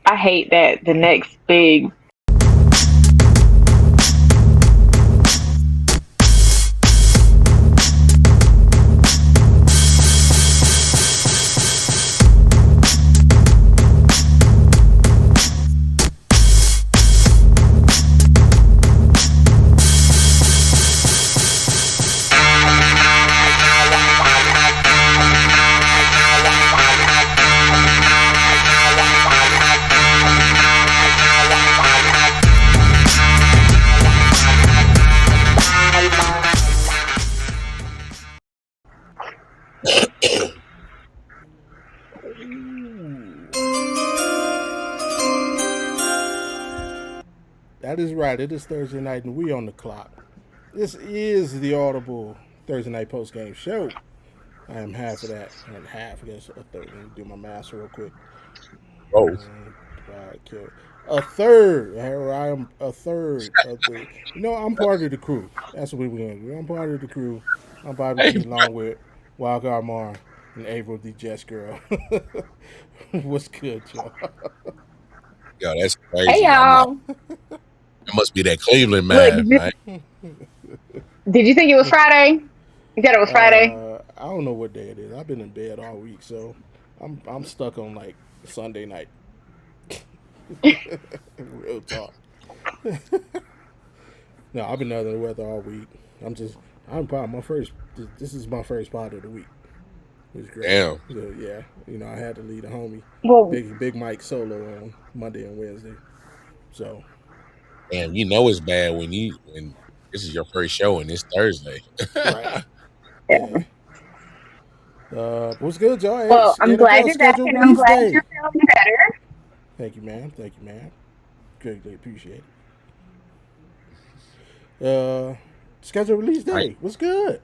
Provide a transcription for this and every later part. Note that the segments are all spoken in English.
I hate that the next big. That is right. It is Thursday night, and we on the clock. This is the Audible Thursday night postgame show. I am half of that, and half, I guess, a third. Let me do my math real quick. Oh, A third. I am a third of the. I'm part of the crew. That's what we're going to do. I'm part of the crew. I'm Bobby T, along with Wildcard Mar and April the Jess Girl. What's good, y'all? Yo, that's crazy. Hey, y'all. It must be that Cleveland man. Look, did you think it was Friday? You said it was Friday? I don't know what day it is. I've been in bed all week, so I'm stuck on like Sunday night. Real talk. No, I've been under the weather all week. I'm probably this is my first part of the week. It was great. Damn. So, yeah, I had to lead a homie, Well, Big Mike solo on Monday and Wednesday. So, and it's bad when this is your first show and it's Thursday. right. Yeah. What's good, y'all? Well, I'm glad you're back, and I'm glad you're feeling better. Thank you, ma'am. Greatly appreciate it. Schedule release day. What's good?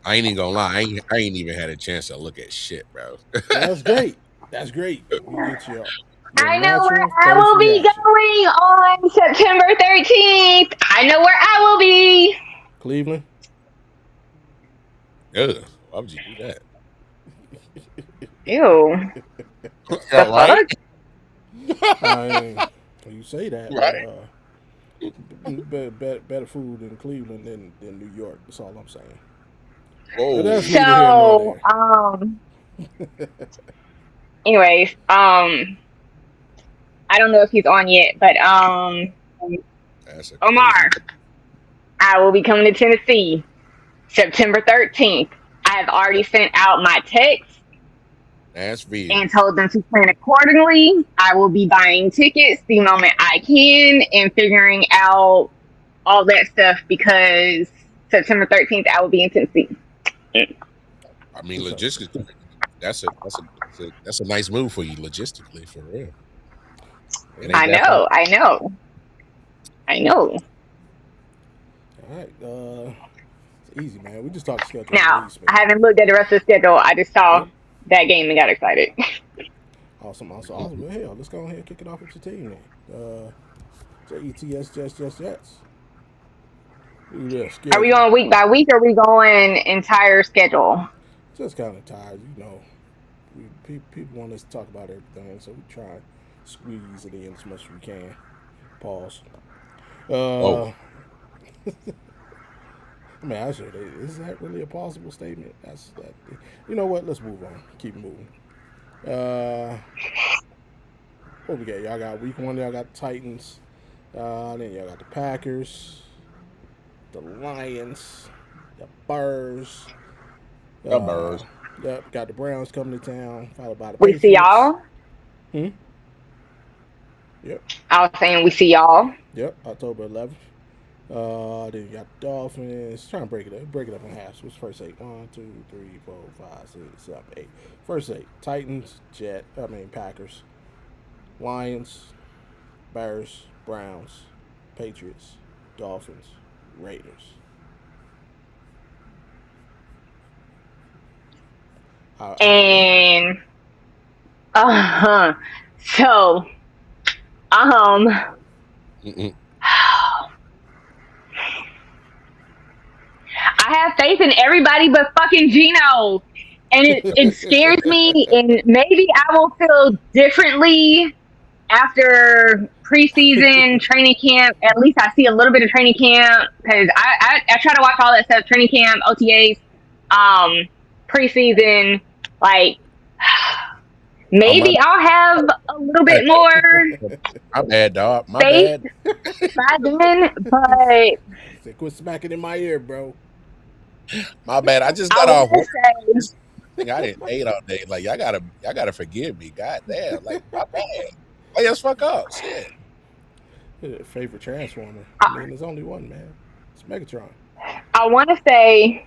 I ain't even gonna lie. I ain't even had a chance to look at shit, bro. That's great. We get you. I know where I will be going on September 13th. I know where I will be. Cleveland. Ugh. Why would you do that? Ew. Right? You say that. Right. Better food in Cleveland than New York. That's all I'm saying. Whoa. So, anyways, I don't know if he's on yet, but Omar, I will be coming to Tennessee September 13th. I have already sent out my text. That's real. And told them to plan accordingly. I will be buying tickets the moment I can and figuring out all that stuff because September 13th I will be in Tennessee. I mean, logistically, that's a nice move for you logistically, for real. I know. All right, it's easy, man. We just talked schedule. Now, release, I haven't looked at the rest of the schedule. I just saw that game and got excited. Awesome. Well, hell, let's go ahead and kick it off with your team then. Jets. Are we going week by week or are we going entire schedule? Just kind of tired, people want us to talk about everything, so we try to squeeze it in as much as we can. Pause. I mean, is that really a possible statement? That's that. You know what? Let's move on. Keep moving. What we got? Y'all got week 1. Y'all got the Titans. Then y'all got the Packers, the Lions, the Bears. Yep. Got the Browns coming to town. Followed by the Patriots. We see y'all. Yep. I was saying we see y'all. Yep. October 11th. Then you got the Dolphins. Trying to break it up in half. So what's first 8? 1, 2, 3, 4, 5, 6, 7, 8. First 8. Titans, Packers, Lions, Bears, Browns, Patriots, Dolphins, Raiders. And so I have faith in everybody but fucking Gino. And it scares me, and maybe I will feel differently after preseason training camp, at least I see a little bit of training camp because I try to watch all that stuff, training camp, OTAs, preseason, like maybe I'll have a little bit more My bad, dog. My faith bad. by then, but Say, quit smacking in my ear, bro. My bad. I just I got off want work. to say, I didn't ate all day. Like y'all gotta forgive me. God damn. Like my bad. Oh yes, fuck up. Shit. Favorite Transformer. There's only one, man. It's Megatron. I want to say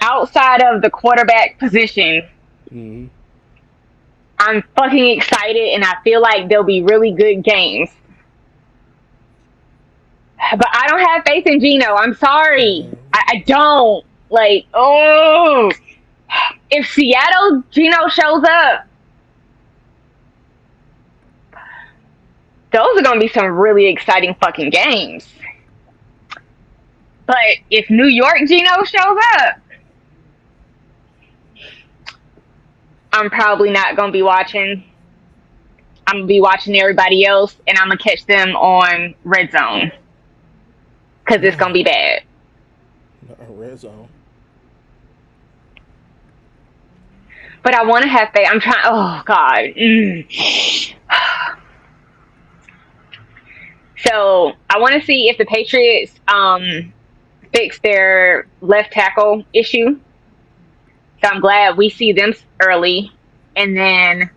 outside of the quarterback position, Mm-hmm. I'm fucking excited and I feel like there'll be really good games. But I don't have faith in Geno. I'm sorry. I don't. Like, oh. If Seattle Geno shows up, those are going to be some really exciting fucking games. But if New York Geno shows up, I'm probably not going to be watching. I'm going to be watching everybody else, and I'm going to catch them on Red Zone. Because it's going to be bad. Red Zone. But I want to have faith. I'm trying. Oh, God. So I want to see if the Patriots fix their left tackle issue. So I'm glad we see them early. And then,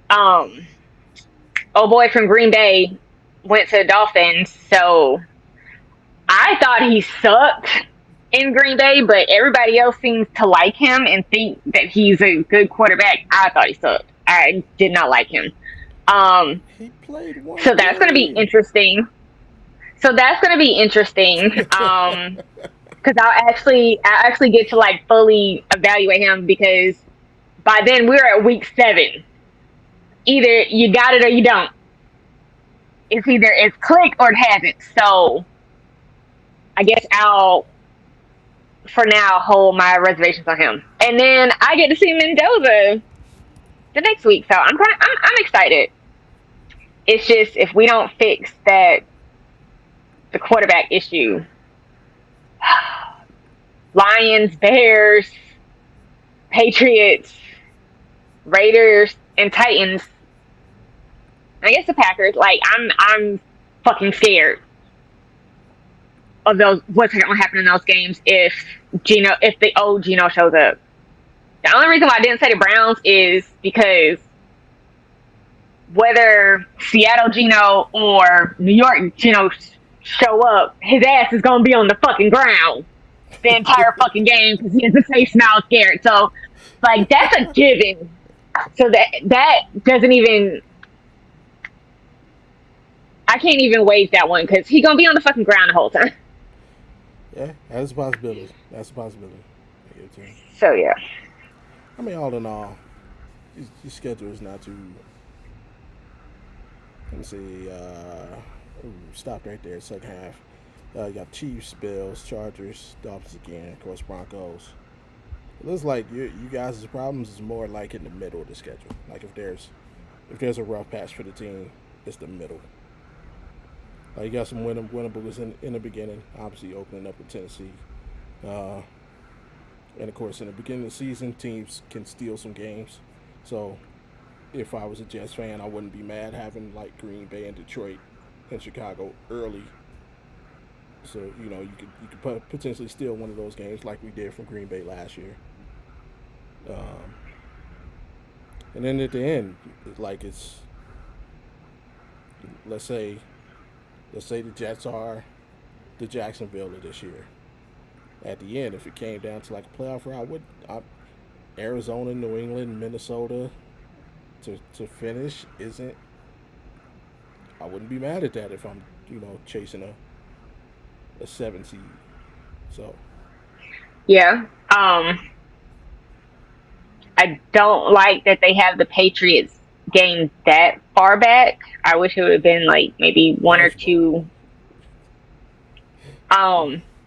oh boy from Green Bay went to the Dolphins. So I thought he sucked in Green Bay, but everybody else seems to like him and think that he's a good quarterback. I thought he sucked. I did not like him. He played one. So that's going to be interesting. Because I'll actually get to like fully evaluate him because by then we're at week 7. Either you got it or you don't. It's clicked or it hasn't. So I guess I'll for now hold my reservations on him. And then I get to see Mendoza the next week. So I'm excited. It's just if we don't fix the quarterback issue, Lions, Bears, Patriots, Raiders, and Titans. I guess the Packers. Like I'm fucking scared of those. What's going to happen in those games if the old Geno shows up? The only reason why I didn't say the Browns is because whether Seattle Geno or New York Geno show up, his ass is going to be on the fucking ground the entire fucking game because he has a face smile scared. So, like, that's a given. So that doesn't even... I can't even waive that one because he's going to be on the fucking ground the whole time. Yeah, that's a possibility. So, yeah. I mean, all in all, your schedule is not too... Let me see. Stopped right there, second half. You got Chiefs, Bills, Chargers, Dolphins again, of course, Broncos. It looks like you guys' problems is more like in the middle of the schedule. Like if there's a rough patch for the team, it's the middle. You got some winnables in the beginning, obviously opening up with Tennessee. And, of course, in the beginning of the season, teams can steal some games. So if I was a Jets fan, I wouldn't be mad having, like, Green Bay and Detroit and Chicago early. So, you could potentially steal one of those games like we did from Green Bay last year. And then at the end, it's let's say the Jets are the Jacksonville of this year. At the end, if it came down to like a playoff round, Arizona, New England, Minnesota to finish I wouldn't be mad at that if I'm chasing a 7 seed. So yeah, I don't like that they have the Patriots game that far back. I wish it would have been like maybe 1 or 2.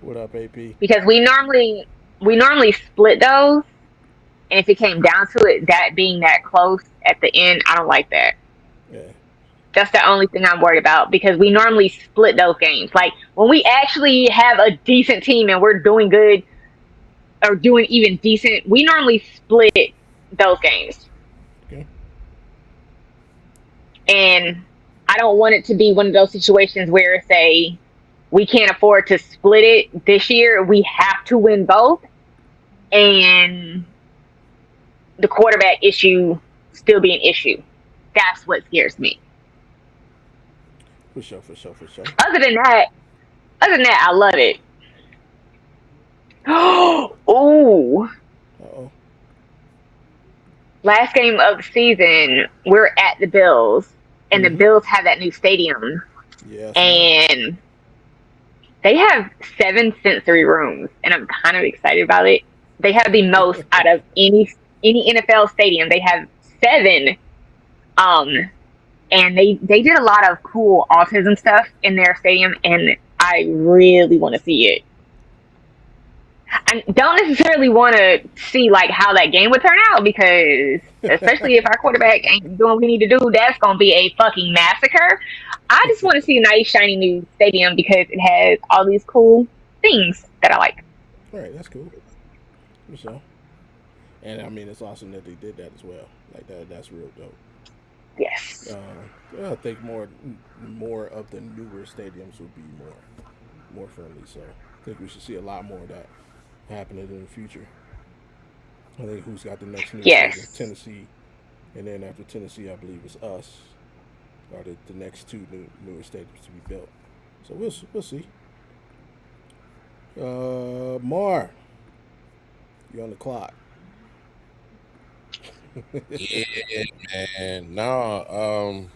What up, AP? Because we normally split those. And if it came down to it, that being that close at the end, I don't like that. Yeah. That's the only thing I'm worried about because we normally split those games. Like when we actually have a decent team and we're doing good or doing even decent, we normally split those games. Okay. And I don't want it to be one of those situations where, say, we can't afford to split it this year. We have to win both. And the quarterback issue still be an issue. That's what scares me. For sure. Other than that, I love it. Ooh. Uh-oh. Last game of the season, we're at the Bills, and the Bills have that new stadium. Yes. And they have 7 sensory rooms, and I'm kind of excited about it. They have the most out of any NFL stadium. They have 7. And they did a lot of cool autism stuff in their stadium, and I really want to see it. I don't necessarily want to see like how that game would turn out because, especially if our quarterback ain't doing what we need to do, that's gonna be a fucking massacre. I just want to see a nice shiny new stadium because it has all these cool things that I like. All right, that's cool. For sure. And I mean, it's awesome that they did that as well. Like that's real dope. Yes. I think more of the newer stadiums would be more friendly. So I think we should see a lot more of that happening in the future. I think who's got the next new stadium? Tennessee, and then after Tennessee, I believe it's us. Are the next 2 newer stadiums to be built? So we'll see. Mar, you're on the clock. Yeah, man. No,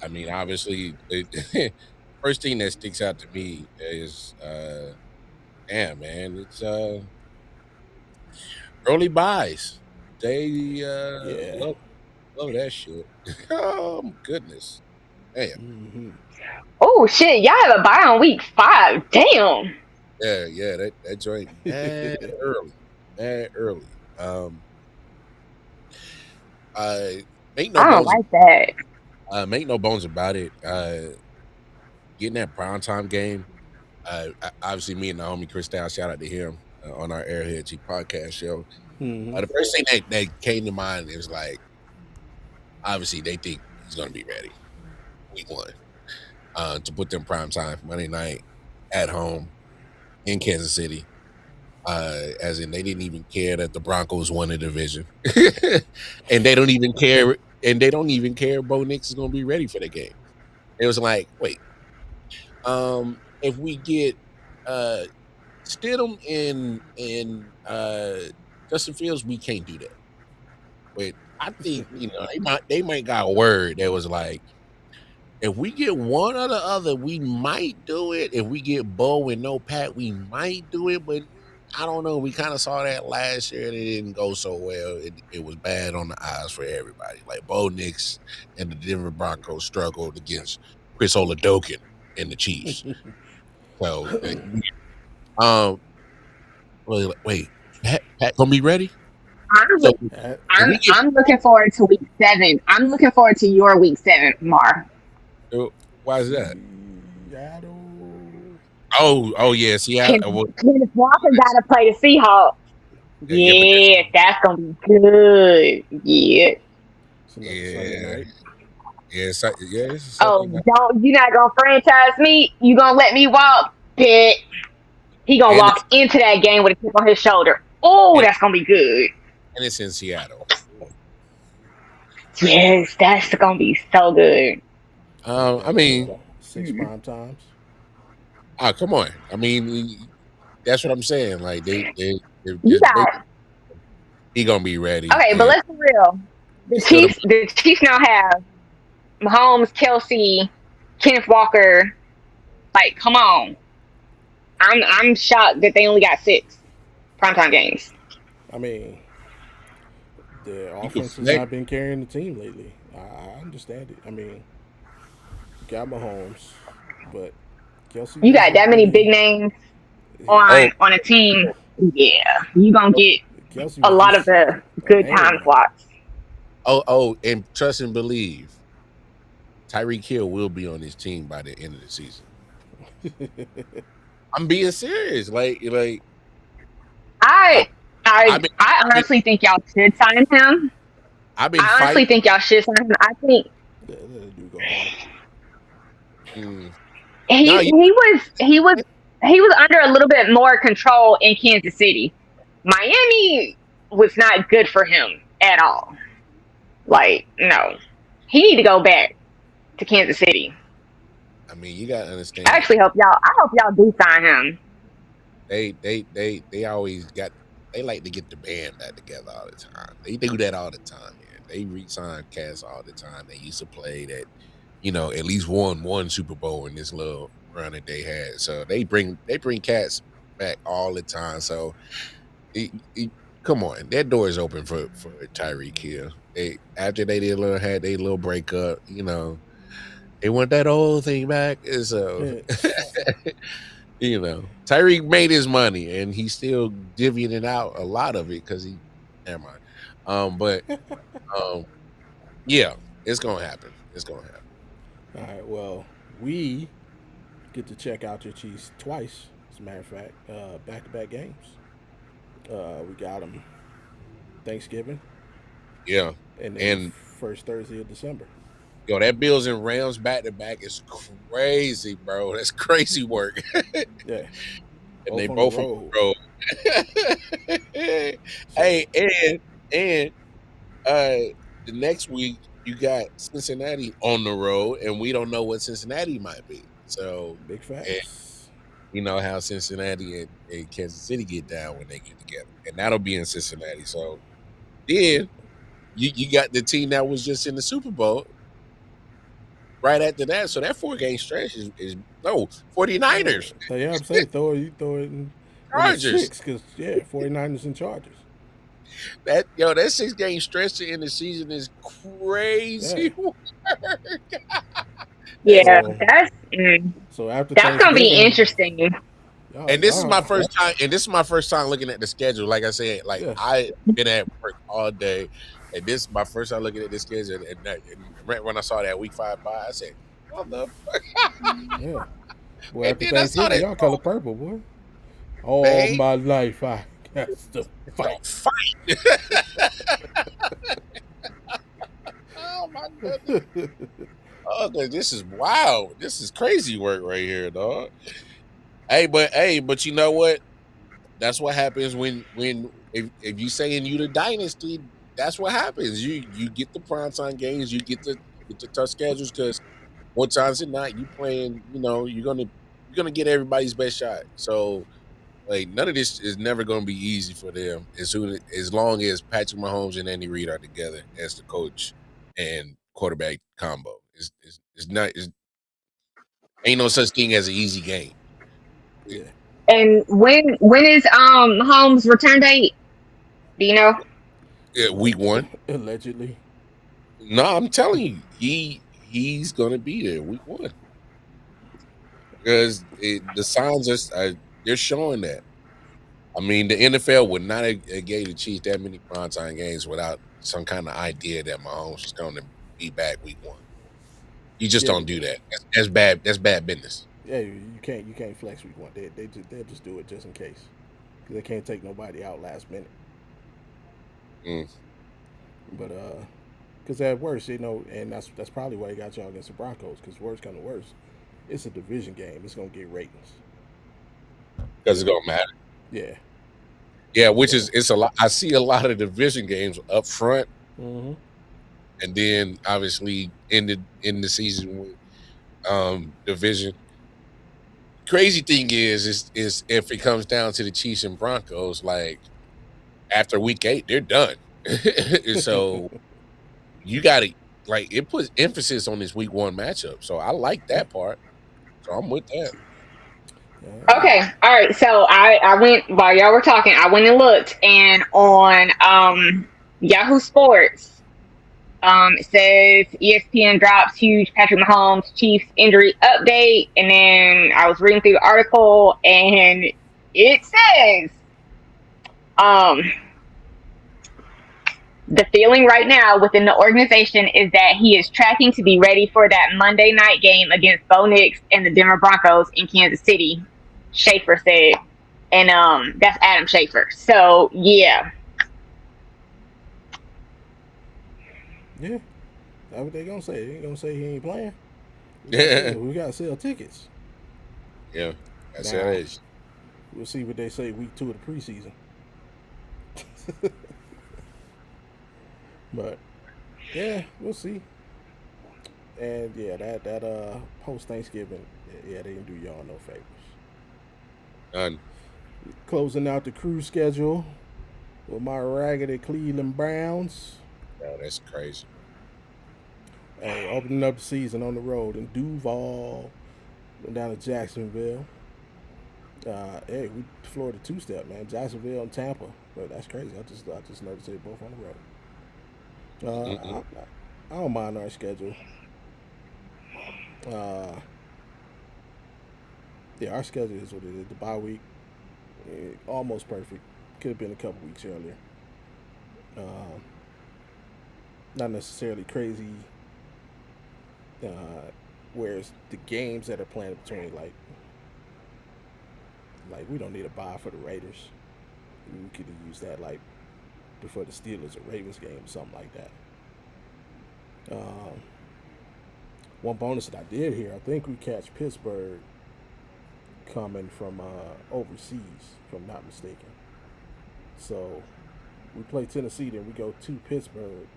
I mean, obviously, first thing that sticks out to me is, damn, man, it's early buys. They love that shit. Oh goodness, damn. Mm-hmm. Oh shit! Y'all have a bye on week 5. Damn. Yeah, that joint that early. I make no I don't bones. like that. Make no bones about it. Getting that primetime game. Obviously, me and the homie Chris Down, shout out to him on our Airhead G podcast show. Mm-hmm. The first thing that came to mind is like, obviously, they think he's going to be ready week 1 to put them primetime Monday night at home in Kansas City. As in, they didn't even care that the Broncos won the division, and they don't even care. And they don't even care Bo Nix is going to be ready for the game. It was like, wait, if we get Stidham and Justin Fields, we can't do that. But I think they might got a word that was like, if we get one or the other, we might do it. If we get Bo and no Pat, we might do it. But I don't know. We kind of saw that last year and it didn't go so well. It was bad on the eyes for everybody. Like Bo Nix and the Denver Broncos struggled against Chris Oladokun and the Chiefs. So, wait, Pat gonna be ready? I'm looking forward to week 7. I'm looking forward to your week 7, Mar. Why is that? Oh yeah, Seattle. Kenneth Walker got to play the Seahawks. Yeah, that's gonna be good. Yeah. You're not gonna franchise me? You gonna let me walk? Bet. He gonna walk into that game with a chip on his shoulder. Oh, that's gonna be good. And it's in Seattle. Yes, that's gonna be so good. I mean, 6 prime times. Come on. I mean, that's what I'm saying. Like he gonna be ready. Okay, but let's be real. The Chiefs now have Mahomes, Kelsey, Kenneth Walker. Like, come on. I'm shocked that they only got 6 primetime games. I mean, the offense has not been carrying the team lately. I understand it. I mean, you got Mahomes, but Kelsey. You got that many big names on a team. Yeah, you gonna get Kelsey a was lot of just the a good name time now. slots. Oh, and trust and believe, Tyreek Hill will be on his team by the end of the season. I'm being serious. Like I I, I've been, I I've been, honestly think y'all should sign him. I've been I honestly fighting. think y'all should sign him. I think Let that dude go home. Mm, he no, you, he was he was he was under a little bit more control in Kansas City. Miami was not good for him at all. Like, no. He need to go back to Kansas City. I mean, you gotta I understand. actually hope y'all do sign him. They always got. They like to get the band back together all the time. They do that all the time. Man. They re-sign cats all the time. They used to play that, at least one Super Bowl in this little run that they had. So they bring cats back all the time. So it, come on, that door is open for Tyreek Hill. They after they had their little breakup, they want that old thing back. And so Tyreek made his money and he's still divvying it out a lot of it because he never mind. But yeah, it's gonna happen. It's gonna happen. All right. Well, we get to check out your Chiefs twice. As a matter of fact, back-to-back games. We got them Thanksgiving Yeah. and then the And first Thursday of December. that Bills and Rams back to back is crazy, bro. That's crazy work. Yeah. And they Both on the both on road. the road. So, Hey, and the next week you got Cincinnati on the road, and we don't know what Cincinnati might be. So, big and facts. you know how Cincinnati and Kansas City get down when they get together, and that'll be in Cincinnati. So then you got the team that was just in the Super Bowl right after that. So that 4 game stretch is no 49ers, Yeah, I'm saying you throw it in the Chargers. six because 49ers and Chargers. That 6 game stretch to end the season is Yeah. crazy work. That's Yeah, So mm, so after that's gonna be Thanksgiving, interesting. And this is my y'all first time. And this is my first time looking at the schedule. Like I said, like yeah, I been at work all day, and this is my first time looking at the schedule. And right when I saw that week 5 bye, I said, "What the fuck?" yeah. Boy, And after then I saw Thanksgiving, that, y'all color purple, boy. All man, my life I got to fight. don't fight. Oh my goodness! Oh, 'cause this is wild. This is crazy work right here, dog. But you know what? That's what happens when if you saying you the dynasty, that's what happens. You get the primetime games, you get the tough schedules because more times than not, you playing, you're gonna get everybody's best shot. So like none of this is never gonna be easy for them as long as Patrick Mahomes and Andy Reid are together as the coach and quarterback combo. It's not it's ain't no such thing as an easy game. Yeah. And when is Holmes' return date? Do you know? Yeah, week 1. Allegedly. No, I'm telling you, he's gonna be there week 1 because the signs they're showing that. I mean, the NFL would not have gave the Chiefs that many primetime games without some kind of idea that Mahomes is going to be back week 1. You just Yeah, don't do that. That's bad. That's bad business. yeah. You can't flex week one. They'll just do it just in case because they can't take nobody out last minute. Mm. But because at worst, and that's probably why they got y'all against the Broncos. Because worst kind of worst, it's a division game. It's gonna get ratings. Because it's gonna matter. Yeah. Yeah, which So. is it's a lot. I see a lot of division games up front, Mm-hmm. and then obviously in the season with division. Crazy thing is if it comes down to the Chiefs and Broncos, like after week 8, they're done. So you got to it puts emphasis on this week 1 matchup. So I like that part. So I'm with that. Okay, all right. So I went while y'all were talking. I went and looked, and on Yahoo Sports, it says ESPN drops huge Patrick Mahomes Chiefs injury update, and then I was reading through the article, and it says um The feeling right now within the organization is that he is tracking to be ready for that Monday night game against Bo Nix and the Denver Broncos in Kansas City. Schaefer said, and that's Adam Schaefer. So yeah, Yeah, that's what they gonna say. They ain't gonna say he ain't playing. Yeah. We gotta sell tickets. Yeah. That's how Now it is. we'll see what they say week 2 of the preseason. But yeah, we'll see. And yeah, that post Thanksgiving, yeah, they didn't do y'all no favors. None. Closing out the cruise schedule with my raggedy Cleveland Browns. Bro, that's crazy. Hey, opening up the season on the road in Duval, went down to Jacksonville. Hey, we Florida 2-step, man. Jacksonville and Tampa, but that's crazy. I just noticed they both on the road. Mm-mm. I don't mind our schedule. Uh, yeah, our schedule is what it is. The bye week, almost perfect. Could have been a couple weeks earlier. Um, Not necessarily crazy. Whereas the games that are playing between, like we don't need a bye for the Raiders. We could have used that like before the Steelers or Ravens game or something like that. Um, One bonus that I did hear, I think we catch Pittsburgh coming from overseas, if I'm not mistaken. So we play Tennessee, then we go to Pittsburgh,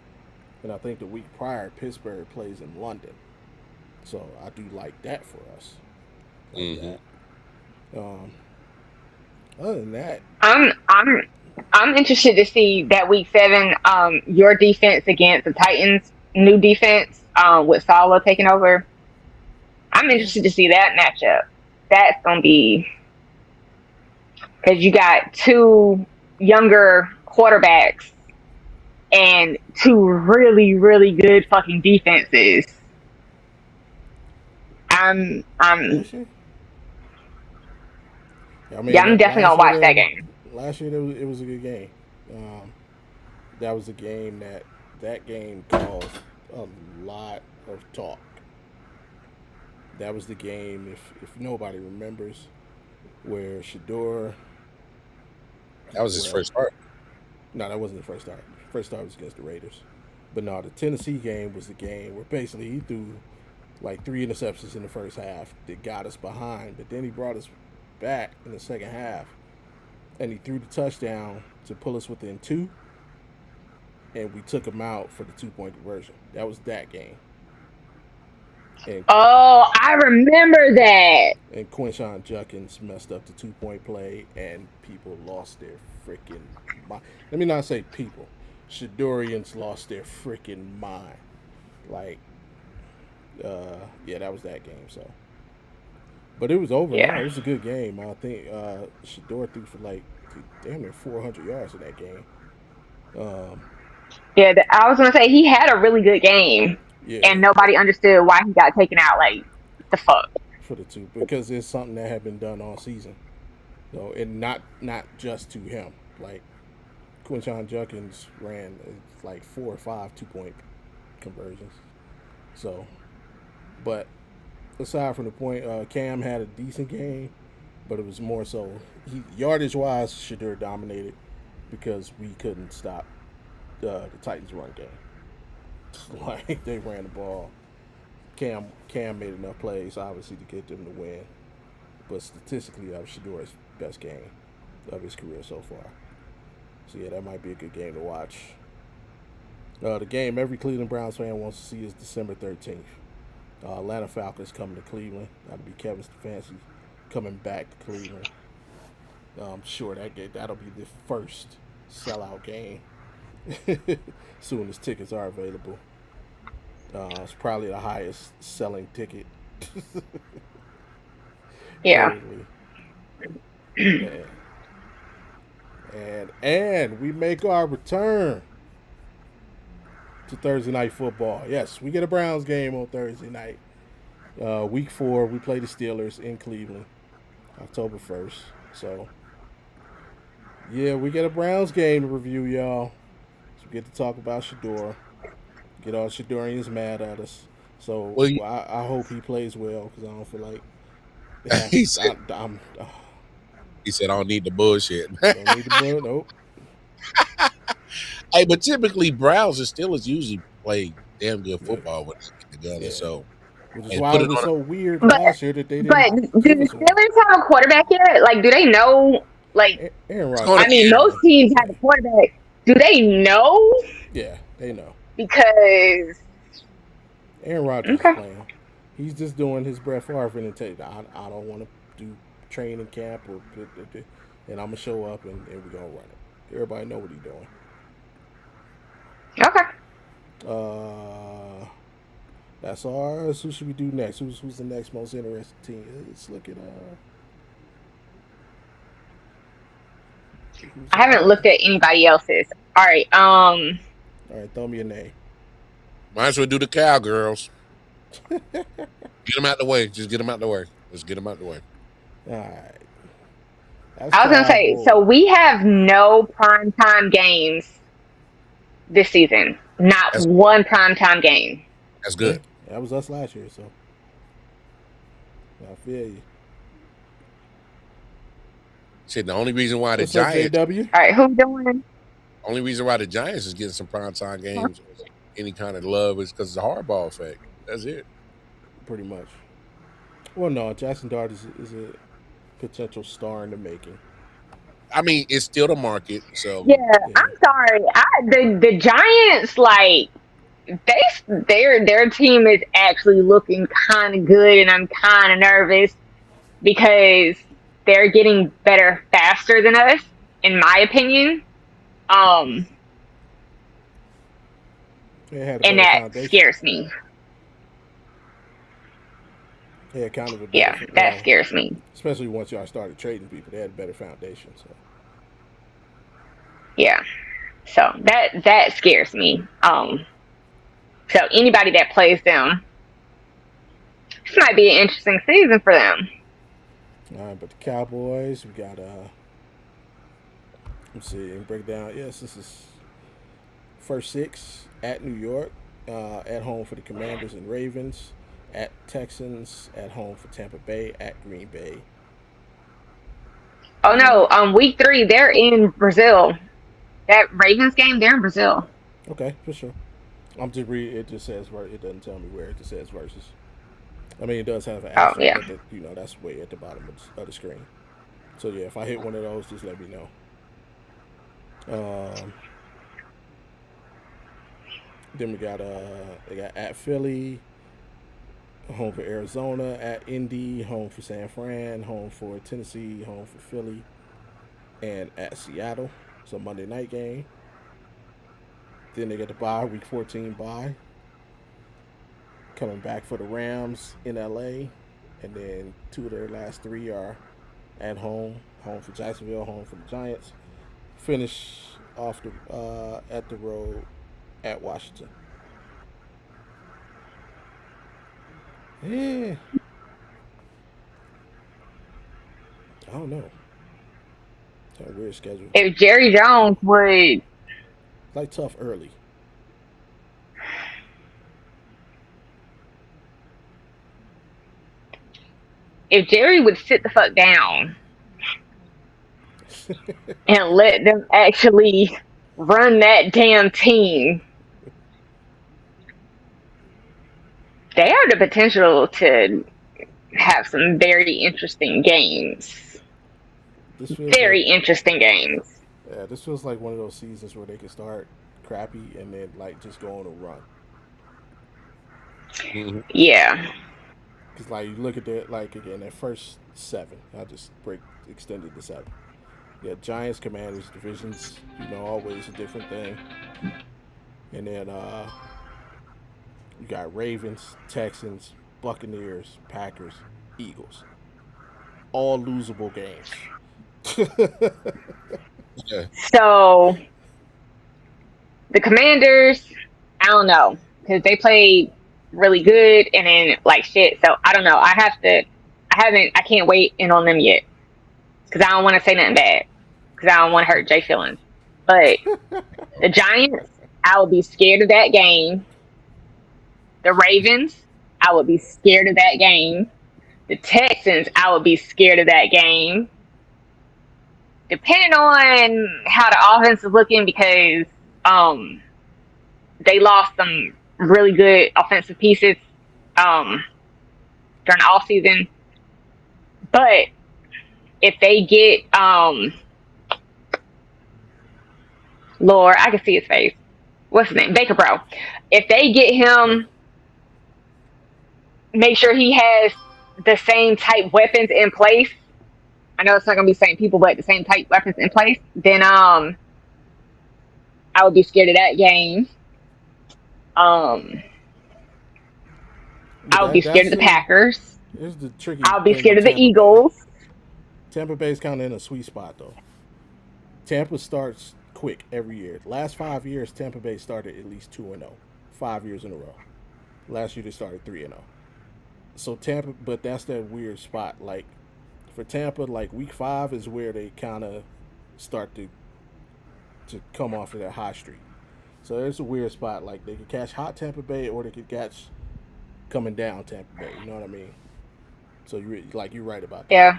and I think the week prior Pittsburgh plays in London. So I do like that for us. Like Mm-hmm. that. Other than that, I'm interested to see that week 7, your defense against the Titans' new defense, with Sala taking over. I'm yeah, interested to see that matchup. That's gonna be because you got two younger quarterbacks and two really, really good fucking defenses. I'm, is she? I yeah, mean, I'm definitely last gonna year watch that game. it was a good game. Um, that was a game that game caused a lot of talk. That was the game, if nobody remembers, where Shador, That was his well, first start. no, that wasn't the first start. First start was against the Raiders. But no, the Tennessee game was the game where basically he threw like 3 interceptions in the first half that got us behind. But then he brought us back in the second half and he threw the touchdown to pull us within 2, and we took him out for the 2-point conversion. That was that game. And Oh, I remember that. and Quinshawn Judkins messed up the 2-point play, and people lost their freaking mind. Let me not say people. Shadorians lost their freaking mind. Like, yeah, that was that game. So, but it was over now. Yeah, It was a good game. I think Shador threw for like damn near 400 yards in that game. Um, yeah. I was gonna say he had a really good game, yeah, and nobody understood why he got taken out. Like the fuck. for the two because it's something that had been done all season. So, and not just to him. Like Quinshawn Judkins ran like 4 or 5 2-point conversions. So, but aside from the point, Cam had a decent game, but it was more so yardage wise, Shadur dominated because we couldn't stop the Titans' run game. Like they ran the ball. Cam made enough plays obviously to get them to win, but statistically, that was Shadur's best game of his career so far. So yeah, that might be a good game to watch. The game every Cleveland Browns fan wants to see is December 13th. Atlanta Falcons coming to Cleveland. That'll be Kevin Stefanski coming back to Cleveland. I'm sure that'll be the first sellout game. Soon as tickets are available. It's probably the highest selling ticket Yeah. currently. And, and we make our return to Thursday night football. Yes, we get a Browns game on Thursday night. Week 4, we play the Steelers in Cleveland, October 1st. So, yeah, we get a Browns game to review, y'all. So we get to talk about Shador. Get all Shadorians mad at us. So Well, I hope he plays well because I don't feel like it he has. said he said I don't need the bullshit. Don't need the bro. Nope. Hey, but typically Browns and Steelers usually play damn good Yeah. football when they get together. Yeah. So Which is and why put it it was on. so weird But last year that they but didn't do give the us one. Steelers have a quarterback yet? Like, do they know? Like, Aaron It's Rodgers going I to mean, is end. most playing. teams Yeah. have a quarterback. Do they know? Yeah, they know. Because Aaron Rodgers is okay, playing. He's just doing his Brett Favre and take. I don't want to do training camp and I'm gonna show up and we're gonna run it. Everybody know what he's doing. okay. Uh, that's ours. Who should we do next? Who's the next most interesting team? Let's look at who's I haven't looked at anybody else's. All right. all right. Throw me a name. Might as well do the Cowgirls. Get them out the way. Just get them out the way. Let's get them out the way. All right. That's I was gonna say. Cowboy. So we have no primetime games this season. Not That's one primetime game. that's Yeah, good. that was us last year. So I feel you. Shit, the only reason why the What's up, Giants, JW? All right. Who's doing? only reason why the Giants is getting some primetime games, or any kind of love, is because of the hardball effect. That's it. Pretty much. Well, no, Jackson Dart is a potential star in the making. I mean, it's still the market. So Yeah. Yeah. I'm sorry. The Giants like their team is actually looking kind of good, and I'm kind of nervous because they're getting better faster than us, in my opinion. They had a And better that foundation. scares me. They had kind of a better, Yeah, that scares me. especially once y'all started trading people. They had a better foundation. So Yeah. So that scares me. So anybody that plays them, this might be an interesting season for them. all right, but the Cowboys, we got let's see and break down. Yes, this is first six at New York, at home for the Commanders and Ravens, at Texans, at home for Tampa Bay, at Green Bay. Oh no, week 3 they're in Brazil. That Ravens game, they're in Brazil. Okay, for sure. I'm just reading. It just says it doesn't tell me where. It just says versus. I mean, it does have an Oh asterisk, yeah. but that's way at the bottom of the screen. So yeah, if I hit one of those, just let me know. Then we got they got at Philly, home for Arizona, at Indy, home for San Fran, home for Tennessee, home for Philly, and at Seattle. So Monday night game. Then they get the bye, week 14 bye. Coming back for the Rams in LA. And then 2 of their last 3 are at home. Home for Jacksonville, home for the Giants. Finish off at the road at Washington. Yeah. I don't know. It's a weird schedule. If Jerry Jones would Like tough early. sit the fuck down and let them actually run that damn team, they have the potential to have some very interesting games. This feels Very like, interesting games. yeah, this feels like one of those seasons where they can start crappy and then like just go on a run. Mhm. Yeah. Because like you look at that, like again, that first 7, I just extended to 7. Yeah, Giants, Commanders, divisions, always a different thing. And then you got Ravens, Texans, Buccaneers, Packers, Eagles. All losable games. Yeah. So the Commanders, I don't know, because they played really good and then like shit. So I don't know. I can't wait in on them yet because I don't want to say nothing bad because I don't want to hurt Jay feelings. But the Giants, I would be scared of that game. The Ravens, I would be scared of that game. The Texans, I would be scared of that game. Depending on how the offense is looking, because they lost some really good offensive pieces during the off season. But if they get Lord, I can see his face. What's his name? Baker Bro. If they get him, make sure he has the same type weapons in place. I know it's not gonna be the same people, but the same type weapons in place. Then I would be scared of that game. I would be scared of the Packers. Here's the tricky. I would be scared of the Eagles. Tampa Bay's kind of in a sweet spot though. Tampa starts quick every year. Last 5 years, Tampa Bay started at least 2-0, 5 years in a row. Last year they started 3-0. So Tampa, but that's that weird spot. Like for Tampa, like week 5 is where they kind of start to come off of that hot streak. So there's a weird spot. Like they could catch hot Tampa Bay, or they could catch coming down Tampa Bay. You know what I mean? So you're right about that. Yeah.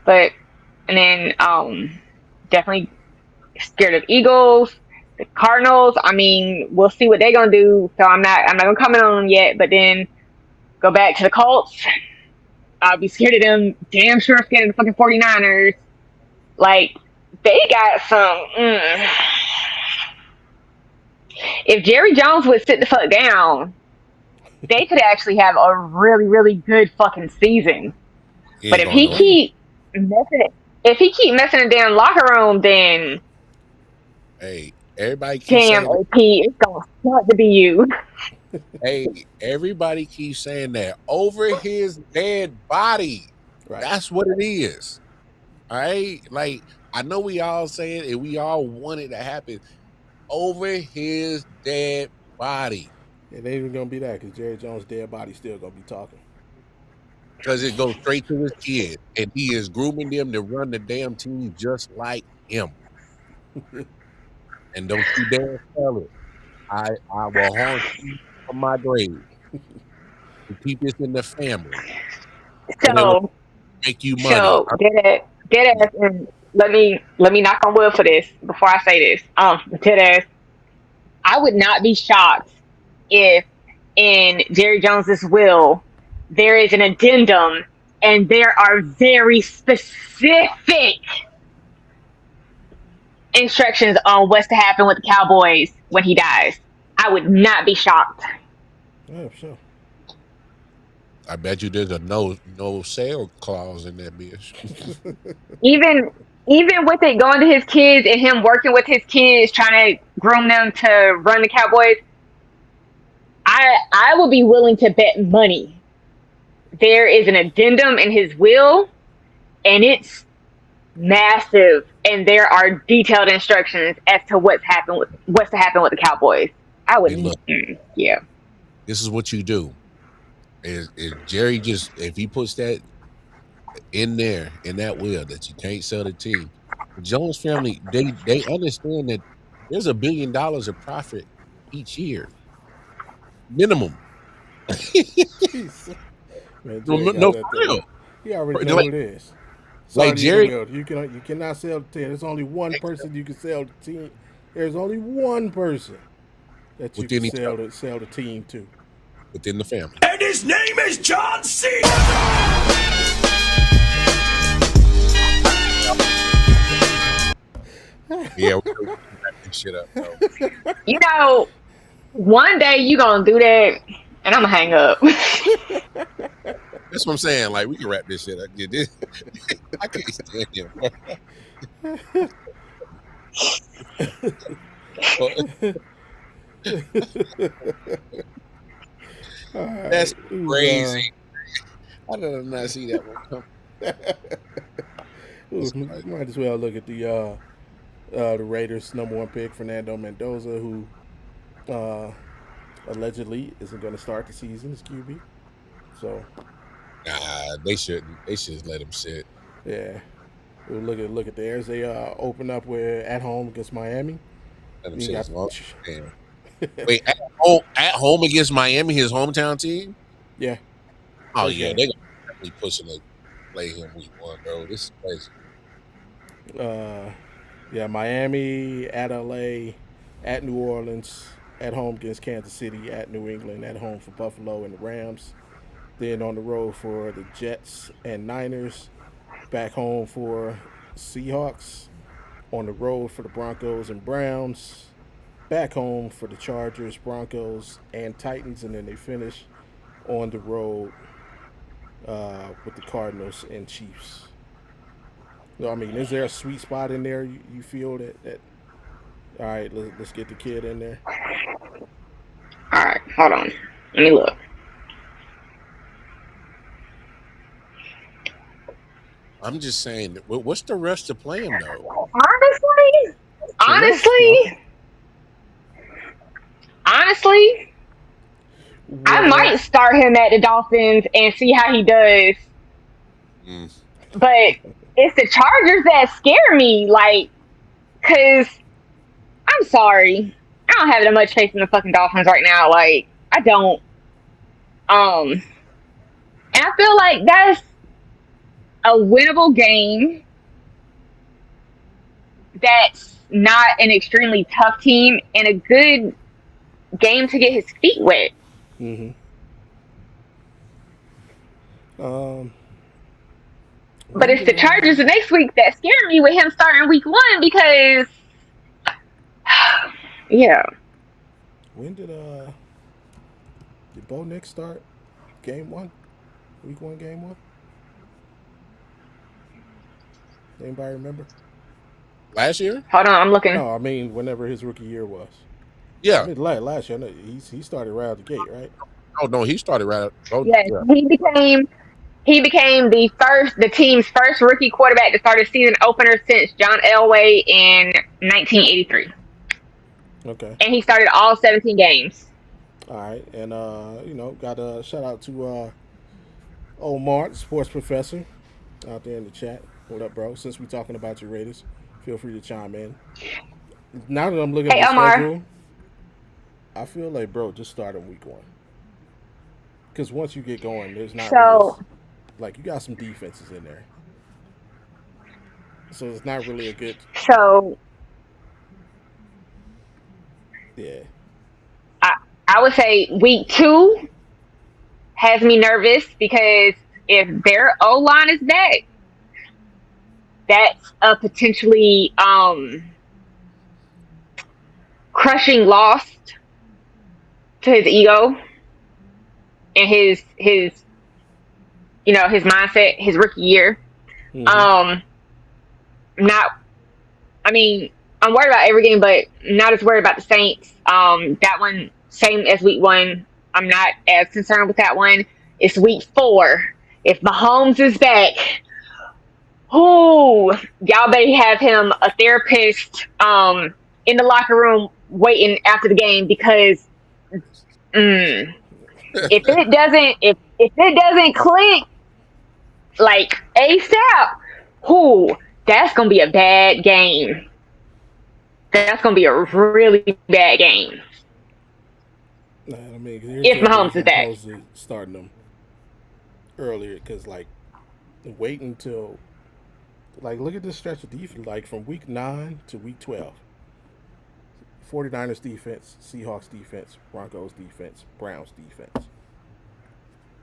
But and then definitely scared of Eagles, the Cardinals. I mean, we'll see what they're gonna do. So I'm not gonna comment on them yet. But then go back to the Colts. I'll be scared of them. Damn sure scared of the fucking 49ers. Like they got some. If Jerry Jones would sit the fuck down, they could actually have a really, really good fucking season. But if he keep messing in the damn locker room, then hey, everybody keeps damn saying AP, it's gonna start to be you. hey, everybody keeps saying that over his dead body. Right. That's what it is. All right, like I know we all say it and we all want it to happen over his dead body. It ain't even gonna be that because Jerry Jones' dead body still gonna be talking. Because it goes straight to his kid, and he is grooming them to run the damn team just like him. And don't you dare tell it. I will haunt you from my grave to keep this in the family. So make you money. So dead ass, and let me knock on wood for this before I say this. Dead ass. I would not be shocked if in Jerry Jones's will there is an addendum and there are very specific instructions on what's to happen with the Cowboys when he dies. I would not be shocked. Yeah, sure. I bet you there's a no sale clause in that bitch. Even with it going to his kids and him working with his kids, trying to groom them to run the Cowboys, I would be willing to bet money there is an addendum in his will, and it's massive, and there are detailed instructions as to what's to happen with the Cowboys. I would, yeah. This is what you do. Is Jerry if he puts that in there in that will that you can't sell the team, the Jones family they understand that there's $1 billion of profit each year, minimum. Man, no, for real. You already know what it is. Like Jerry, you cannot sell the team. There's only one person you can sell the team. There's only one person that you can sell the team to within the family. And his name is John C. Yeah, we're wrap this shit up. Bro. You know, one day you gonna do that, and I'm gonna hang up. That's what I'm saying. Like we can wrap this shit up. I can't stand him. That's crazy. I did not see that one come. Might as well look at the Raiders' #1 pick, Fernando Mendoza, who allegedly isn't going to start the season as QB. So, nah, they shouldn't. They should let him sit. Yeah, We'll look at theirs. They open up with at home against Miami. Let him You say got his long. Damn. Wait, at home against Miami, his hometown team. yeah, Oh first yeah, game. they're definitely pushing to play him week 1, bro. This is crazy. Yeah, Miami, at LA, at New Orleans, at home against Kansas City, at New England, at home for Buffalo and the Rams. Then on the road for the Jets and Niners. Back home for Seahawks. On the road for the Broncos and Browns. Back home for the Chargers, Broncos, and Titans. And then they finish on the road with the Cardinals and Chiefs. No, I mean, is there a sweet spot in there you feel that all right, let's get the kid in there? All right, hold on. Let me look. I'm just saying, what's the rush to play him though? Honestly, I might start him at the Dolphins and see how he does. But it's the Chargers that scare me, like, cause I'm sorry, I don't have that much faith in the fucking Dolphins right now. Like, I don't. And I feel like that's a winnable game. That's not an extremely tough team and a good game to get his feet wet. But it's the Chargers the next week that scare me with him starting week 1 because, yeah. When did Bo Nix start game 1? Week 1, game 1? Anybody remember? Last year? Hold on, I'm looking. No, I mean whenever his rookie year was. Yeah. I mean, last year, he started right out the gate, right? Oh no, he started right. Yes, yeah. he became the team's first rookie quarterback to start a season opener since John Elway in 1983. Okay. And he started all 17 games. All right, and got a shout out to Omar, the sports professor, out there in the chat. What up, bro? Since we're talking about your Raiders, feel free to chime in. Now that I'm looking at the schedule, I feel like, bro, just start in week 1. Because once you get going, there's not really, like, you got some defenses in there. So it's not really a good. So. Yeah. I would say week 2 has me nervous because if their O-line is back, that's a potentially crushing loss to his ego and his mindset, his rookie year. I'm worried about every game, but not as worried about the Saints. That one, same as week 1. I'm not as concerned with that one. It's week 4. If Mahomes is back, y'all better have him a therapist in the locker room waiting after the game because if it doesn't click like ASAP, that's gonna be a bad game. That's gonna be a really bad game. I mean, if Mahomes is back, starting them earlier because wait until look at this stretch of defense, from week 9 to week 12. 49ers defense, Seahawks defense, Broncos defense, Browns defense.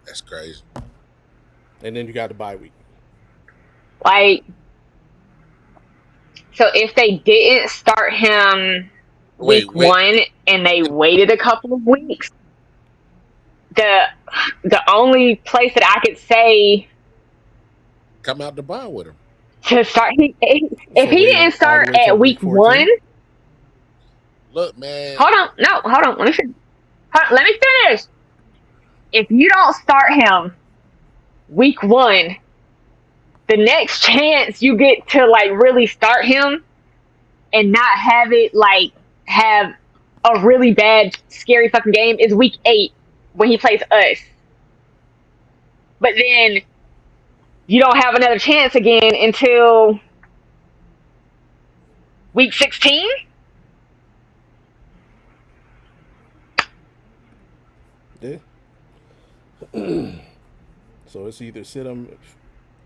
That's crazy. And then you got the bye week. So if they didn't start him week 1 and they waited a couple of weeks, the only place that I could say come out the bye with him to start, if he didn't start at week 1. Look, man. Hold on. Let me finish. If you don't start him week 1, the next chance you get to really start him and not have it have a really bad, scary fucking game is week 8 when he plays us. But then you don't have another chance again until Week 16? Yeah. So it's either sit him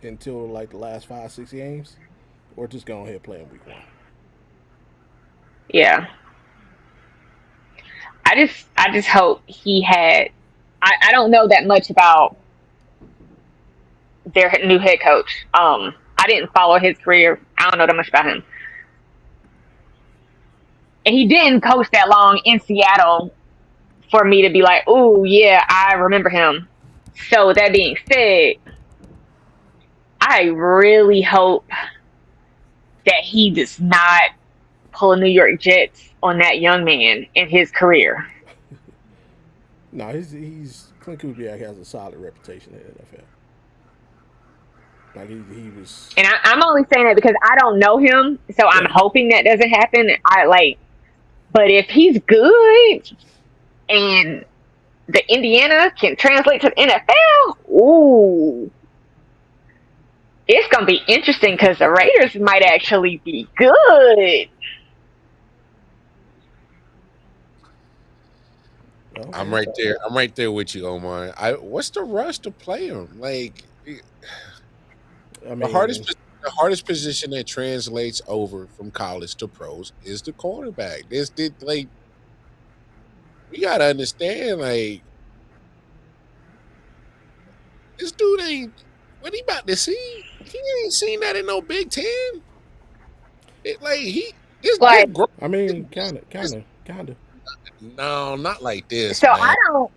until like the last 5, 6 games, or just go ahead and play him week 1. Yeah. I just hope he had. I don't know that much about their new head coach. I didn't follow his career. I don't know that much about him. And he didn't coach that long in Seattle for me to be like, oh yeah, I remember him. So that being said, I really hope that he does not pull a New York Jets on that young man in his career. No, he's Clint Kubiak has a solid reputation in the NFL. Like he was. And I'm only saying that because I don't know him, so I'm Yeah. hoping that doesn't happen. But if he's good and the Indiana can translate to the NFL, ooh, it's gonna be interesting because the Raiders might actually be good. Well, I'm right there. I'm right there with you, Omar. What's the rush to play him? Like I the mean, hardest position that translates over from college to pros is the quarterback. Like we gotta understand. Like this dude ain't what he about to see. He ain't seen that in no Big Ten. Like he this Like, growth. I mean, kind of. No, not like this, so I man. don't.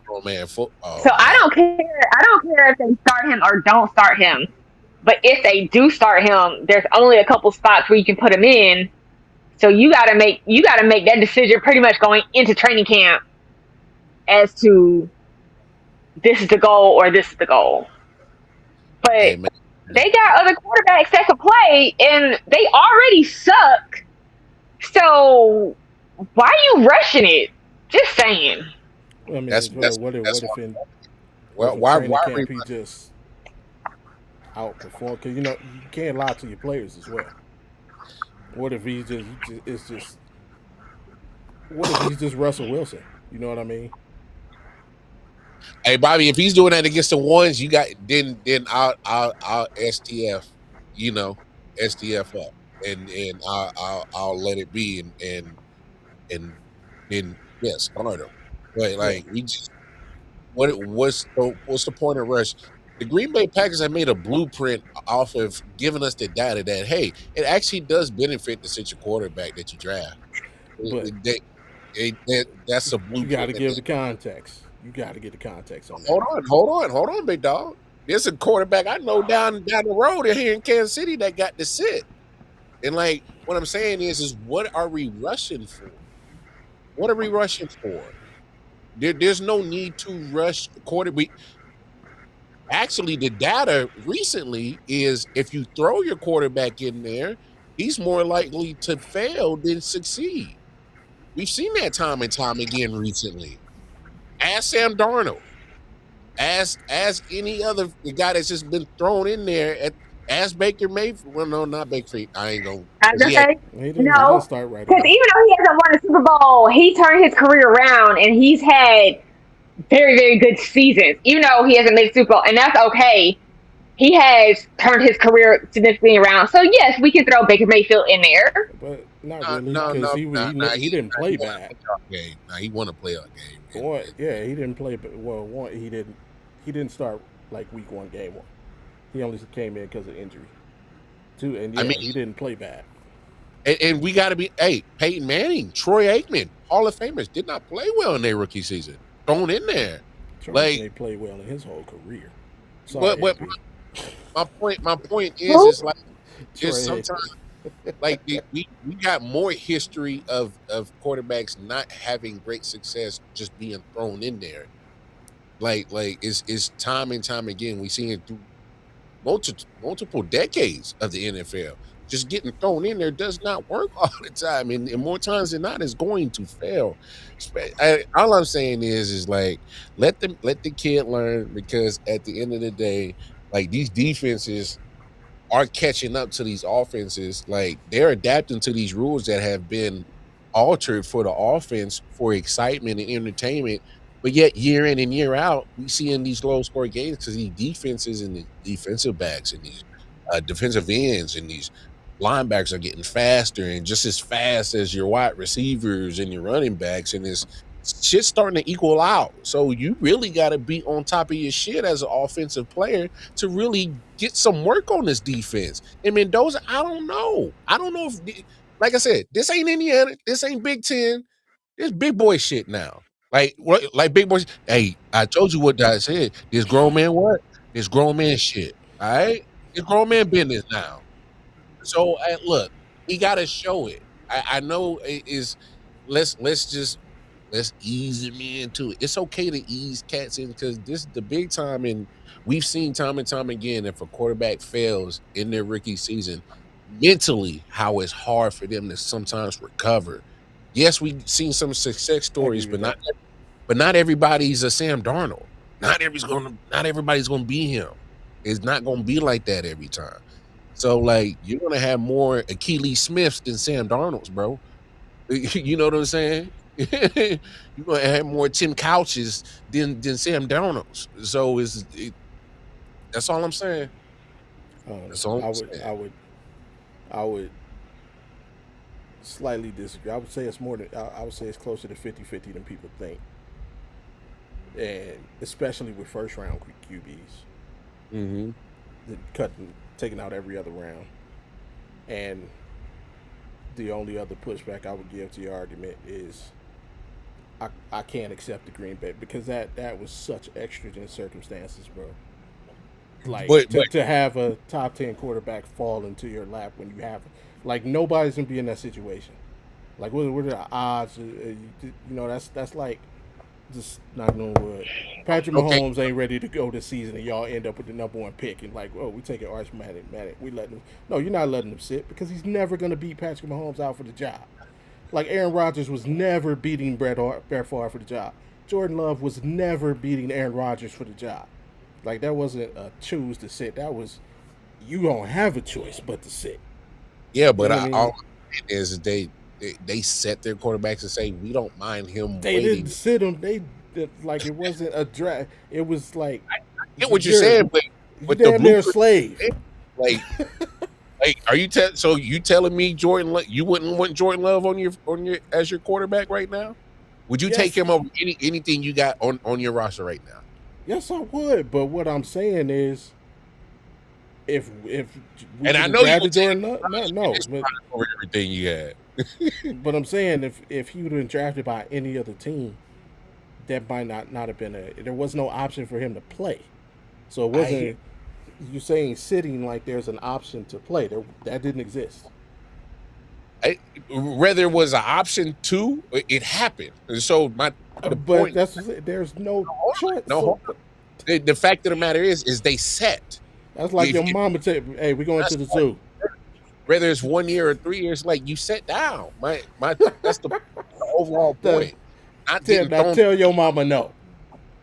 Oh man, So oh man. I don't care. I don't care if they start him or don't start him. But if they do start him, there's only a couple spots where you can put him in. So you gotta make that decision pretty much going into training camp as to this is the goal or this is the goal. Hey But man. they got other quarterbacks that can play, and they already suck. So why are you rushing it? Just saying. I mean, That's what that's if in well, training why are we camp he just outperform? Because you can't lie to your players as well. What if he's it's just what if he's just Russell Wilson? You know what I mean? Hey Bobby, if he's doing that against the ones, you got then I'll STF, you know, STF up, and I'll let it be, and then yes, start him. But Yeah. like we just what's the point of rush? The Green Bay Packers have made a blueprint off of giving us the data that hey, it actually does benefit to such a quarterback that you draft. But That's a you got blueprint to that give they the context. You got to get the context on that. hold on, big dog. There's a quarterback I know down the road here in Kansas City that got to sit. And like what I'm saying is what are we rushing for? What are we rushing for? There's no need to rush the quarterback. Actually, the data recently is if you throw your quarterback in there, he's more likely to fail than succeed. We've seen that time and time again recently. Ask Sam Darnold. As any other guy that's just been thrown in there as Baker Mayfield. Well, no, not Baker. I ain't gonna I was because he gonna had say He didn't no, start right because away. even though he hasn't won a Super Bowl, he turned his career around and he's had very, very good seasons. Even though he hasn't made a Super Bowl, and that's okay. He has turned his career significantly around. So yes, we can throw Baker Mayfield in there. But not no really no because no no no he didn't play he won bad. a playoff game. Nah, he won a playoff game. One, yeah, he didn't play. Well, one, he didn't start like week 1, game 1. He only came in because of injury. Two, and I yeah, mean, he didn't play bad. and we got to be Peyton Manning, Troy Aikman, Hall of Famers did not play well in their rookie season. Thrown in there, Charles like may play well in his whole career. but Sorry, but LP. my point Who? is like it's Troy, sometimes like we got more history of quarterbacks not having great success just being thrown in there. Like it's time and time again we see it through multiple decades of the NFL. Just getting thrown in there does not work all the time, and more times than not, it's going to fail. All I'm saying is like let the kid learn because at the end of the day, like these defenses are catching up to these offenses. Like they're adapting to these rules that have been altered for the offense for excitement and entertainment. But yet, year in and year out, we see in these low score games because these defenses and the defensive backs and these defensive ends and these linebackers are getting faster and just as fast as your wide receivers and your running backs, and this shit's starting to equal out. So you really got to be on top of your shit as an offensive player to really get some work on this defense. And Mendoza, I don't know. I don't know if, like I said, this ain't Indiana. This ain't Big Ten. This big boy shit now. Like what? Like big boys. Hey, I told you what I said. This grown man what? This grown man shit. All right. It's grown man business now. So look, he got to show it. I know it is. Let's ease him into it. It's okay to ease cats in because this is the big time, and we've seen time and time again if a quarterback fails in their rookie season, mentally how it's hard for them to sometimes recover. Yes, we've seen some success stories, but not everybody's a Sam Darnold. Not everybody's gonna be him. It's not gonna be like that every time. So like you're gonna have more Achilles Smiths than Sam Darnold's, bro. You know what I'm saying? You're gonna have more Tim Couches than Sam Darnold's. So that's all I'm saying. That's all I'm saying. I would slightly disagree. I would say it's more than I would say it's closer to 50-50 than people think, and especially with first round QBs, Mm-hmm. taking out every other round, and the only other pushback I would give to your argument is I can't accept the Green Bay because that was such exigent circumstances, bro. Like to have a top 10 quarterback fall into your lap when you have, like nobody's gonna be in that situation. Like what are the odds? That's like just not knowing what Patrick Mahomes ain't ready to go this season, and y'all end up with the number 1 pick, and like, oh, we taking Arch Manning. We letting him. No, you're not letting him sit because he's never gonna beat Patrick Mahomes out for the job. Like Aaron Rodgers was never beating Brett Favre for the job. Jordan Love was never beating Aaron Rodgers for the job. Like that wasn't a choose to sit. That was you don't have a choice but to sit. Yeah, but all is they set their quarterbacks and say we don't mind him. They waiting. Didn't sit him. They like it wasn't a draft. It was like I get what you're saying, but the damn near slave. Like, are you so you telling me you wouldn't want Jordan Love on your as your quarterback right now? Would you take him over anything you got on your roster right now? Yes, I would. But what I'm saying is, if and I know you would Jordan Love, no, over everything you had. But I'm saying if he would have been drafted by any other team, that might not have been there was no option for him to play. So it wasn't you saying sitting like there's an option to play. That didn't exist. Whether it was an option to, it happened. And so point, there's no choice. The fact of the matter is they set. That's like your mama say, "Hey, we're going to the zoo." Whether it's 1 year or 3 years, like you sit down. That's the overall point. Tell your mama no.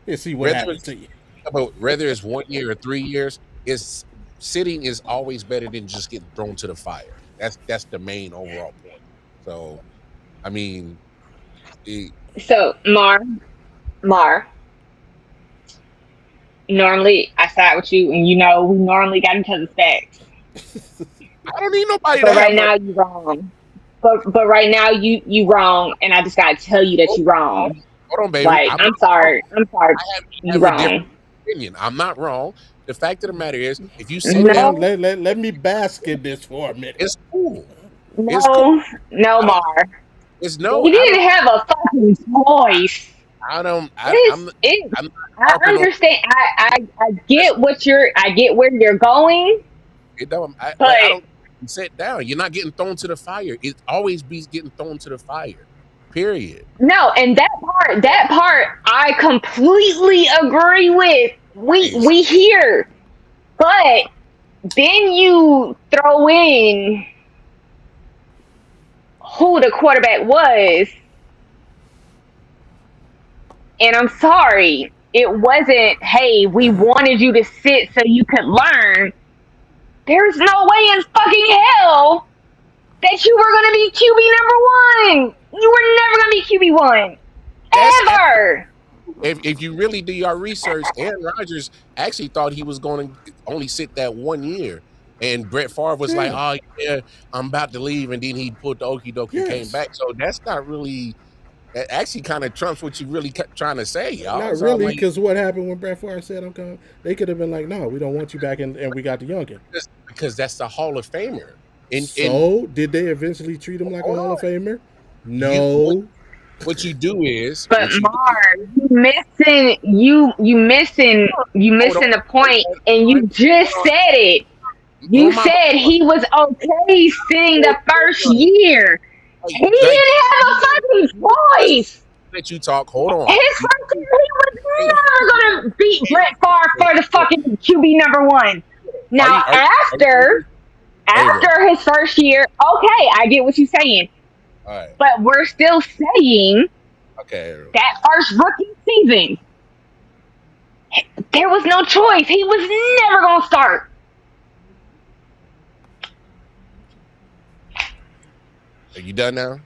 And see what happens to you. But whether it's 1 year or 3 years, sitting is always better than just getting thrown to the fire. That's the main overall point. So, I mean, so Mar, normally I side with you, and we normally got each other's backs. I don't need nobody. But right now you're wrong. But right now you wrong, and I just gotta tell you that you're wrong. Hold on, baby. Like I'm sorry. You're wrong. Opinion. I'm not wrong. The fact of the matter is, if you sit down, let me bask in this for a minute. It's cool. No, Mar. It's no. You didn't have a fucking choice. I understand. I get I get where you're going. I don't sit down. You're not getting thrown to the fire. It always be getting thrown to the fire. Period. No, and that part I completely agree with. We hear, but then you throw in who the quarterback was, and I'm sorry, it wasn't. Hey, we wanted you to sit so you could learn. There's no way in fucking hell that you were gonna be QB number 1. You were never gonna be QB1 That's ever. if you really do your research, Aaron Rodgers actually thought he was going to only sit that 1 year. And Brett Favre was like, "Oh yeah, I'm about to leave," and then he pulled the okie doke and came back. So that's not really. That actually kind of trumps what you really trying to say, y'all. Not So really, because what happened when Brett Favre said I'm coming? They could have been like, "No, we don't want you back," and we got the youngin. Because that's the Hall of Famer. So did they eventually treat him like a Hall of Famer? No. What you do is, but Marv, you missing the point, and you just said it. You said he was okay sitting the first year. He didn't have a fucking voice. Let you talk. Hold on. His first year, he was never gonna beat Brett Favre for the fucking QB number 1. Now after his first year, okay, I get what you're saying. All right. But we're still saying that first rookie season, there was no choice. He was never gonna start. Are you done now?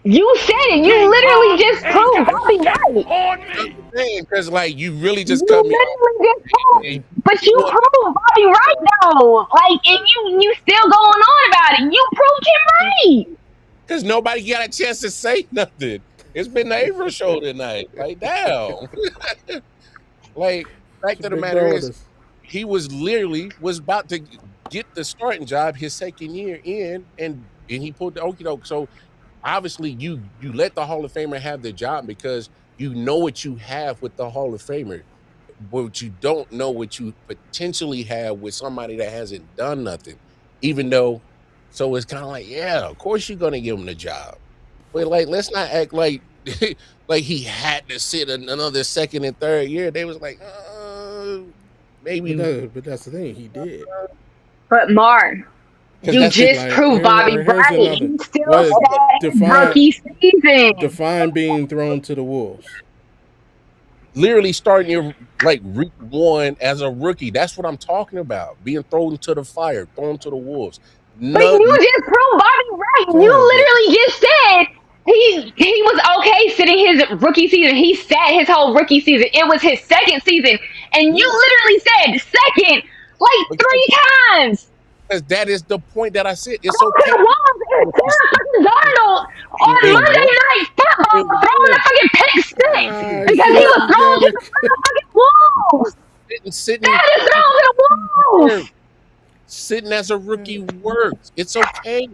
You said it. You literally just proved Bobby right. Because like you really just cut me off. But you proved Bobby right though. Like, and you still going on about it. You proved him right. Because nobody got a chance to say nothing. It's been the April show tonight. Like, damn. Like, fact of the matter is, he was about to get the starting job his second year in, and he pulled the okie doke. So obviously you let the Hall of Famer have the job because you know what you have with the Hall of Famer, but you don't know what you potentially have with somebody that hasn't done nothing. Even though, so it's kind of like, yeah, of course you're gonna give him the job, but like let's not act like like he had to sit another second and third year. They was like, maybe. But that's the thing, he did. But Mar, you just proved Bobby right. He still had rookie season. Define being thrown to the wolves. Literally starting your like week 1 as a rookie. That's what I'm talking about. Being thrown to the fire, thrown to the wolves. But you just proved Bobby right. You literally just said he was okay sitting his rookie season. He sat his whole rookie season. It was his second season, and you literally said second like 3 times. Because that is the point that I said. It's okay. Darnold on Monday Night Football throwing a fucking pick six because he was thrown to the fucking wolves. That is thrown to the wolves. Sitting as a rookie works. It's okay.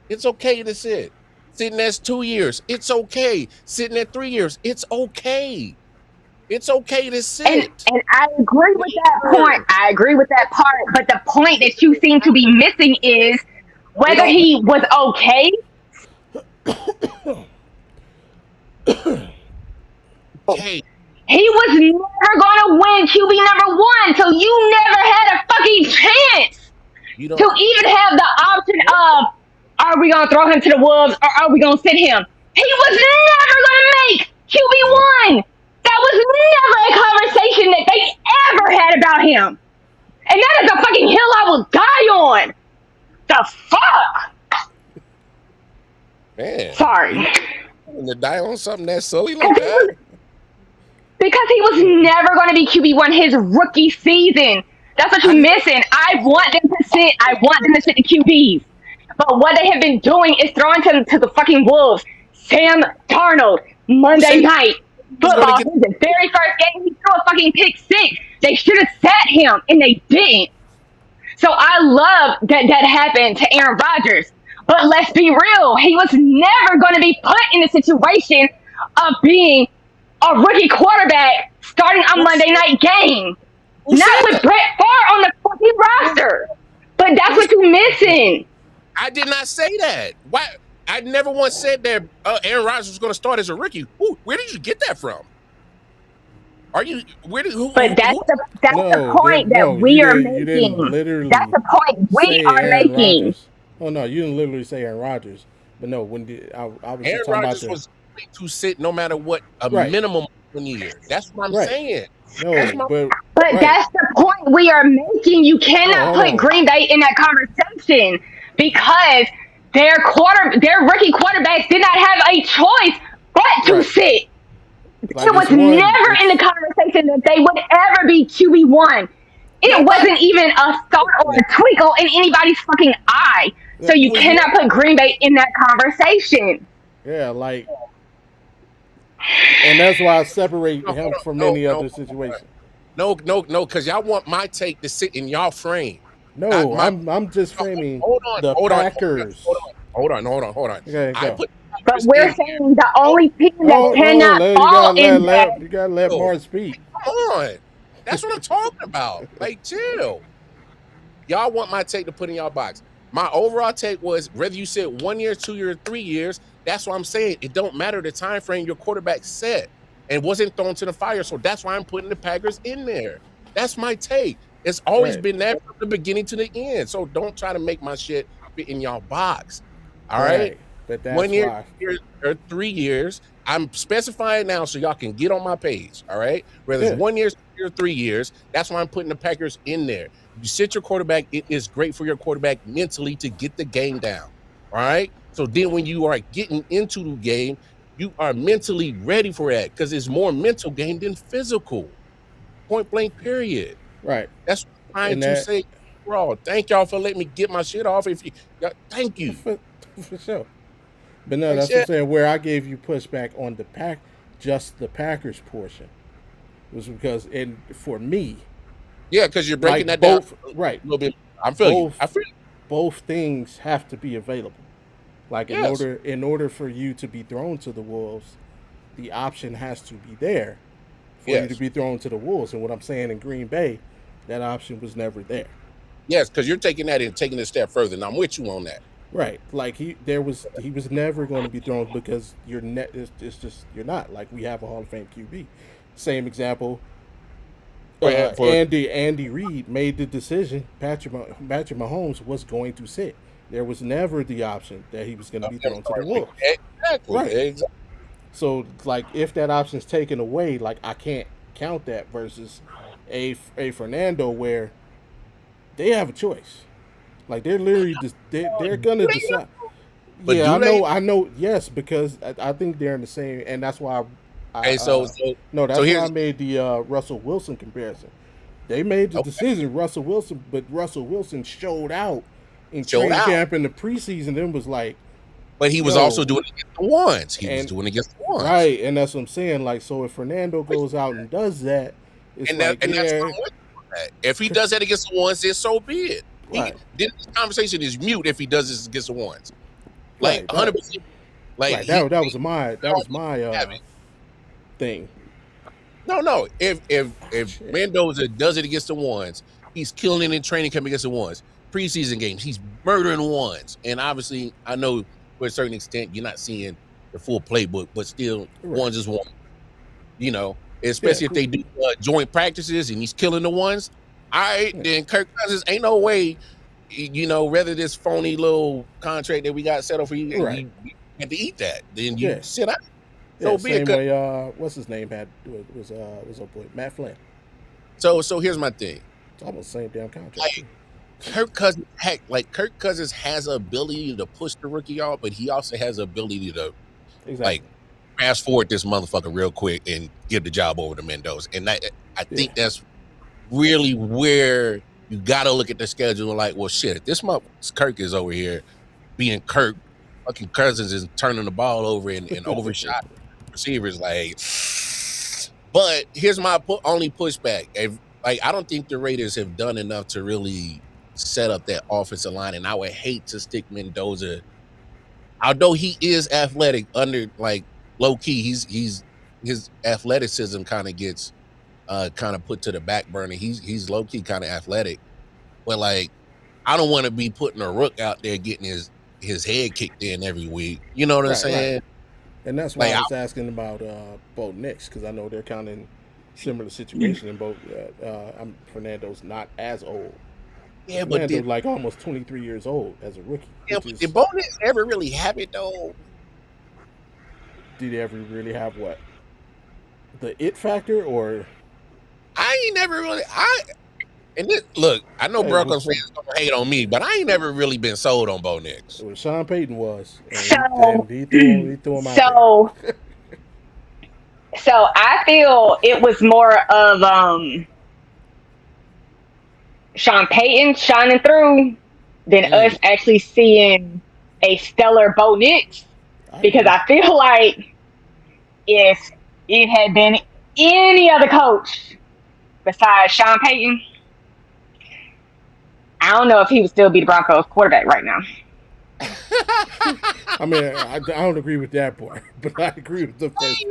It's okay to sit. Sitting as 2 years, it's okay. Sitting at 3 years, it's okay. It's okay to sit. And I agree with that point. I agree with that part. But the point that you seem to be missing is whether he was okay. Okay. He was never going to win QB number 1, so you never had a fucking chance to even have the option of, are we going to throw him to the wolves or are we going to sit him? He was never going to make QB1. That was never a conversation that they ever had about him. And that is a fucking hill I will die on. The fuck? Man. Sorry. To die on something that silly like that? Because he was never going to be QB1 his rookie season. That's what you're missing. I want them to sit. I want them to sit the QBs. But what they have been doing is throwing to the fucking wolves. Sam Darnold, Monday night football. The very first game, he threw a fucking pick six. They should have sat him, and they didn't. So I love that happened to Aaron Rodgers. But let's be real. He was never going to be put in the situation of being a rookie quarterback starting a Monday night game. Not with Brett Favre on the fucking roster. But that's what you're missing. I did not say that. Why? I never once said that Aaron Rodgers was going to start as a rookie. Where did you get that from? Are you? Where did? But that's the point that we are making. That's the point we are making. Oh no, you didn't literally say Aaron Rodgers, but no. When I was Aaron talking Rodgers about was to sit no matter what, a Right. minimum of 1 year. That's what I'm Right. saying. No, That's my but But that's the point we are making. You cannot hold put on. Green Bay in that conversation because their rookie quarterbacks did not have a choice but to Right. sit. Like It was it's one. never in the conversation that they would ever be QB1. It nobody. wasn't even a thought or a twinkle in anybody's fucking eye. So It you was cannot put Green Bay in that conversation. Yeah, like, and that's why I separate him from any other situation. No, because y'all want my take to sit in y'all frame. Not No, my. I'm just framing Hold on, the hold on, Packers. hold on. Okay, I go. put But Packers we're in here. saying the only team that Oh, cannot fall in that. you gotta let Oh, Mark speak. come on. That's what I'm talking about. Like, chill. Y'all want my take to put in y'all box. My overall take was whether you said 1 year, 2 years, 3 years. That's what I'm saying. It don't matter the time frame your quarterback set and wasn't thrown to the fire. So that's why I'm putting the Packers in there. That's my take. It's always Right. been that from the beginning to the end. So don't try to make my shit fit in y'all box. All right. Right. But that's 1 year, why. 2 years, or 3 years. I'm specifying now so y'all can get on my page. All right. Whether it's 1 year, 2 years, 3 years, that's why I'm putting the Packers in there. You sit your quarterback, it is great for your quarterback mentally to get the game down. All right. So then when you are getting into the game, you are mentally ready for that because it's more mental game than physical. Point blank, period. Right. That's what I'm trying And to that say. Raw. Thank y'all for letting me get my shit off. Thank you. for sure. But no, Like that's what I'm shit. saying. Where I gave you pushback on just the Packers portion, was because, and for me, Yeah, because you're breaking like that down both, right, a little bit. I feel you. both, I feel you. both things have to be available. Like Yes. in order for you to be thrown to the wolves, the option has to be there for you to Yes. be thrown to the wolves. And what I'm saying, in Green Bay, that option was never there. Yes, because you're taking that and taking it a step further. And I'm with you on that. Right, like he was never going to be thrown because it's just you're not, like, we have a Hall of Fame QB. Same example. Andy Reid made the decision. Patrick Mahomes was going to sit. There was never the option that he was going to be thrown to the wolves. Exactly. Right. Exactly. So, like, if that option's taken away, like, I can't count that versus a Fernando, where they have a choice. Like, they're literally they're gonna decide. But Yeah, do they? I know. Yes, because I think they're in the same, and that's why Hey, that's why here's I made the Russell Wilson comparison. They made the decision, but Russell Wilson showed out in training camp in the preseason. Then was like, but he was also doing it against the ones. He was doing it against the ones. Right, and that's what I'm saying. Like, so if Fernando goes out and does that, it's And like, that's what I'm with you on that. If he does that against the ones, then so be it. Right. This conversation is mute if he does this against the ones. Like, right, 100%. Like, right. That was my thing. No. If Mendoza does it against the ones, he's killing it in training camp against the ones. Preseason games, he's murdering ones. And obviously, I know to a certain extent you're not seeing the full playbook, but still, ones is one. You know, especially if they do joint practices and he's killing the ones. All right, then Kirk Cousins, ain't no way, you know, whether this phony little contract that we got settled for you, you have to eat that. Then you sit out. So same way, what's his name was our boy Matt Flynn. So here's my thing. It's almost the same damn contract. Like, Kirk Cousins has the ability to push the rookie off, but he also has the ability to like fast forward this motherfucker real quick and give the job over to Mendoza. And I think that's really where you gotta look at the schedule and like, well, shit, this month Kirk is over here being Kirk, fucking Cousins is turning the ball over and overshot receivers. Like, but here's my only pushback. I don't think the Raiders have done enough to really set up that offensive line, and I would hate to stick Mendoza. Although he is athletic, under like low key, his athleticism kind of gets kind of put to the back burner. He's low key kind of athletic, but like I don't want to be putting a rook out there getting his head kicked in every week. You know what I'm saying? Right. And that's why I was asking about both Knicks, because I know they're kind of in similar situation in both. Fernando's not as old. Yeah, Fernando's but like almost 23 years old as a rookie. Yeah, but did both Knicks ever really have it though? did he ever really have what? The it factor or I ain't never really look, I know Broncos fans don't hate on me, but I ain't never really been sold on Bo Nix. well, Sean Payton was, So, and he threw him out so, so I feel it was more of Sean Payton shining through than us actually seeing a stellar Bo Nix. there. Because I feel like if it had been any other coach besides Sean Payton, I don't know if he would still be the Broncos quarterback right now. I mean, I don't agree with that part, but I agree with the first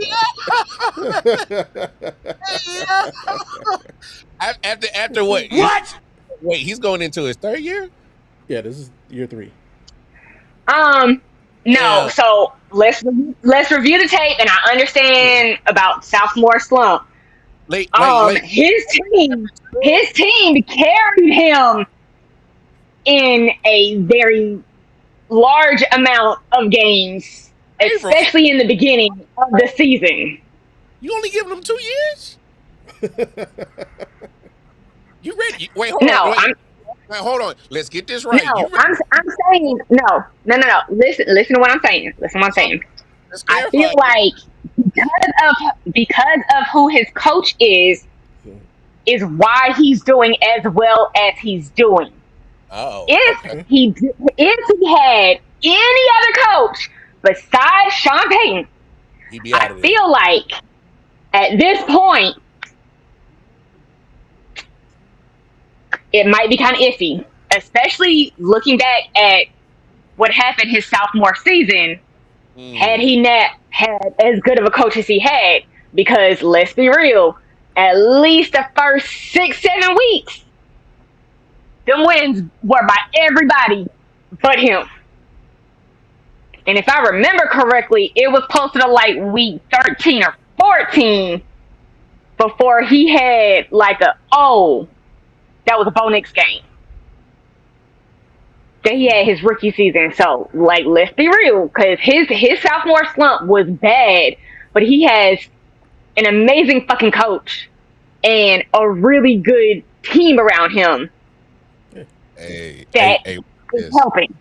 part. After what? What? Wait, he's going into his third year? Yeah, this is year 3. No. Yeah. So let's review the tape, and I understand about sophomore slump. His team carried him in a very large amount of games, especially in the beginning of the season. You only giving them 2 years? You ready? Wait, hold on. Let's get this right. No, I'm saying no. Listen to what I'm saying. I feel like because of who his coach is why he's doing as well as he's doing. If he had any other coach besides Sean Payton, I feel like at this point it might be kind of iffy, especially looking back at what happened his sophomore season. Had he not had as good of a coach as he had, because let's be real, at least the first 6-7 weeks, them wins were by everybody but him. And if I remember correctly, it was closer to like week 13 or 14 before he had like that was a Bo Nix game. That he had his rookie season. So, like, let's be real, because his sophomore slump was bad, but he has an amazing fucking coach and a really good team around him that is helping.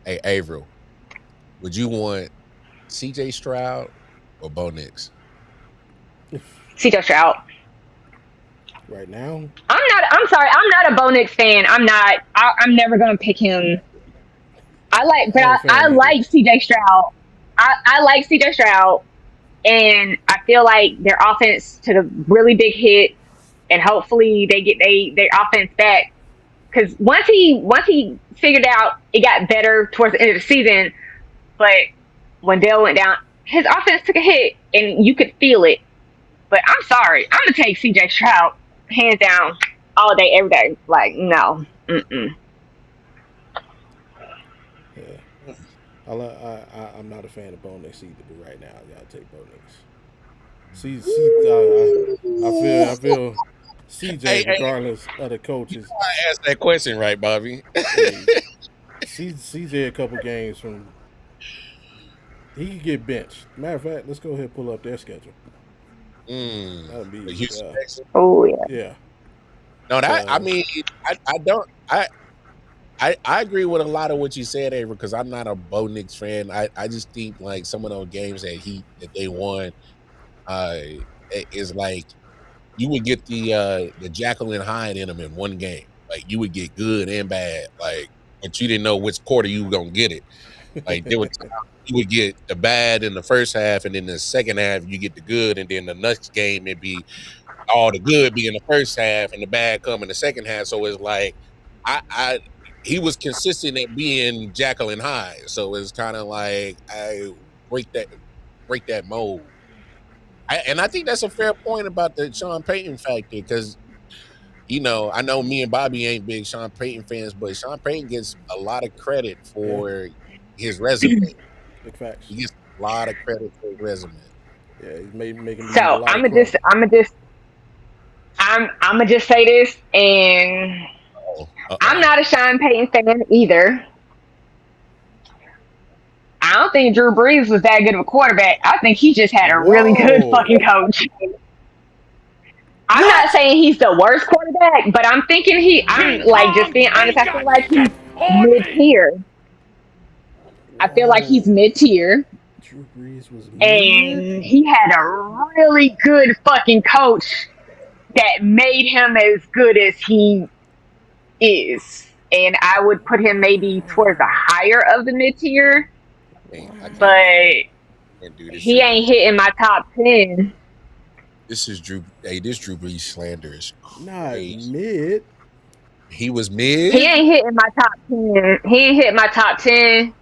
Hey, Averill, would you want CJ Stroud or Bo Nix? CJ Stroud. Right now? I'm sorry, I'm not a Bo Nix fan. I'm never gonna pick him. I like CJ Stroud. I like CJ Stroud, and I feel like their offense took a really big hit, and hopefully they get their offense back. Because once he figured out, it got better towards the end of the season. But when Dale went down, his offense took a hit, and you could feel it. But I'm sorry, I'm gonna take CJ Stroud hands down all day, every day. Like, no. Mm-mm. Yeah. I'm not a fan of Bo Nix either, but right now I gotta take Bo Nix. I feel CJ, regardless of the coaches. I asked that question right, Bobby. CJ a couple games from he could get benched. Matter of fact, let's go ahead and pull up their schedule. That'd be oh yeah. Yeah. No, I agree with a lot of what you said, Avery, because I'm not a Bo Nix fan. I just think like some of those games that they won is like you would get the Jekyll and Hyde in them in one game. Like you would get good and bad, like, but you didn't know which quarter you were gonna get it. Like there was you would get the bad in the first half, and then the second half you get the good, and then the next game it'd be all the good be in the first half and the bad come in the second half. So it's like he was consistent at being Jekyll and Hyde. So it's kind of like I break that mold. And I think that's a fair point about the Sean Payton factor, because I know me and Bobby ain't big Sean Payton fans, but Sean Payton gets a lot of credit for his resume. Big facts. He gets a lot of credit for his resume. Yeah, he's making. So I'm gonna just say this, and I'm not a Sean Payton fan either. I don't think Drew Brees was that good of a quarterback. I think he just had a really good fucking coach. I'm not saying he's the worst quarterback, but I'm thinking I'm like, just being honest, I feel like he's mid-tier. I feel like he's mid-tier. Drew Brees was and he had a really good fucking coach that made him as good as he is. And I would put him maybe towards the higher of the mid-tier. But he ain't hitting my top 10. This Drew Brees slander is crazy. Not mid. He was mid? He ain't hitting my top 10. He ain't hit my top 10.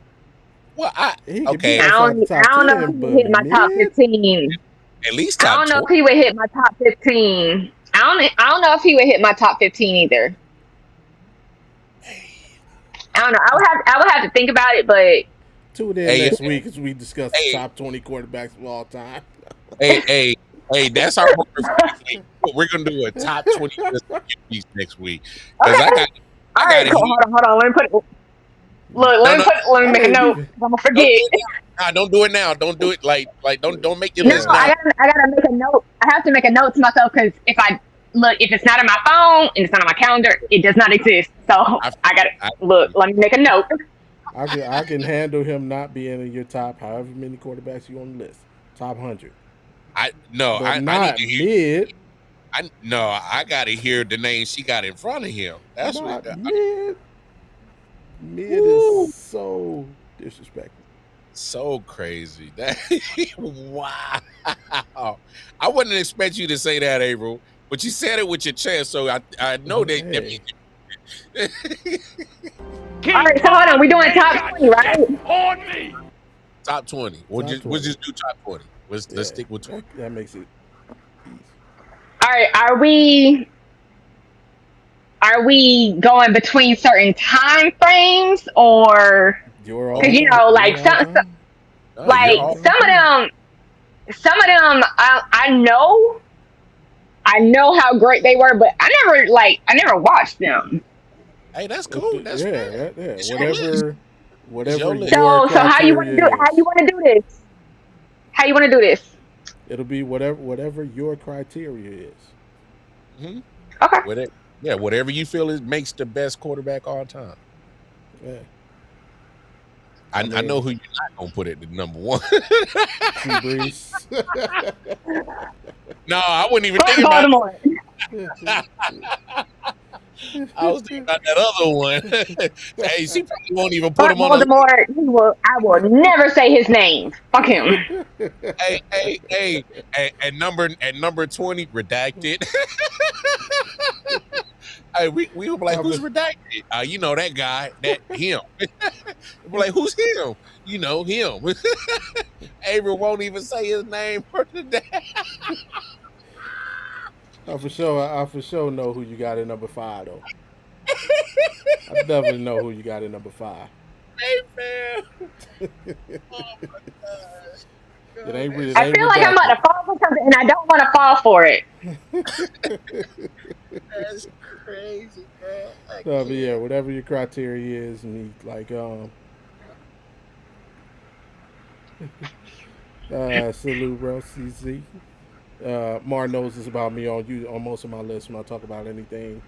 Well, okay. I don't know if he would hit my top 15. At least top I don't know 20. if he would hit my top 15. I don't know if he would hit my top 15 either. I don't know. I would have to think about it, but tune in next week as we discuss the top 20 quarterbacks of all time. Hey, that's our homework for next week. We're gonna do a top 20 list next week. Okay. All right, cool. Hold on. Let me put it. Look, let me make a note. I'm gonna forget. Don't do it now. Don't do it like don't make your list now. I gotta make a note. I have to make a note to myself because if it's not on my phone and it's not on my calendar, it does not exist. So let me make a note. I can handle him not being in your top however many quarterbacks you on the list. Top 100. I need to hear mid. I gotta hear the name she got in front of him. That's not what mid. Mid is so disrespectful. So crazy. Wow. I wouldn't expect you to say that, April, but you said it with your chest, so I know that means. All right, so hold on. We're doing top 20, right? On me. Top 20. We'll just do top 20. Let's stick with 20. That makes it easy. All right, are we going between certain time frames or because like some of them I know how great they were, but I never watched them. Hey, that's cool. That's whatever. So how you want to do it? How you want to do this? How you want to do this? It'll be whatever your criteria is. Mm-hmm. Okay. Whatever you feel makes the best quarterback all time. Yeah. I know who you're not gonna put at the number one. Drew Brees. No, I wouldn't even think about it. I was thinking about that other one. Hey, she probably won't even put him on. Voldemort. I will never say his name. Fuck him. Hey. At number 20, redacted. Hey, we were like, who's redacted? You know that guy, him. We're like, who's him? You know him. Avery won't even say his name for today. I for sure know who you got at number 5 though. I definitely know who you got at number 5. Hey man. Oh my gosh. I feel like I'm about to fall for something and I don't want to fall for it. That's crazy, man. So, but yeah, whatever your criteria is, and like salute, bro. CZ. Mar knows this about me on most of my lists when I talk about anything.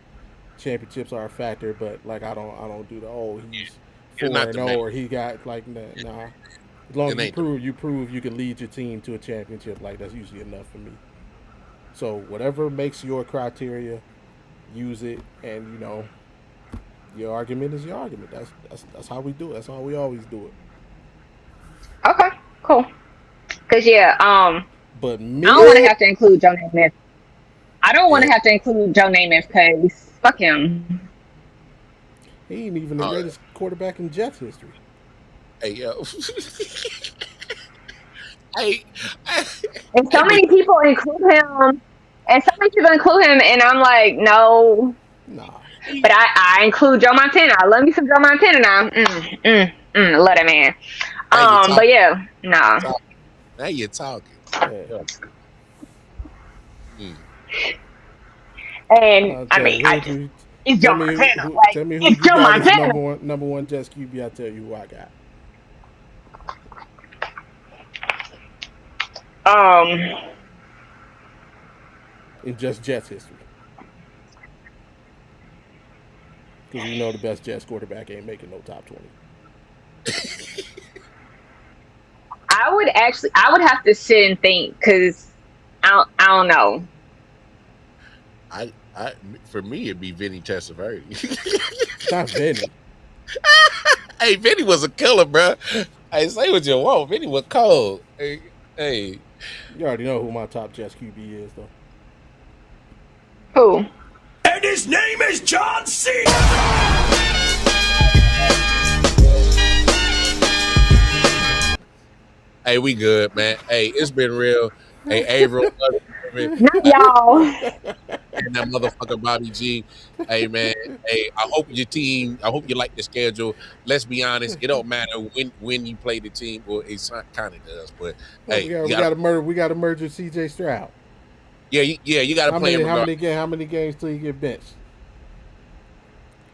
Championships are a factor, but like I don't do the he's 4-0 or he got like nah. As long as you prove you can lead your team to a championship, like that's usually enough for me. So whatever makes your criteria, use it, and your argument is your argument. That's how we do it. That's how we always do it. Okay, cool. Cause but I don't want to have to include Joe Namath. I don't want to have to include Joe Namath because fuck him. He ain't even the greatest quarterback in Jets history. Hey yo. And so many people include him, and I'm like, no. Nah. But I include Joe Montana. I love me some Joe Montana now. Love that man. But yeah, nah. Now you're talking. Yeah. And I mean, it's Joe Montana. Tell me who you got as number one Jets QB. I'll tell you who I got. Um, in just Jets history. Because we know the best Jets quarterback ain't making no top 20. I would have to sit and think because I don't know. For me, it'd be Vinny Testaverde. Not Vinny. Hey, Vinny was a killer, bro. Hey, say what you want. Vinny was cold. Hey. You already know who my top Jets QB is, though. Who? And his name is John C. Hey, we good, man. Hey, it's been real. Hey, April, Not y'all. and that motherfucker Bobby G. Hey, man. Hey, I hope you like the schedule. Let's be honest, it don't matter when you play the team. Well, it kind of does, but Well, hey, we got to merge with CJ Stroud. you got to play him. How many games till you get benched?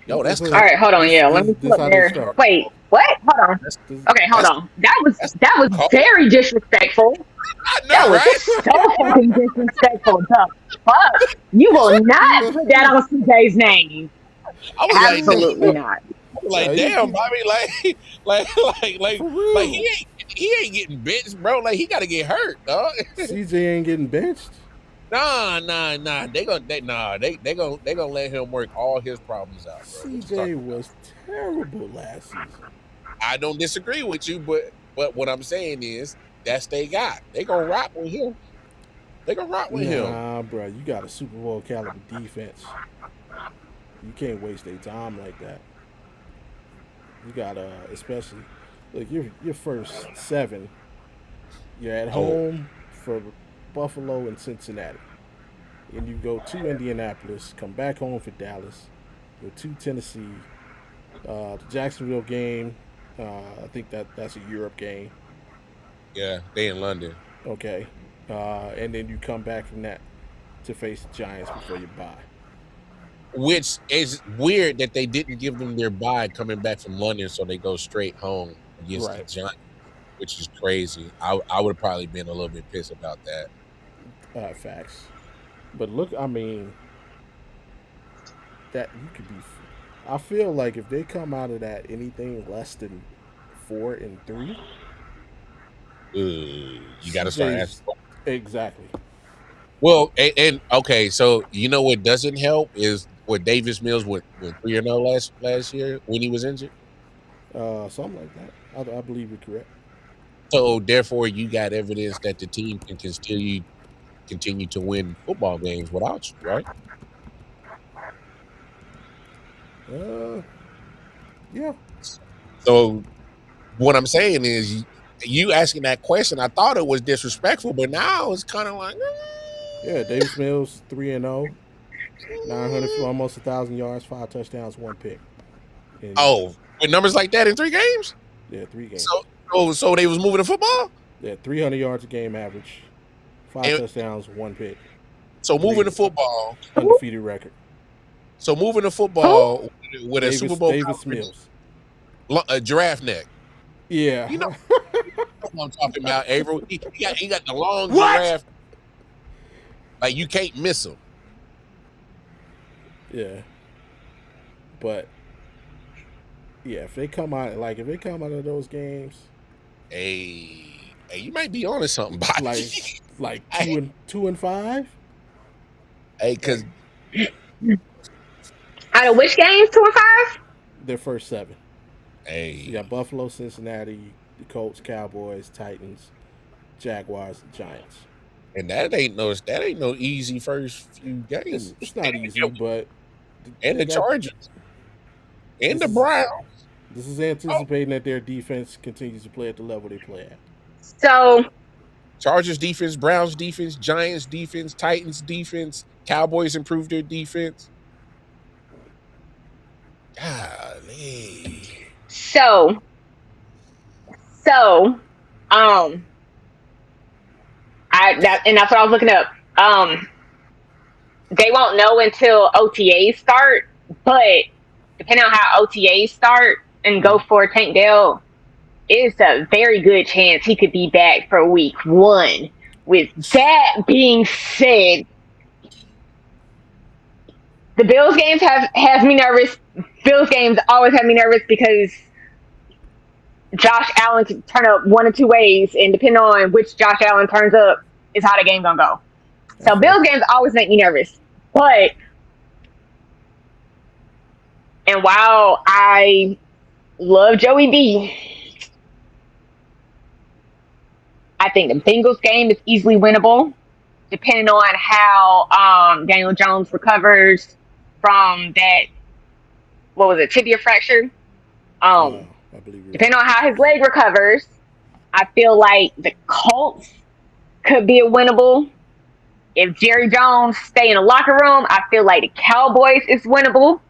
Yo, that's All right, hold on. Let me pull up there. Wait, what? Hold on. Okay, hold on. That was very disrespectful. I know, That was right? so fucking disrespectful. The fuck? You will not put that on CJ's name. I was Absolutely not. like, damn, Bobby, like he ain't getting benched, bro. Like he got to get hurt, dog. CJ ain't getting benched. Nah. They gonna let him work all his problems out, bro. CJ was terrible last season. I don't disagree with you, but what I'm saying is that's they got. They gonna rock with him. Nah, bro, you got a Super Bowl caliber defense. You can't waste their time like that. You gotta, especially, look, your first 7. You're at home for Buffalo and Cincinnati, and you go to Indianapolis, come back home for Dallas, go to Tennessee, the Jacksonville game. I think that's a Europe game. Yeah, they in London. Okay, and then you come back from that to face the Giants before you bye. Which is weird that they didn't give them their bye coming back from London, so they go straight home against the Giants, which is crazy. I would have probably been a little bit pissed about that. Facts. But look, I mean, that you could be. I feel like if they come out of that anything less than 4-3, you got to start asking. Exactly. Well, and okay, so you know what doesn't help is what Davis Mills went 3-0 last year when he was injured. Something like that. I believe you're correct. So therefore, you got evidence that the team can continue to win football games without you, right? Yeah. So what I'm saying is, you asking that question, I thought it was disrespectful, but now it's kind of like, yeah. Davis Mills 3-0, 900 for almost 1,000 yards, 5 touchdowns, 1 pick. And, with numbers like that in 3 games? Yeah, 3 games. So they was moving the football? Yeah, 300 yards a game average, 5 touchdowns, 1 pick. So moving the football, undefeated record. So moving the football with a Super Bowl Davis Mills, a giraffe neck. Yeah, you know what I'm talking about, April. He got the long giraffe. Like you can't miss him. Yeah, but yeah, if they come out of those games, hey, you might be on to something, Bobby. like 2-5. Hey, because out of which games? 2 and 5. Their first 7. Hey, you got Buffalo, Cincinnati, the Colts, Cowboys, Titans, Jaguars, Giants. And that ain't no easy first few games. It's not easy, but the Chargers and the Browns. This is anticipating that their defense continues to play at the level they play at. So, Chargers defense, Browns defense, Giants defense, Titans defense, Cowboys improved their defense. Golly. So, that's what I was looking up. They won't know until OTAs start, but depending on how OTAs start and go for Tank Dell, it's a very good chance he could be back for week 1, with that being said, the Bills games have me nervous. Bills games always have me nervous because Josh Allen can turn up one of two ways, and depending on which Josh Allen turns up is how the game gonna go. So Bills games always make me nervous. But and while I love Joey B, I think the Bengals game is easily winnable, depending on how Daniel Jones recovers from that. What was it? Tibia fracture. I believe Depending on how his leg recovers, I feel like the Colts could be a winnable. If Jerry Jones stay in the locker room, I feel like the Cowboys is winnable.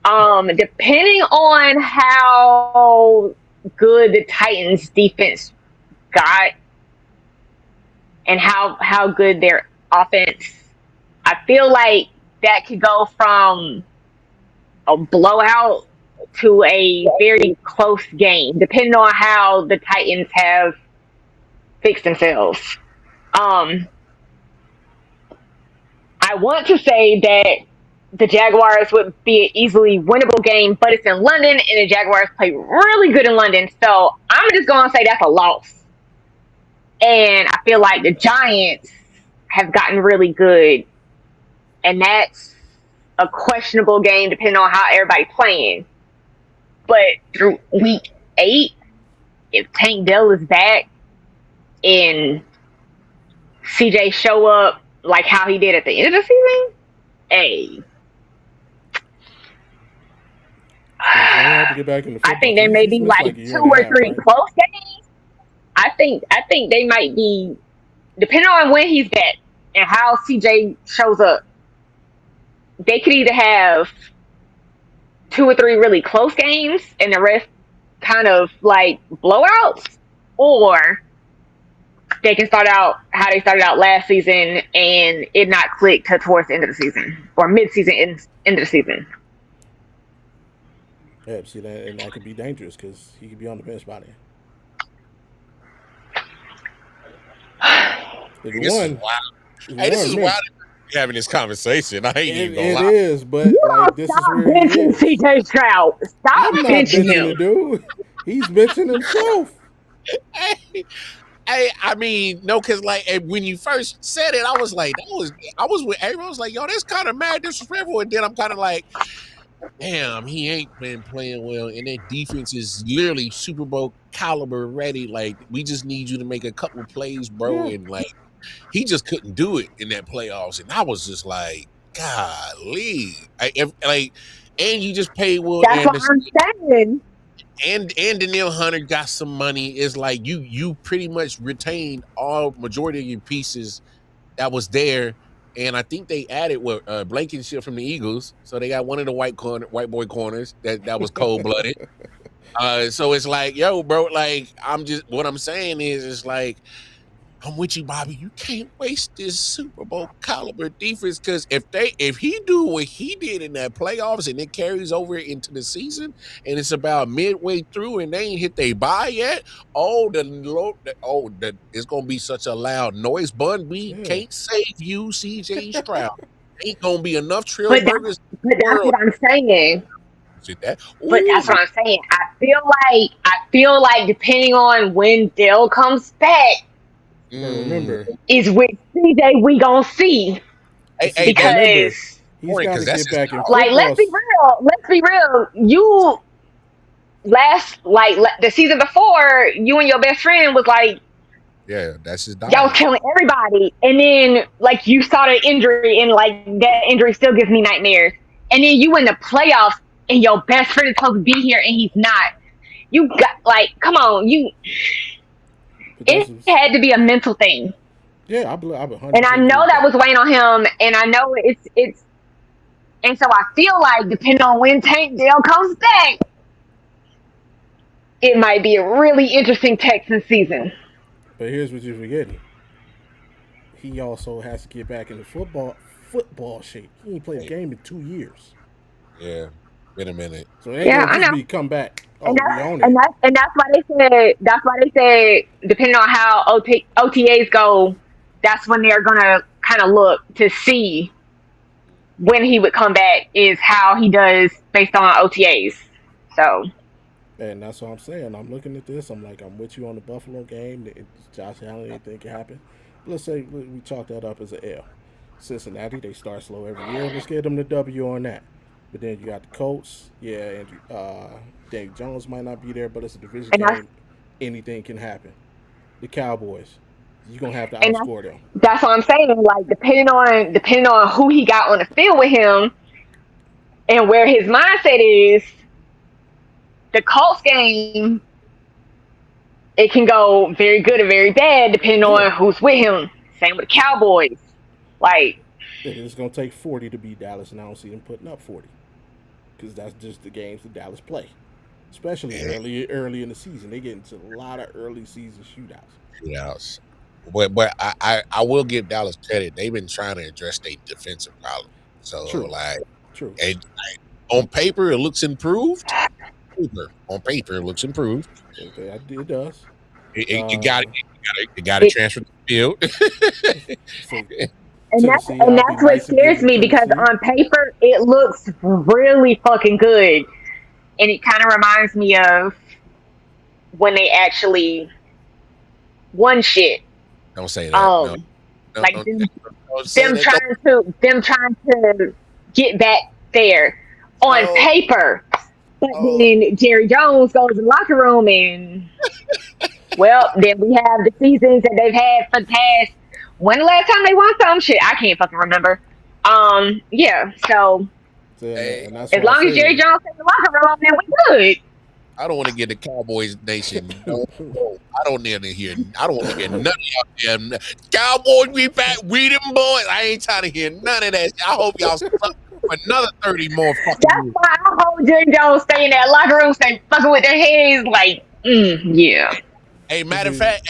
Depending on how good the Titans defense got and how good their offense, I feel like that could go from a blowout to a very close game, depending on how the Titans have fixed themselves. I want to say that the Jaguars would be an easily winnable game, but it's in London, and the Jaguars play really good in London, so I'm just going to say that's a loss. And I feel like the Giants have gotten really good, and that's a questionable game depending on how everybody's playing. But through week 8, if Tank Dell is back and CJ show up like how he did at the end of the season, hey. I think there may be like 2 or 3 close games. I think they might be, depending on when he's back and how CJ shows up, they could either have 2 or 3 really close games and the rest kind of like blowouts, or they can start out how they started out last season and it not click towards the end of the season or mid-season, end of the season. Yeah, see that, and that could be dangerous because he could be on the bench by then. This is wild. Hey, this is wild. Having this conversation, I ain't even gonna lie. It is, but like, this is where benching CJ Stroud. Stop benching him. The dude. He's benching himself. I mean, no, because like when you first said it, I was like, I was with everyone. I was like, yo, that's kind of mad disrespectful. And then I'm kind of like, damn, he ain't been playing well, and that defense is literally Super Bowl caliber ready. Like, we just need you to make a couple plays, bro, and like. He just couldn't do it in that playoffs, and I was just like, "Golly!" And you just paid Will Anderson. That's what I'm saying. And Danielle Hunter got some money. It's like you pretty much retained all majority of your pieces that was there, and I think they added Blankenship from the Eagles, so they got one of the white boy corners that was cold blooded. So it's like, yo, bro, like what I'm saying is, it's like. I'm with you, Bobby. You can't waste this Super Bowl caliber defense, because if he do what he did in that playoffs and it carries over into the season and it's about midway through and they ain't hit their bye yet, it's gonna be such a loud noise. Bun B can't save you, CJ Stroud. Ain't gonna be enough trail burgers. But that's what I'm saying. But that's what I'm saying. I feel like depending on when Dell comes back. Remember, is with CJ we gonna see, because he's got to get back in like let's be real. You the season before, you and your best friend was like, yeah, that's his dog. Y'all was killing everybody, and then like you saw the injury, and like that injury still gives me nightmares. And then you in the playoffs, and your best friend is supposed to be here, and he's not. You got come on, you. It had to be a mental thing. Yeah, I believe. And I know that was weighing on him, and I know it's. And so I feel like depending on when Tank Dell comes back, it might be a really interesting Texans season. But here's what you're forgetting: he also has to get back into football shape. He ain't played a game in 2 years. Yeah, been a minute. So it ain't gonna just be come back. And that's why they said depending on how OTAs go, that's when they're gonna kind of look to see when he would come back is how he does based on OTAs. So, And that's what I'm saying. I'm looking at this. I'm like, I'm with you on the Buffalo game. Josh Allen, anything can happen. Let's say we chalk that up as an L. Cincinnati, they start slow every year. Let's get them the W on that. But then you got the Colts. Yeah, and Dave Jones might not be there, but it's a division and game. Anything can happen. The Cowboys, you're gonna have to and outscore them. that's what I'm saying. Like depending on who he got on the field with him and where his mindset is, the Colts game it can go very good or very bad depending on who's with him. Same with the Cowboys. Like It's gonna take 40 to beat Dallas, and I don't see them putting up 40 because that's just the games that Dallas play. Especially early in the season, they get into a lot of early season shootouts. But I will give Dallas credit. They've been trying to address their defensive problem. So True. On paper it looks improved. On paper it looks improved. It does. You got to transfer the field. And that's what scares me because on paper it looks really fucking good, and it kind of reminds me of when they actually won shit. Don't say that. Like them trying to get back there on paper. But then Jerry Jones goes in the locker room and well, then we have the seasons that they've had for the past. When the last time they won some shit? I can't fucking remember. Yeah. So as long as Jerry Jones in the locker room, then we good. I don't want to get the Cowboys Nation. No, I don't want to hear none of y'all. Cowboys be back. We them boys. I ain't trying to hear none of that. I hope y'all suck for another 30 more fucking That's years. why I hope Jerry Jones stay in that locker room, stay fucking with their heads. Like, yeah. Hey, matter of fact,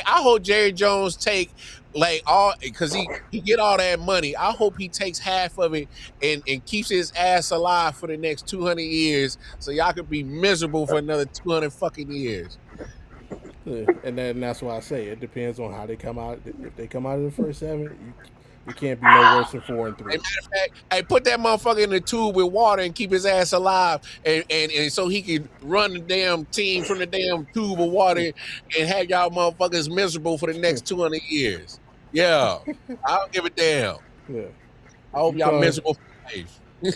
I hope Jerry Jones take like all because he get all that money. I hope he takes half of it and keeps his ass alive for the next 200 years, so y'all could be miserable for another 200 fucking years. And that's why I say it depends on how they come out. If they come out in the first 7, you can't be no worse than 4 and 3. Hey, matter of fact, hey, put that motherfucker in the tube with water and keep his ass alive, and so he can run the damn team from the damn tube of water and have y'all motherfuckers miserable for the next 200 years. Yeah, I don't give a damn. Yeah, I hope y'all miserable for life. You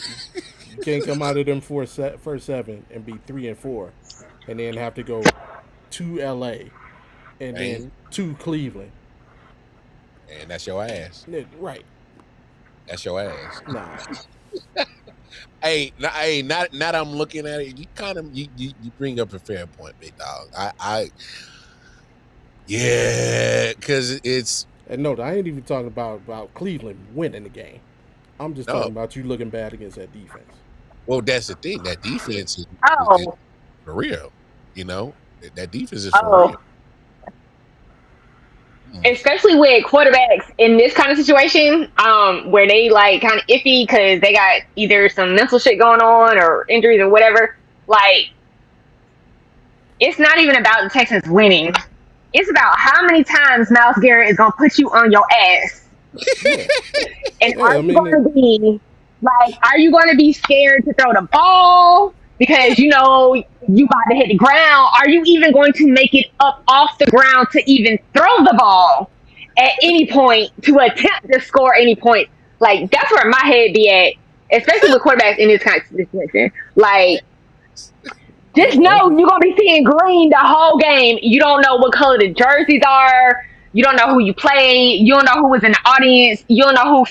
can't come out of them first 7 and be 3 and 4, and then have to go to LA and then to Cleveland. And that's your ass. Right. That's your ass. Nah. Hey, now that I'm looking at it, you bring up a fair point, big dog. Because it's. And no, I ain't even talking about Cleveland winning the game. I'm just talking about you looking bad against that defense. Well, that's the thing. That defense is for real. You know, that defense is for real. Especially with quarterbacks in this kind of situation, where they like kind of iffy because they got either some mental shit going on or injuries or whatever. Like, it's not even about the Texans winning. It's about how many times Myles Garrett is gonna put you on your ass. And are you going to be scared to throw the ball because you know you about to hit the ground? Are you even going to make it up off the ground to even throw the ball at any point to attempt to score any point? Like, that's where my head be at, especially with quarterbacks in this kind of situation. Like, just know you're going to be seeing green the whole game. You don't know what color the jerseys are. You don't know who you played. You don't know who was in the audience. You don't know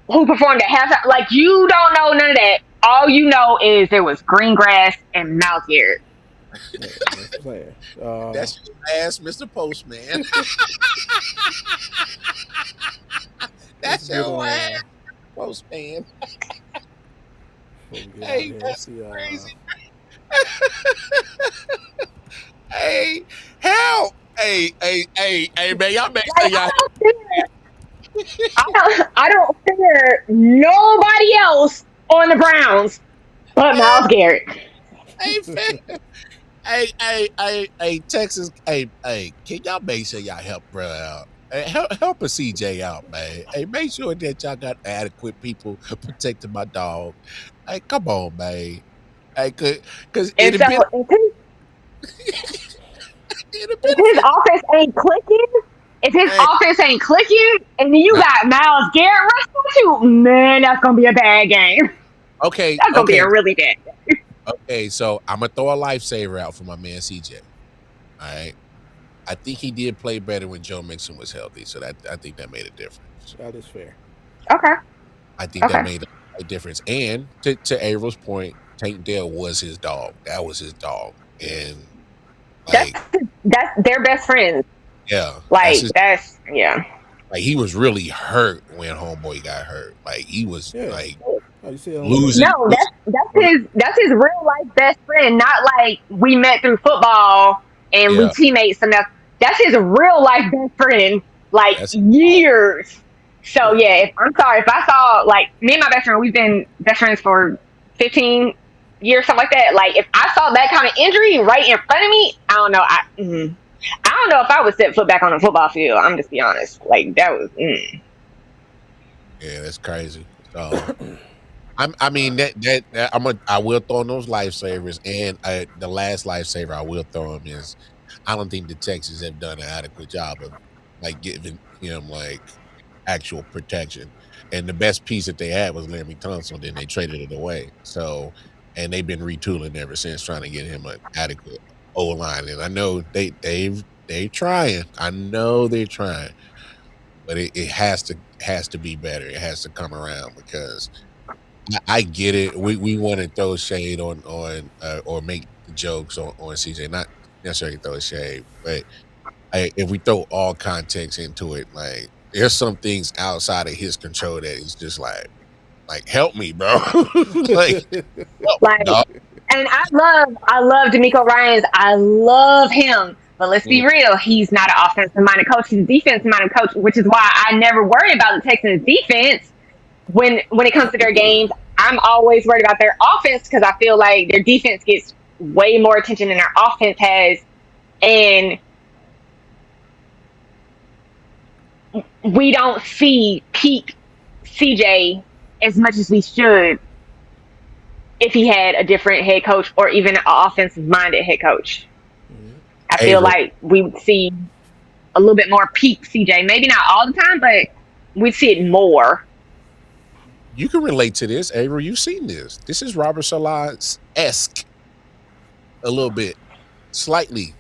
who performed at halftime. Like, you don't know none of that. All you know is there was green grass and Myles Garrett. That's your ass, Mr. Postman. That's your ass, Postman. Hey, that's crazy. Hey, help! Hey, man, y'all make sure y'all. I don't fear nobody else on the Browns but Myles Garrett. Hey, Texas. Hey, can y'all make sure y'all help brother out? Hey, help a CJ out, man. Hey, make sure that y'all got adequate people protecting my dog. Hey, come on, man. Hey, cause And so it'd have if been his offense ain't clicking, hey, and then you nah, got Miles Garrett rushing you, man, that's gonna be a bad game. okay, That's gonna be okay, a really bad game. okay. So I'm gonna throw a lifesaver out for my man CJ. All right. I think he did play better when Joe Mixon was healthy, so that I think that made a difference. That is fair. Okay. I think that Okay. made a difference. And to Avril's point, Tank Dell was his dog. That was his dog. Yes. And That's like, that's their best friends. yeah, that's Like his. that's yeah. Like he was really hurt when Homeboy got hurt. Like he was Yeah. like How you see it on the losing. field? No, that's his real life best friend. Not like we met through football and we Yeah, teammates enough. That's his real life best friend, like that's years. So Yeah. yeah, I'm sorry if I saw like me and my best friend, we've been best friends for 15 years, something like that. Like if I saw that kind of injury right in front of me, I don't know. I don't know if I would step foot back on the football field. I'm just be honest. Like that was. yeah, that's crazy. So I mean that I will throw in those lifesavers, and the last lifesaver I will throw him is I don't think the Texans have done an adequate job of like giving him like actual protection. And the best piece that they had was Laramie Tunsil. Then they traded it away. So and they've been retooling ever since, trying to get him an adequate O line. And I know they're trying. I know they're trying, but it has to be better. It has to come around because I get it. We want to throw shade on or make jokes on CJ, not necessarily throw shade, but if we throw all context into it, like there's some things outside of his control that is just like help me, bro. Like help me, Like, dog. and I love D'Amico Ryans. I love him. But let's be Mm, real, he's not an offensive minded coach. He's a defensive minded coach, which is why I never worry about the Texans defense when it comes to their games. I'm always worried about their offense because I feel like their defense gets way more attention than their offense has. And we don't see peak CJ as much as we should if he had a different head coach or even an offensive minded head coach. I feel Avril, like we would see a little bit more peak CJ. Maybe not all the time, but we'd see it more. you can relate to this. Avril, you've seen this. This is Robert Saleh's-esque a little bit, slightly.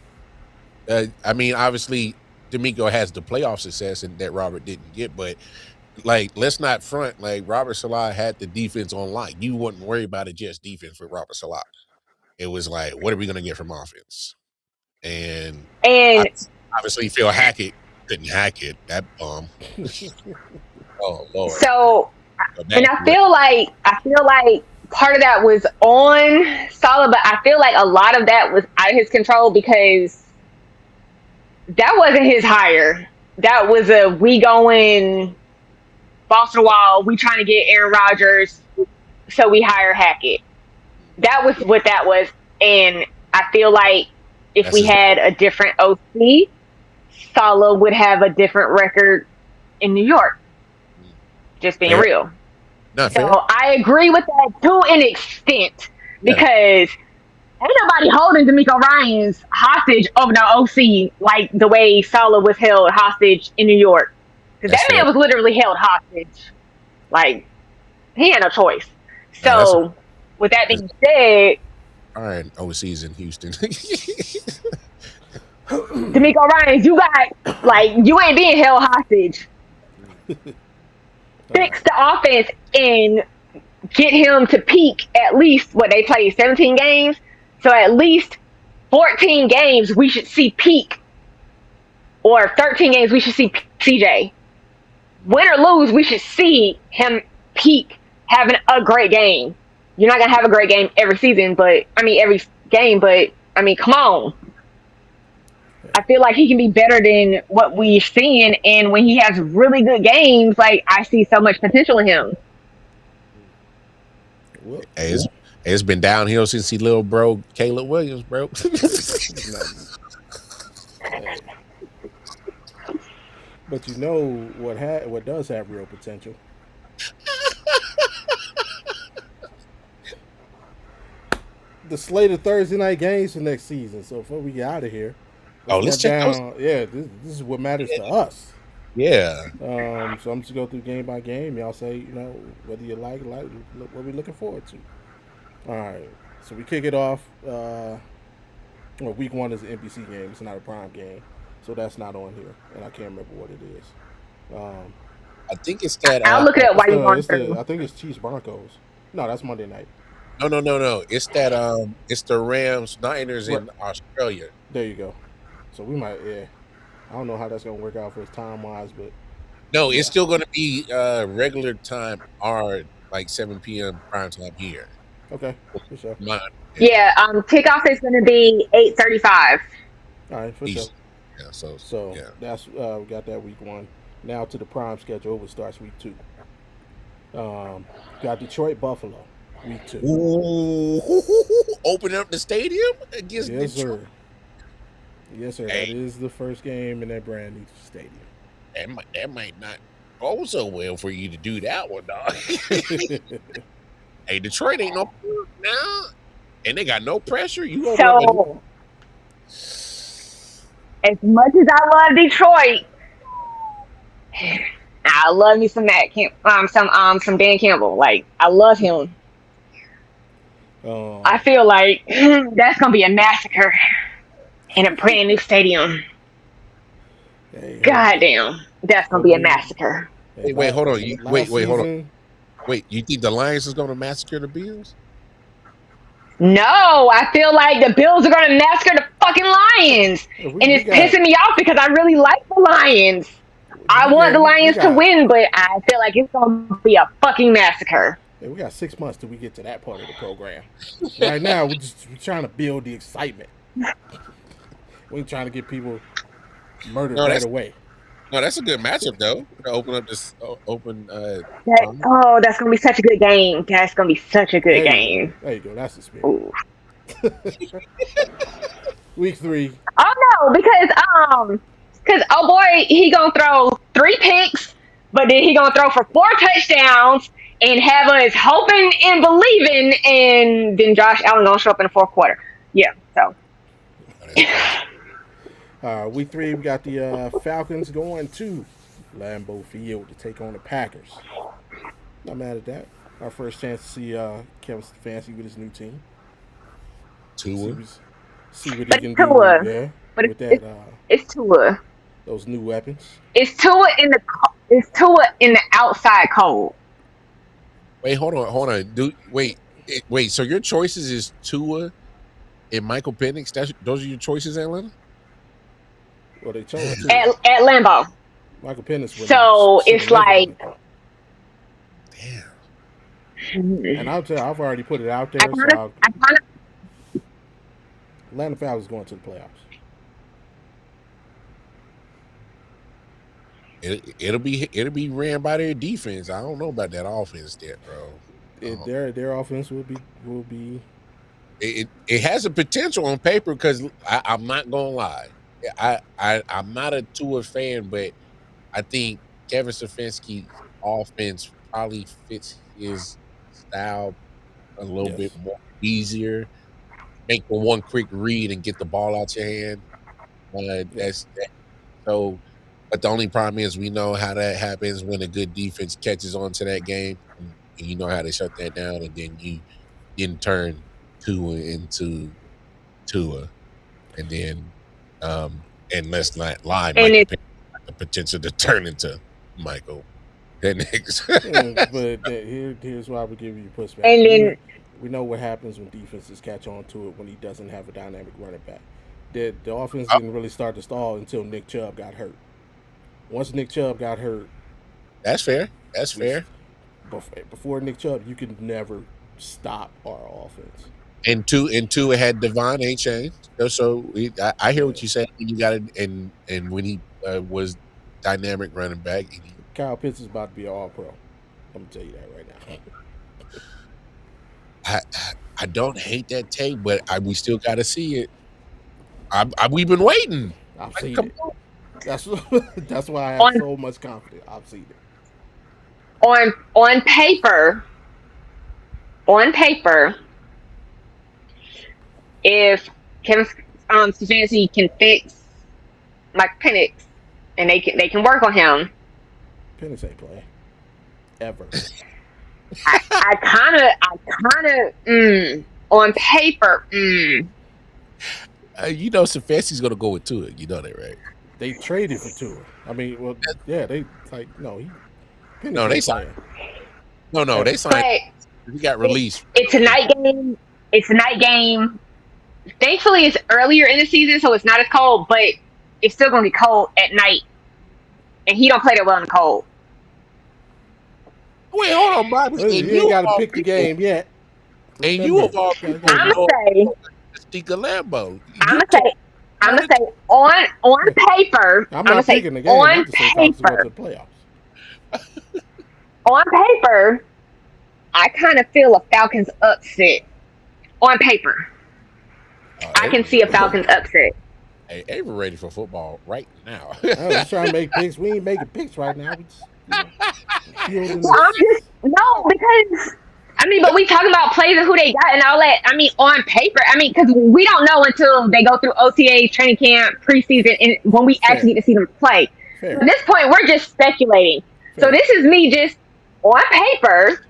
I mean, obviously, D'Amico has the playoff success and that Robert didn't get, but like, let's not front. Like, Robert Saleh had the defense on lock. You wouldn't worry about it just defense with Robert Saleh. It was like, what are we going to get from offense? And I, And obviously, Phil Hackett couldn't hack it. That bum. Oh Lord. so, Go and back to it. I feel like part of that was on Salah, but I feel like a lot of that was out of his control because that wasn't his hire. That was a we going balls to the wall. We trying to get Aaron Rodgers, so we hire Hackett. That was what that was, and I feel like if That's we his. had a different OC, Salah would have a different record in New York. Just being Fair. real. Not So fair. I agree with that to an extent Yeah. because ain't nobody holding D'Amico Ryans hostage over the OC like the way Salah was held hostage in New York. Because That's that fair. man was literally held hostage. Like, he had no choice. No, that's So, with that that's being said, all right. Overseas in Houston. D'Amico Ryans, you ain't being held hostage. Fix the offense and get him to peak at least what they played 17 games. So at least 14 games we should see peak, or 13 games we should see CJ. Win or lose, we should see him peak, having a great game. You're not gonna have a great game every season, but every game. But come on. I feel like he can be better than what we're seeing, and when he has really good games, like I see so much potential in him. Well, Hey, it's been downhill since he little bro Caleb Williams, bro. hey, But you know what does have real potential? The slate of Thursday night games for next season. So before we get out of here, Oh, let's let's run check those. down. Yeah, this is what matters to us. Yeah. So I'm just go through game by game. Y'all say whether you like what we're looking forward to. All right. So we kick it off. Week 1 is an NBC game. It's not a prime game, so that's not on here, and I can't remember what it is. Um, I think it's that. I'll look it up while you're going through. I think it's Chiefs Broncos. No, that's Monday night. No. It's that. It's the Rams Niners Right. in Australia. There you go. So we might. Yeah. I don't know how that's gonna work out for us time wise, but No, yeah. it's still going to be regular time, or like 7 p.m. prime time here. Okay, for sure. Yeah, kickoff is going to be 8:35. All right, for sure. Yeah. So yeah. that's we got that week 1. Now to the prime schedule, which starts week 2. Got Detroit Buffalo week 2. Ooh, open up the stadium against Yes, Detroit. sir. Yes, sir. Hey. That is the first game in that brand new stadium. That might not go so well for you to do that one, dog. Hey, Detroit ain't no now, and they got no pressure. You go So, as much as I love Detroit, I love me some some Dan Campbell. Like, I love him. I feel like that's gonna be a massacre in a brand new stadium. Hey, Goddamn, that's gonna be a massacre. hey, wait, hold on. Wait, hold on. season- Wait, you think the Lions is going to massacre the Bills? No, I feel like the Bills are gonna massacre the fucking Lions, and it's pissing me off because I really like the Lions. I want the Lions to win, but I feel like it's gonna be a fucking massacre. Hey, we got 6 months till we get to that part of the program. Right now, we're trying to build the excitement. We ain't trying to get people murdered right away. No, that's a good matchup though. To open up this That's gonna be such a good game. That's gonna be such a good game. There you go. That's the spirit. Week 3. Oh no, because oh boy, he gonna throw 3 picks, but then he gonna throw for 4 touchdowns and have us hoping and believing, and then Josh Allen gonna show up in the 4th quarter. Yeah, so. Week 3, we got the Falcons going to Lambeau Field to take on the Packers. Not mad at that. Our first chance to see Kevin Stefanski with his new team. Tua. See what he can do. Yeah, but with that. It's Tua. Those new weapons. It's Tua in the outside cold. Wait, hold on. Wait. So your choices is Tua and Michael Penix. Those are your choices, Atlanta? Well, they chose at Lambeau. Michael Penix. So it's like, damn. And I'll tell you, I've already put it out there. Atlanta Falcons going to the playoffs. It'll be ran by their defense. I don't know about that offense there, bro. Their offense will be. It has a potential on paper because I'm not gonna lie. I'm not a Tua fan, but I think Kevin Stefanski's offense probably fits his style a little bit more easier. Make the one quick read and get the ball out your hand. So. But the only problem is we know how that happens when a good defense catches on to that game, and you know how to shut that down, and then you in turn Tua into Tua, and then and let's not lie, Michael has the potential to turn into Michael Penix. But here's why we give you pushback. And then we know what happens when defenses catch on to it when he doesn't have a dynamic running back. The offense didn't really start to stall until Nick Chubb got hurt. Once Nick Chubb got hurt, that's fair. That's fair. Before Nick Chubb, you could never stop our offense. And two had Devon ain't changed. So I hear what you say. You got it. And when he was dynamic running back, Kyle Pitts is about to be an All-Pro. I'm gonna tell you that right now. I don't hate that take, but we still got to see it. We've been waiting. I've seen it. That's why I have On so much confidence. I've seen it. on paper, on paper, if Kevin Stefanski can fix Mike Penix and they can work on him, Penix ain't playing ever. on paper, You know, Stefanski's gonna go with Tua. You know that, right? They traded for Tua. I mean, well, yeah, they like no. Penix No, they ain't signed. playing. No, they signed. but He got released. it's a night game. It's a night game. Thankfully, it's earlier in the season, so it's not as cold, but it's still gonna be cold at night, and he don't play that well in the cold. Wait, hold on, Bobby. You ain't got to pick the game yet. And you of all people, I'm gonna say, Stika Lambo. I'm gonna say on paper. I'm not picking the game. On to say to paper, the playoffs. on paper, I kind of feel a Falcons upset. On paper, I can see a Falcons upset. Hey, Avery ready for football right now. I was trying to make picks. We ain't making picks right now. We just, Because I mean, but we talking about players and who they got and all that. I mean, on paper, because we don't know until they go through OTA, training camp, preseason, and when we actually get to see them play. Fair. At this point, we're just speculating. Fair. So this is me just on paper.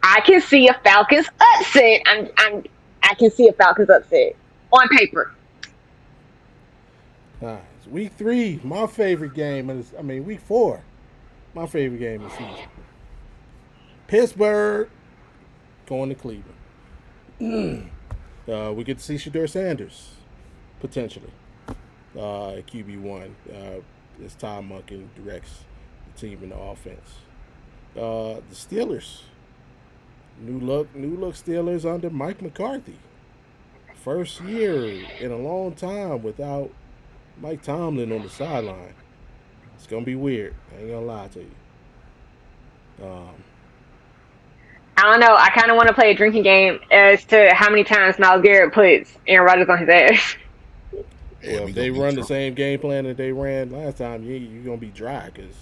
I can see a Falcons upset. I can see a Falcons upset on paper. It's week 3, my favorite game. Week 4, my favorite game of the season. Pittsburgh going to Cleveland. We get to see Shedeur Sanders, potentially, at QB1. As Tom Monken directs the team in the offense. The Steelers. New look Steelers under Mike McCarthy. First year in a long time without Mike Tomlin on the sideline. It's going to be weird. I ain't going to lie to you. I don't know. I kind of want to play a drinking game as to how many times Myles Garrett puts Aaron Rodgers on his ass. Well, if they run the same game plan that they ran last time, you're going to be dry because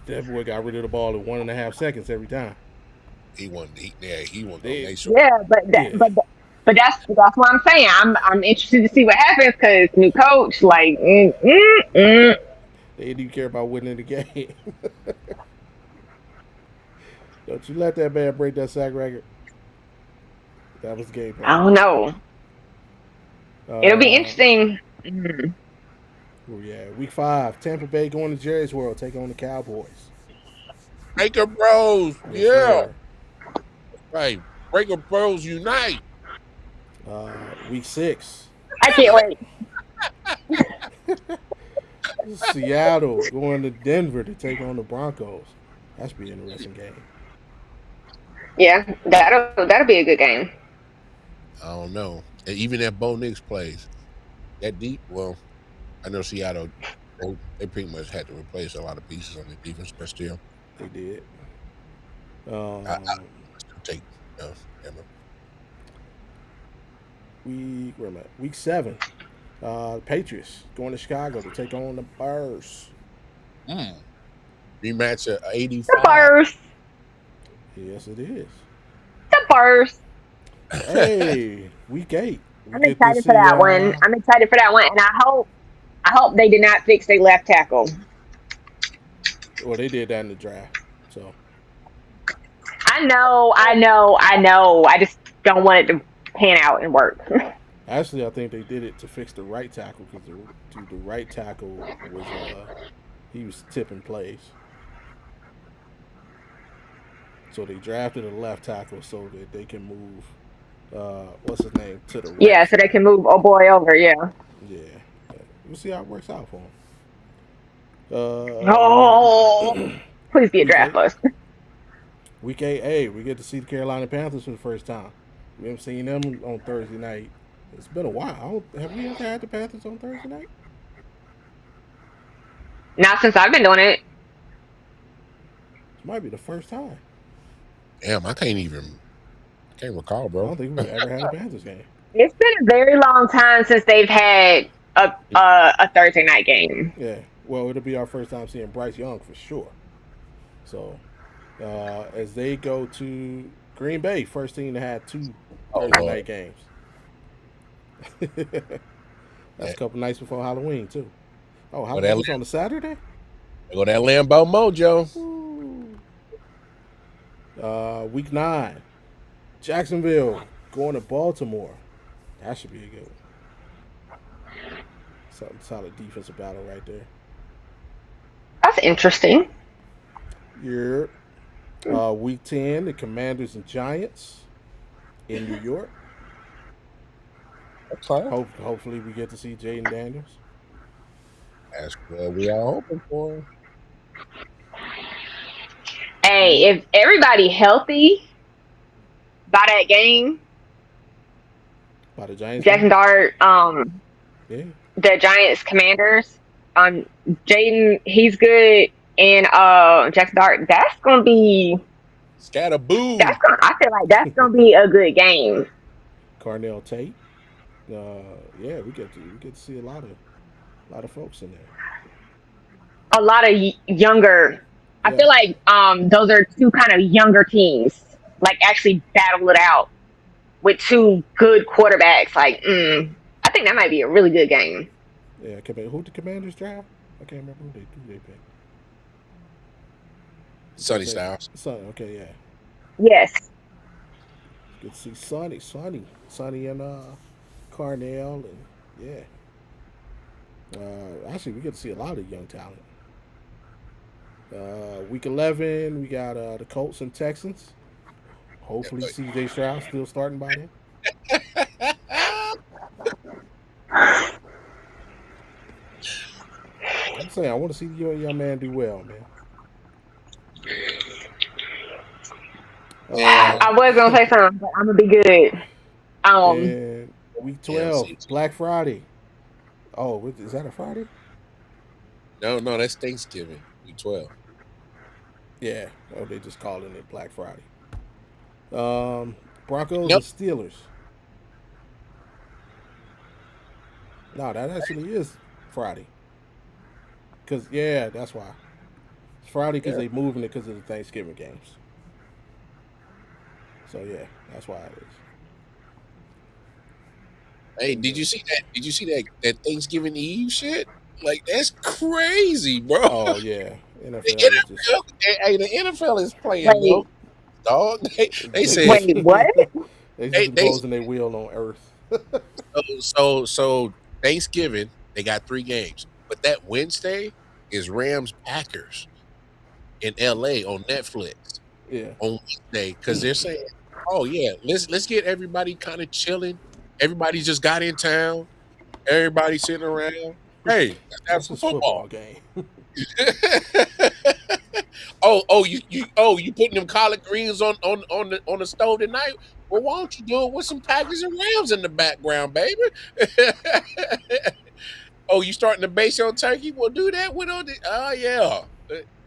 that boy got rid of the ball in 1.5 seconds every time. He won. Yeah, but that's what I'm saying. I'm interested to see what happens because new coach, like, They didn't even care about winning the game. Don't you let that man break that sack record. That was the game plan. I don't know. It'll be interesting. Oh yeah, week 5, Tampa Bay going to Jerry's World, take on the Cowboys. Breaker Bros, yes, yeah. Sir. Right, Breaker Bros unite. Week 6. I can't wait. Seattle going to Denver to take on the Broncos. That should be an interesting game. Yeah, that'll be a good game. I don't know. And even if Bo Nix plays that deep, well, I know Seattle, they pretty much had to replace a lot of pieces on the defense, but still. They did. I still take Emma. Week 7. Patriots going to Chicago to take on the Bears. Rematch of 85. The Bears. Yes, it is. The Bears. Hey, week 8. I'm excited for that one. And I hope they did not fix their left tackle. Well, they did that in the draft. So. I know. I just don't want it to pan out and work. Actually, I think they did it to fix the right tackle because the right tackle was he was tipping plays. So they drafted a left tackle so that they can move what's his name to the right. Yeah, so they can move a boy over. Yeah. Yeah. We'll see how it works out for him. Please be a draft bust. Week 8, we get to see the Carolina Panthers for the first time. We haven't seen them on Thursday night. It's been a while. Have we ever had the Panthers on Thursday night? Not since I've been doing it. It might be the first time. Damn, I can't recall, bro. I don't think we've ever had a Panthers game. It's been a very long time since they've had a Thursday night game. Yeah. Well, it'll be our first time seeing Bryce Young for sure. So, as they go to Green Bay, first team to have two Thursday Lord. night games. That's Yeah. a couple nights before Halloween too. Oh, that Halloween's on a Saturday? There go that Lambeau Mojo. Week 9. Jacksonville going to Baltimore. That should be a good one. Something solid defensive battle right there. That's interesting. You're week 10, the Commanders and Giants in New York. Okay. Hopefully we get to see Jaden Daniels. That's what we are hoping for. Hey, if everybody healthy by that game, By the Giants. Jackson Dart, Yeah. the Giants Commanders, Jaden, he's good, and Jackson Dart, that's gonna be Scatterboo. I feel like that's gonna be a good game. Carnell Tate. Yeah, we get to see a lot of folks in there. A lot of younger. I Yeah. feel like those are two kind of younger teams, like actually battle it out with two good quarterbacks. Like, I think that might be a really good game. Yeah, who the Commanders draft? I can't remember who they picked. Sonny Styles. Okay, yeah. Yes. Good to see Sonny and Carnell, and yeah. Actually, we get to see a lot of young talent. Week 11, we got the Colts and Texans. Hopefully, C.J. Stroud still starting by then. I'm saying I want to see the young man do well, man. I was gonna say something, but I'm gonna be good. And week 12, Black Friday. Oh, is that a Friday? No, that's Thanksgiving. Week 12. Yeah. Oh, they just calling it Black Friday. Broncos and Steelers. No, that actually is Friday. That's why. It's Friday because they moving it because of the Thanksgiving games. So yeah, that's why it is. Hey, did you see that? Did you see that Thanksgiving Eve shit? Like, that's crazy, bro. Oh yeah, the NFL is playing. Dog. They said. Wait, what? They just closing their wheel on Earth. So Thanksgiving they got 3 games, but that Wednesday is Rams Packers in LA on Netflix. Yeah. On Wednesday, because they're saying, oh yeah, let's get everybody kind of chilling. Everybody just got in town. Everybody sitting around. Hey, that's a football game. You putting them collard greens on the stove tonight? Well, why don't you do it with some Packers and Rams in the background, baby? Oh, you starting to base your turkey? Well, do that with on the. Oh yeah.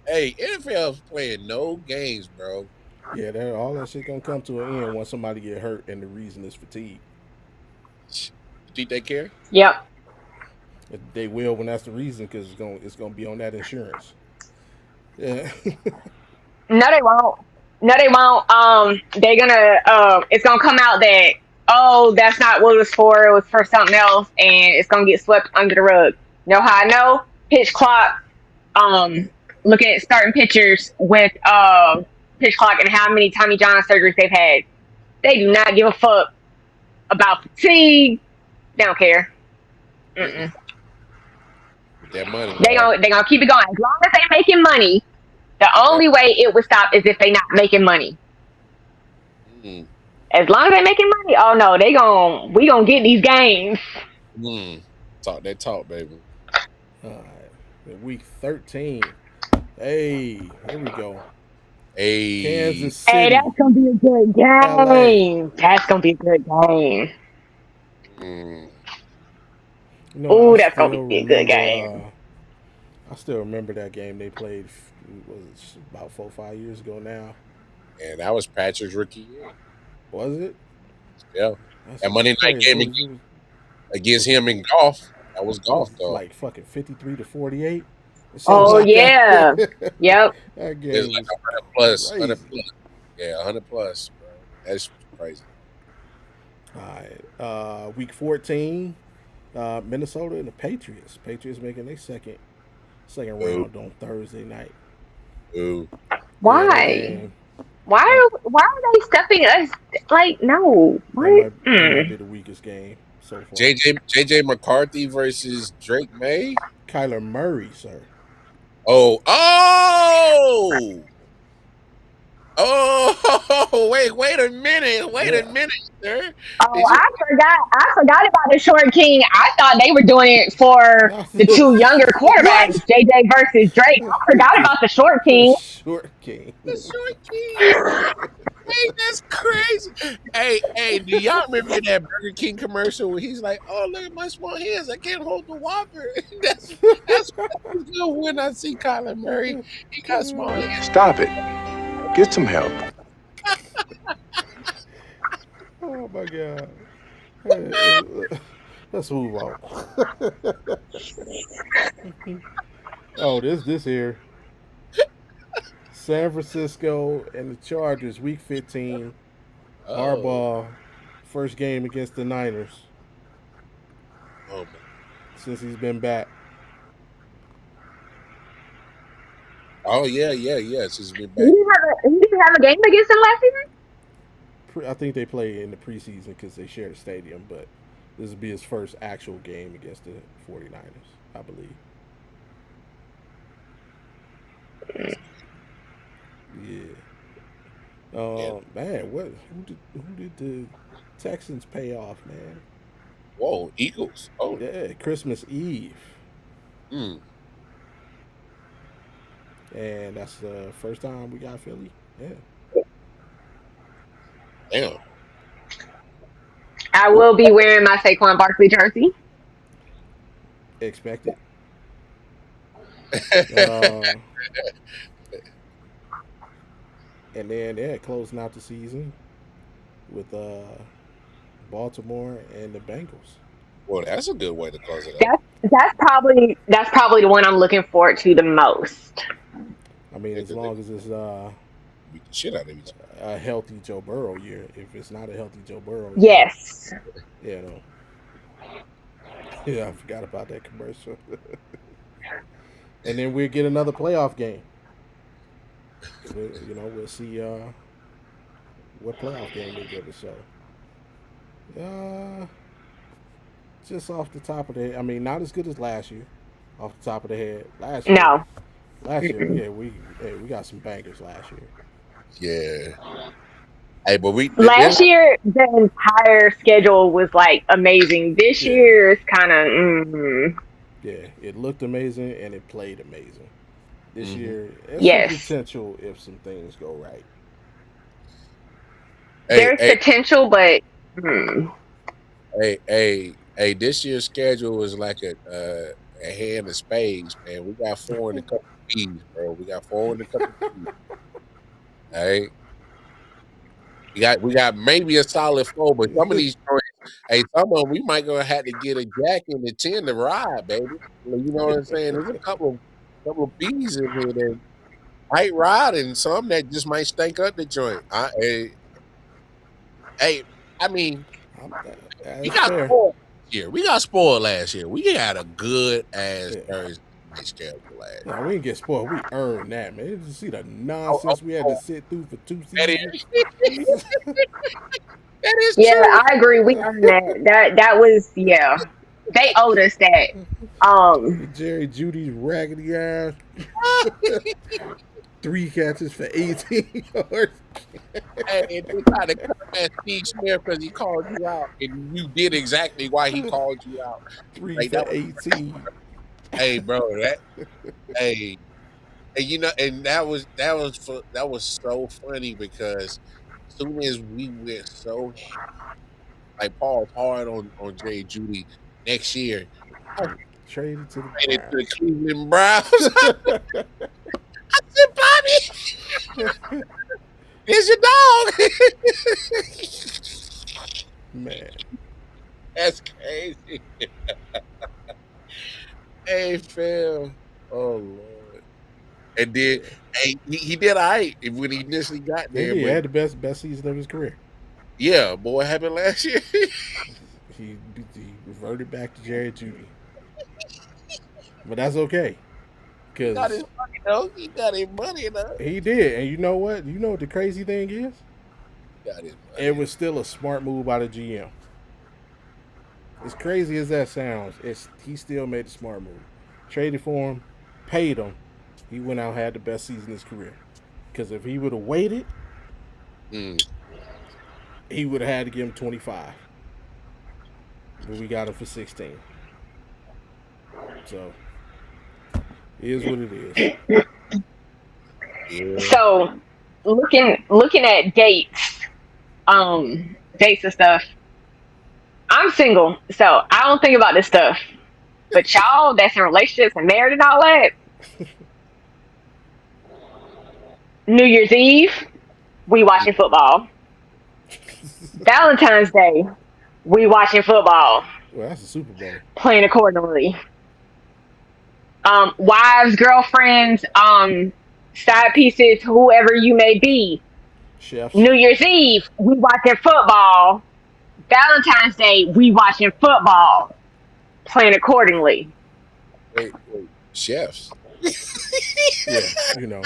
Hey, NFL's playing no games, bro. Yeah, all that shit gonna come to an end once somebody get hurt, and the reason is fatigue. You think they care? Yep. They will when that's the reason, because it's gonna be on that insurance. Yeah. No, they won't. They're gonna. It's gonna come out that that's not what it was for. It was for something else, and it's gonna get swept under the rug. Know how I know? Pitch clock. Looking at starting pitchers with pitch clock and how many Tommy John surgeries they've had. They do not give a fuck about fatigue. They don't care. That money. They gonna keep it going as long as they making money. The only way it would stop is if they not making money. As long as they making money, oh no, we gonna get these games. Talk that talk, baby. All right, week 13. Hey, here we go. Hey, Kansas City. Hey, that's gonna be a good game. LA. That's gonna be a good game. That's gonna be a good game. I still remember that game they played. Was it about 4 or 5 years ago now? And that was Patrick's rookie year. Was it? Yeah. That Monday night game against him in golf. That was golf though. Like fucking 53-48. Oh Like yeah. Yep. That game It's like was 100 plus, crazy. 100 plus. Yeah, 100 plus, bro. That's crazy. All right. Week 14, Minnesota and the Patriots. Patriots making their second round on Thursday night. Ooh. Why? Why are they stuffing us? Like, no. What? That might be the weakest game so far. JJ McCarthy versus Drake May. Kyler Murray, sir. Oh, wait a minute, sir. Oh, I forgot about the short king. I thought they were doing it for the two younger quarterbacks, JJ versus Drake. I forgot about the short king. Short king. The short king. Hey, that's crazy. Hey, do y'all remember that Burger King commercial where he's like, "Oh, look at my small hands, I can't hold the Whopper." that's good when I see Kyler Murray. He got small hands. Stop it. Get some help. Oh my god. Hey, let's move on. Oh, this here. San Francisco and the Chargers, week 15. Harbaugh, first game against the Niners. Oh, since he's been back. Oh yeah. Since he's been back. He didn't have a game against them last season? I think they play in the preseason because they share the stadium, but this will be his first actual game against the 49ers, I believe. Yeah. Man, who did the Texans pay off, man? Whoa, Eagles. Oh yeah, Christmas Eve. Mm. And that's the first time we got Philly. Yeah. Damn. I will be wearing my Saquon Barkley jersey. Expected. And then closing out the season with Baltimore and the Bengals. Well, that's a good way to close it out. That's probably the one I'm looking forward to the most. I mean, as long as it's beat the shit out of each other. A healthy Joe Burrow year. If it's not a healthy Joe Burrow year, yes. Yeah, no. Yeah, I forgot about that commercial. And then we'll get another playoff game. We'll see what playoff game they give us. So, just off the top of the head, I mean, not as good as last year. Off the top of the head, last year, yeah, we got some bangers last year. Yeah. Hey, but last year the entire schedule was like amazing. This year is kind of. Yeah, it looked amazing and it played amazing. This year, there's some potential if some things go right. There's potential, but. Hey! This year's schedule was like a hand of spades, man. We got 4 in a couple of B's, bro. We got 4 in a couple of B's. All right. We got maybe a solid 4, but some of these joints, some of them we might go have to get a jack and a 10 to ride, baby. You know what I'm saying? There's a couple of B's in here that might ride, and some that just might stink up the joint. I mean, we got spoiled last year. We got spoiled last year. We had a good ass Thursday schedule last year. We didn't get spoiled. We earned that, man. Did you see the nonsense we had to sit through for 2 seasons? That is true. I agree. We earned that. That was They owed us that. Jerry Judy's raggedy ass. 3 catches for 18 yards. And they tried to cut at Steve Smith because he called you out, and you did exactly why he called you out. 3 for 18. Hey, bro, and that was so funny because as soon as we went so Paul's hard on Jerry Judy next year, traded to the Cleveland Browns. I said, Bobby, here's your dog. Man, that's crazy. Hey, fam. Oh Lord. And then, hey, he did all right when he initially got He there, did. He but had the best season of his career. yeah, boy, what happened last year? He reverted back to Jerry Judy, but that's okay He got his because money though. He got his money though. he did. And you know what? You know what the crazy thing is? He got his It money. was still a smart move by the GM. As crazy as that sounds, he still made a smart move. Traded for him, paid him. He went out and had the best season of his career. Because if he would have waited, Mm. he would have had to give him 25. But we got him for 16. So, it is what it is. Yeah. So looking at dates and stuff. I'm single, so I don't think about this stuff. But y'all that's in relationships and married and all that, New Year's Eve, we watching football. Valentine's Day, we watching football. Well, that's a Super Bowl. Playing accordingly. Wives, girlfriends, side pieces, whoever you may be. Chefs. New Year's Eve, we watching football. Valentine's Day, we watching football. Playing accordingly. Wait. Chefs. Yeah, you know.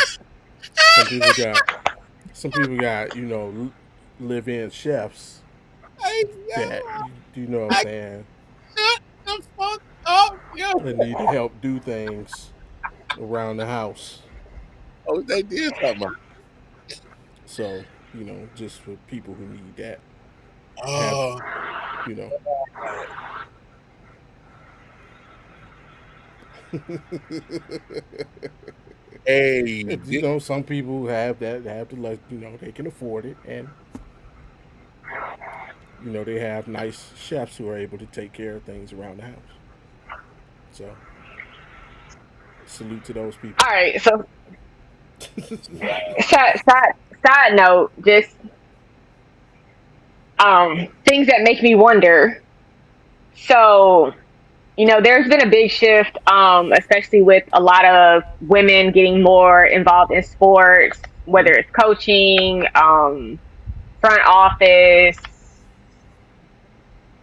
Some people got, you know, live-in chefs that, you know what I'm saying, Shut the fuck up, yo. that need to help do things around the house. Oh, they did something. So, you know, just for people who need that, Oh, you know. hey, You know, some people have that, you know, they can afford it, and you know, they have nice chefs who are able to take care of things around the house. So, salute to those people. All right, so side note, just things that make me wonder. So, you know, there's been a big shift, especially with a lot of women getting more involved in sports, whether it's coaching, front office,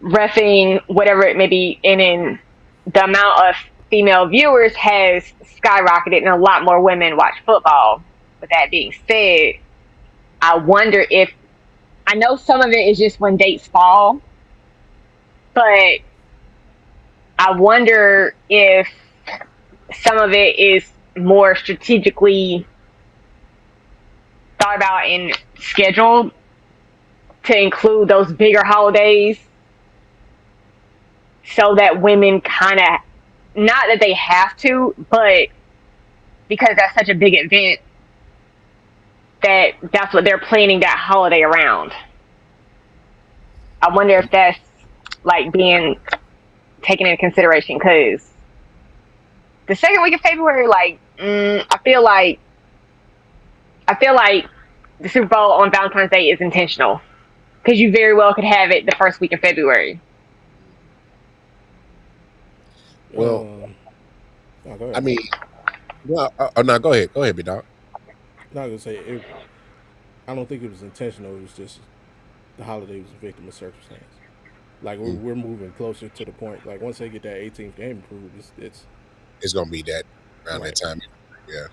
reffing, whatever it may be, and in the amount of female viewers has skyrocketed and a lot more women watch football. With that being said, I wonder if, I know some of it is just when dates fall, but I wonder if some of it is more strategically thought about and scheduled to include those bigger holidays so that women kind of, not that they have to, but because that's such a big event, that's what they're planning that holiday around. I wonder if that's like being taken into consideration, because the second week of February, like, I feel like the Super Bowl on Valentine's Day is intentional, because you very well could have it the first week of February. well, go ahead. I mean, well, no, go ahead, big dog. Not gonna say I don't think it was intentional. It was just the holiday was a victim of circumstance. Like we're moving closer to the point. Like once they get that 18th game approved, It's gonna be that around right. that time. Yeah.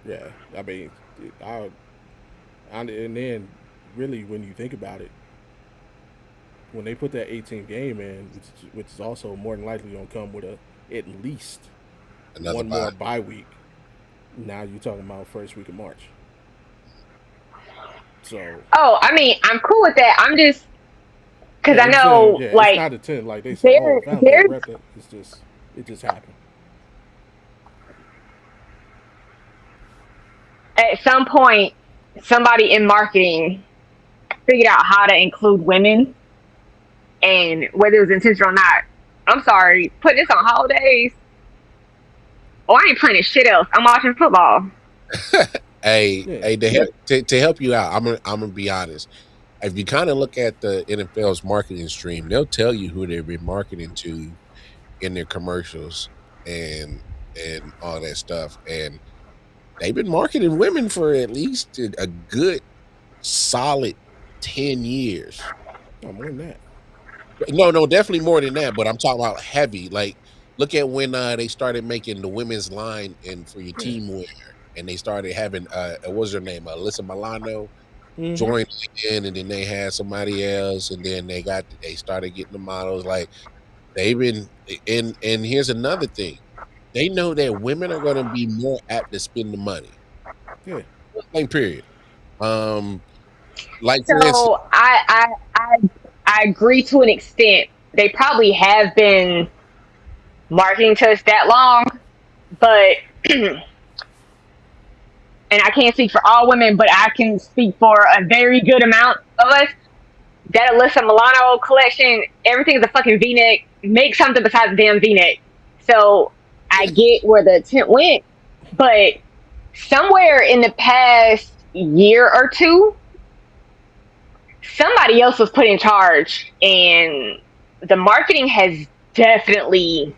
Yeah, I mean, and then really when you think about it, when they put that 18th game in, which is also more than likely gonna come with at least Another one bye. more bye week. Now you're talking about first week of March. So. Oh, I mean, I'm cool with that. I'm just, because I I'm know, saying, like, it's not a 10, like they say, it just happened. at some point, somebody in marketing figured out how to include women, and whether it was intentional or not, I'm sorry, put this on holidays. Oh, I ain't playing shit else. I'm watching football. Hey, to help you out, I'm gonna be honest. If you kind of look at the NFL's marketing stream, they'll tell you who they've been marketing to in their commercials. and all that stuff. And they've been marketing women for at least a good solid 10 years. No, more than that. No, definitely more than that. But I'm talking about heavy. Like, look at when they started making the women's line and for your Yeah. team wear, and they started having what was her name, Alyssa Milano, Mm-hmm. joined in, and then they had somebody else, and then they started getting the models. Like, they've been, and here's another thing. They know that women are going to be more apt to spend the money. Yeah. Like, period. Like, for instance, So I agree to an extent. They probably have been marketing to us that long, but and I can't speak for all women, but I can speak for a very good amount of us. That Alyssa Milano collection, everything is a fucking V-neck. Make something besides a damn V-neck. So I get where the attempt went, but somewhere in the past year or two, somebody else was put in charge, and the marketing has definitely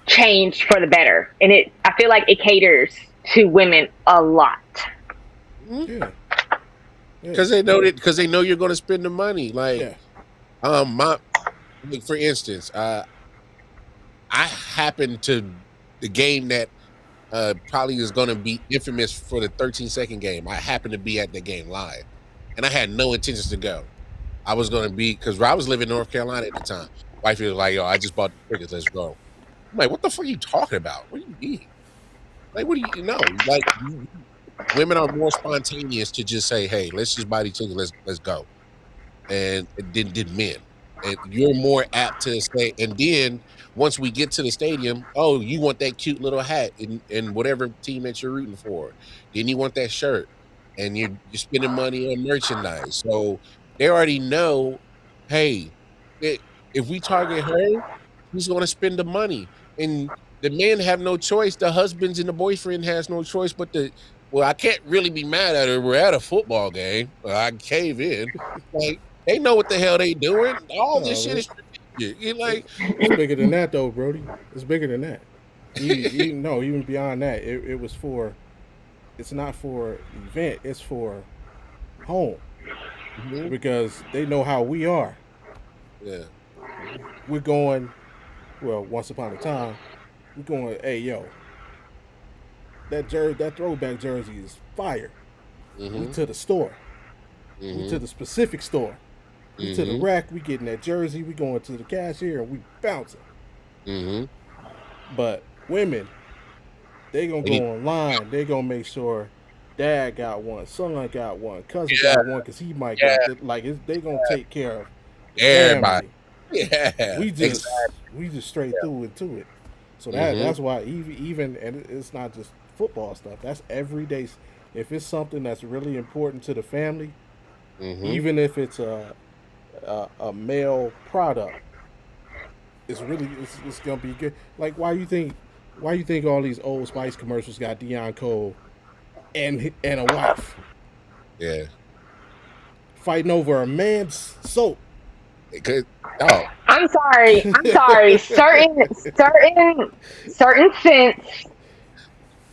changed for the better. And I feel like it caters to women a lot. Yeah. because they know that, because they know you're going to spend the money. Like, Yeah. like, for instance, I happen to the game that probably is going to be infamous for the 13-second game. I happened to be at the game live, and I had no intentions to go. I was going to be, because I was living in North Carolina at the time. Wifey was like, "Yo, I just bought the tickets. Let's go." I'm like, "What the fuck are you talking about? What do you mean? Like, what do you know? Like, women are more spontaneous to just say, "Hey, let's just buy these tickets. Let's go." And did men. And you're more apt to say, and then once we get to the stadium, oh, you want that cute little hat in whatever team that you're rooting for. Then you want that shirt, and you're spending money on merchandise. So they already know, hey, if we target her, who's going to spend the money? And the men have no choice. The husbands and the boyfriend has no choice but well, I can't really be mad at her. We're at a football game. I cave in. Like, they know what the hell they doing. All this shit is strategic. You're like, It's bigger than that, though, Brody. It's bigger than that. Even beyond that, it was for. It's not for event. It's for home, because they know how we are. yeah, We're going. Well, once upon a time, we're going. Hey, yo, that throwback jersey is fire. We to the store. We to the specific store. We to the rack. We getting that jersey. We going to the cashier and we bouncing. But women, they gonna go online. They gonna make sure dad got one, son got one, cousin got one, because he might get it. Like, they gonna take care of everybody. family. Yeah, We just straight through into it. So that's why even and it's not just football stuff. That's everyday. If it's something that's really important to the family, even if it's a male product, it's gonna be good. Like, why you think all these Old Spice commercials got Deion Cole and a wife Yeah, fighting over a man's soap? it could. Oh, I'm sorry. Certain scents,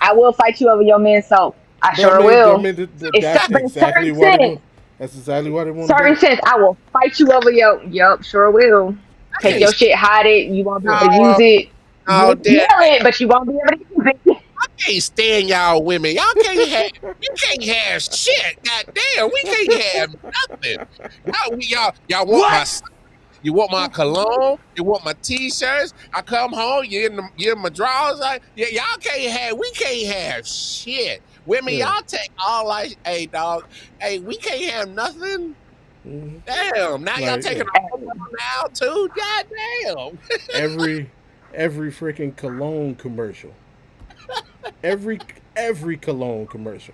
I will fight you over your men's soap. I sure will. That's exactly what it want. That's exactly what it want. Certain scents, I will fight you over your. Yup, sure will. Take your shit, hide it. You won't be able to use it. Oh, You can smell it, but you won't be able to use it. I can't stand y'all women. Y'all can't have. You can't have shit. Goddamn, we can't have nothing. Y'all want my. You want my cologne? You want my t-shirts? I come home, you're in my drawers. Y'all can't have. We can't have shit. Women, y'all take all like, hey dog, hey, we can't have nothing. Damn, now y'all taking all now too. Goddamn. every freaking cologne commercial. Every cologne commercial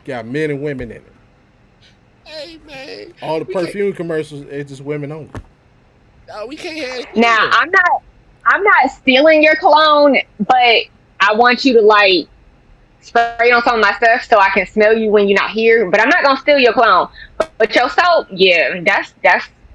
got men and women in it. Hey man. All the perfume commercials, it's just women only. No, we can't have. Now, I'm not stealing your cologne, but I want you to like spray it on some of my stuff so I can smell you when you're not here. But I'm not gonna steal your cologne. But your soap, yeah, that's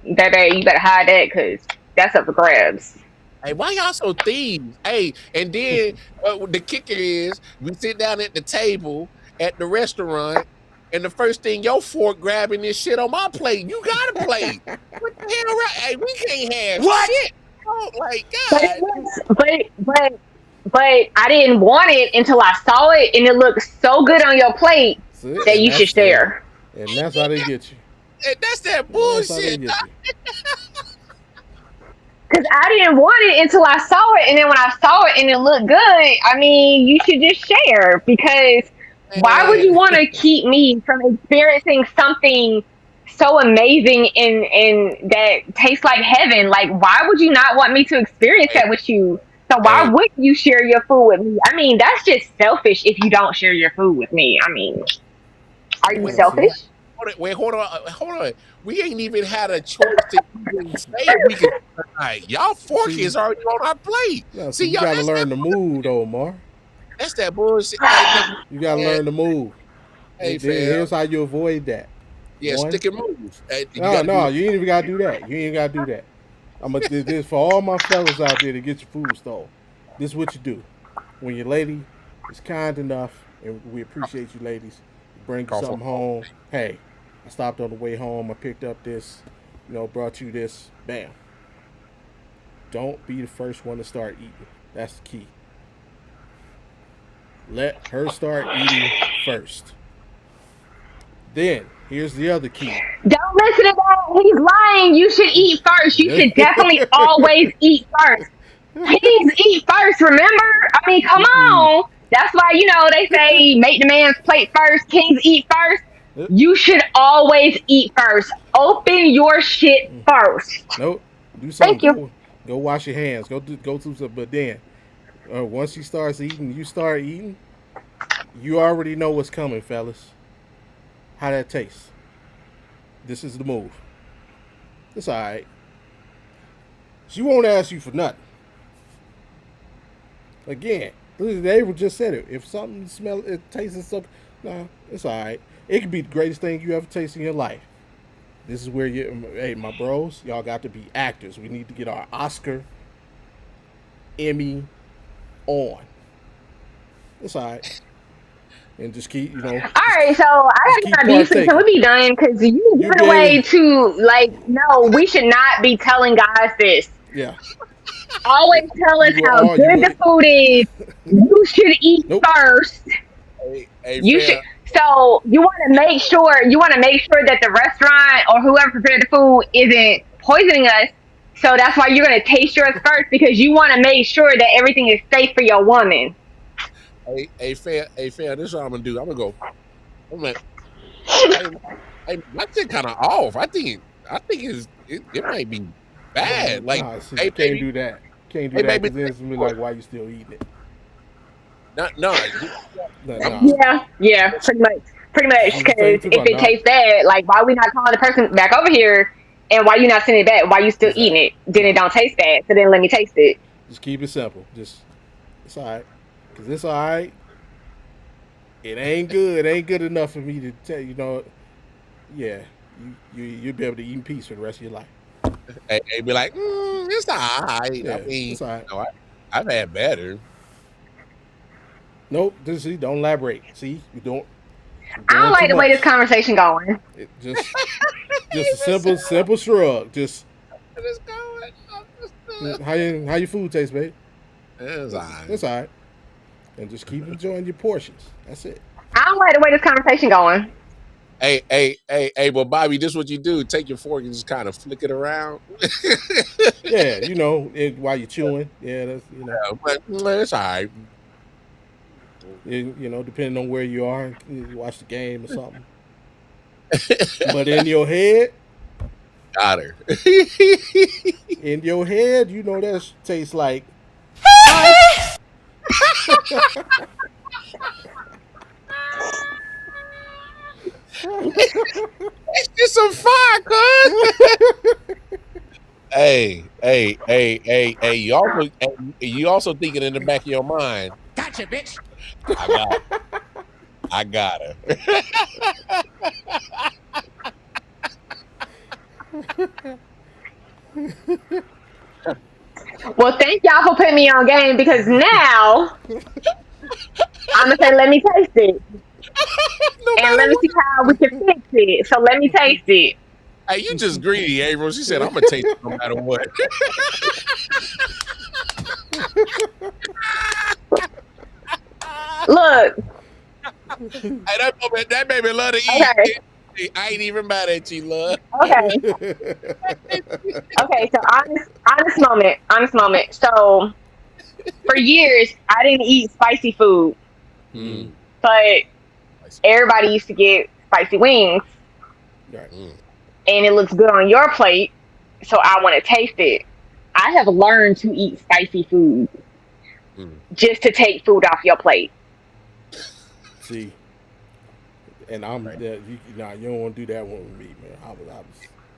baby. You better hide that, because that's up for grabs. Hey, why y'all so thieves? Hey, and then the kicker is we sit down at the table at the restaurant, and the first thing your fork grabbing this shit on my plate. You gotta play. What the hell? Right? Hey, we can't have shit. Oh, like But it God. was, but I didn't want it until I saw it, and it looked so good on your plate See? that And you should share. that's how they get you. That's that That's how they bullshit. get you. Because I didn't want it until I saw it, and then when I saw it and it looked good, I mean, you should just share. Because why would Man, you want to keep me from experiencing something so amazing and that tastes like heaven? Like, why would you not want me to experience hey, that with you? So why hey, would you share your food with me? I mean, that's just selfish if you don't share your food with me. I mean, are you wait, Yeah, see? selfish? hold on, hold on. We ain't even had a choice to even say we could. Like, y'all fork See? is already on our plate. No, see, See, you y'all, gotta learn the move though, Mar. that's that bullshit. Hey, look, You gotta man. learn the move. Hey, fam. Here's how you avoid that. Yeah, One, stick and move. Hey, you no, got to do no, it. you ain't even gotta do that. You ain't gotta do that. I'm gonna do this for all my fellas out there to get your food stole. This is what you do. When your lady is kind enough, and we appreciate you ladies, bring you Call for something home. Hey, I stopped on the way home. I picked up this, brought you this. Bam. Don't be the first one to start eating. That's the key. Let her start eating first. Then, here's the other key. Don't listen to that. He's lying. You should eat first. You should definitely always eat first. Kings eat first, remember? I mean, come on. That's why, they say make the man's plate first, kings eat first. You should always eat first. Open your shit first. Nope. Do Thank something. you. Go wash your hands. Go do something. But then, once she starts eating, you start eating. You already know what's coming, fellas. How that tastes. This is the move. It's all right. She won't ask you for nothing. Again, they just said it. If something it tastes something, nah, it's all right. It could be the greatest thing you ever tasted in your life. This is where hey, my bros, y'all got to be actors. We need to get our Oscar, Emmy on. It's all right. And just keep, All right, so I gotta get my beef. Can we be done? Because you give it away to no. We should not be telling guys this. Yeah. Always tell us how good the food is. You should eat first. Hey, You should. So you want to make sure that the restaurant or whoever prepared the food isn't poisoning us. So that's why you're gonna taste yours first because you want to make sure that everything is safe for your woman. Hey, fam, this is what I'm gonna do. I'm gonna go. I'm like, my shit kind of off. I think it might be bad. Like, see, you can't do that. Can't do that because then it's gonna be like, why you still eating it? No. Yeah, pretty much. Because if it tastes bad, like why we not calling the person back over here, and why you not sending it back? Why you still eating it? Then it don't taste bad. So then let me taste it. Just keep it simple. It's all right. Because it's all right. It ain't good. It ain't good enough for me to tell you. Yeah, you'll be able to eat in peace for the rest of your life. Hey, be like, it's all right. Yeah, I mean, it's all right. I've had better. Nope. Don't elaborate. See, you don't. I don't like the way this conversation going. Just a simple shrug. Just how your food tastes, babe. It's all right. It's all right. And just keep enjoying your portions. That's it. I don't like the way this conversation going. Hey, well, Bobby, this is what you do. Take your fork and just kind of flick it around. Yeah, while you're chewing. Yeah, that's but it's all right. Depending on where you are, you watch the game or something. But in your head, got her. In your head, that tastes like. It's just some fire, cuz. Hey, you also thinking in the back of your mind. Gotcha, bitch. I got her. Well, thank y'all for putting me on game because now I'm gonna say, let me taste it, No and matter let me what. see how we can fix it. So let me taste it. Hey, you just greedy, April. She said, I'm going to taste it no matter what. Look, Hey, that baby love to eat. okay, I ain't even mad at you, love. okay, okay. So honest moment. So for years, I didn't eat spicy food, Mm, but everybody used to get spicy wings, Right. mm, and it looks good on your plate. So I want to taste it. I have learned to eat spicy food mm. just to take food off your plate. See, and I'm Right. that you don't want to do that one with me, man.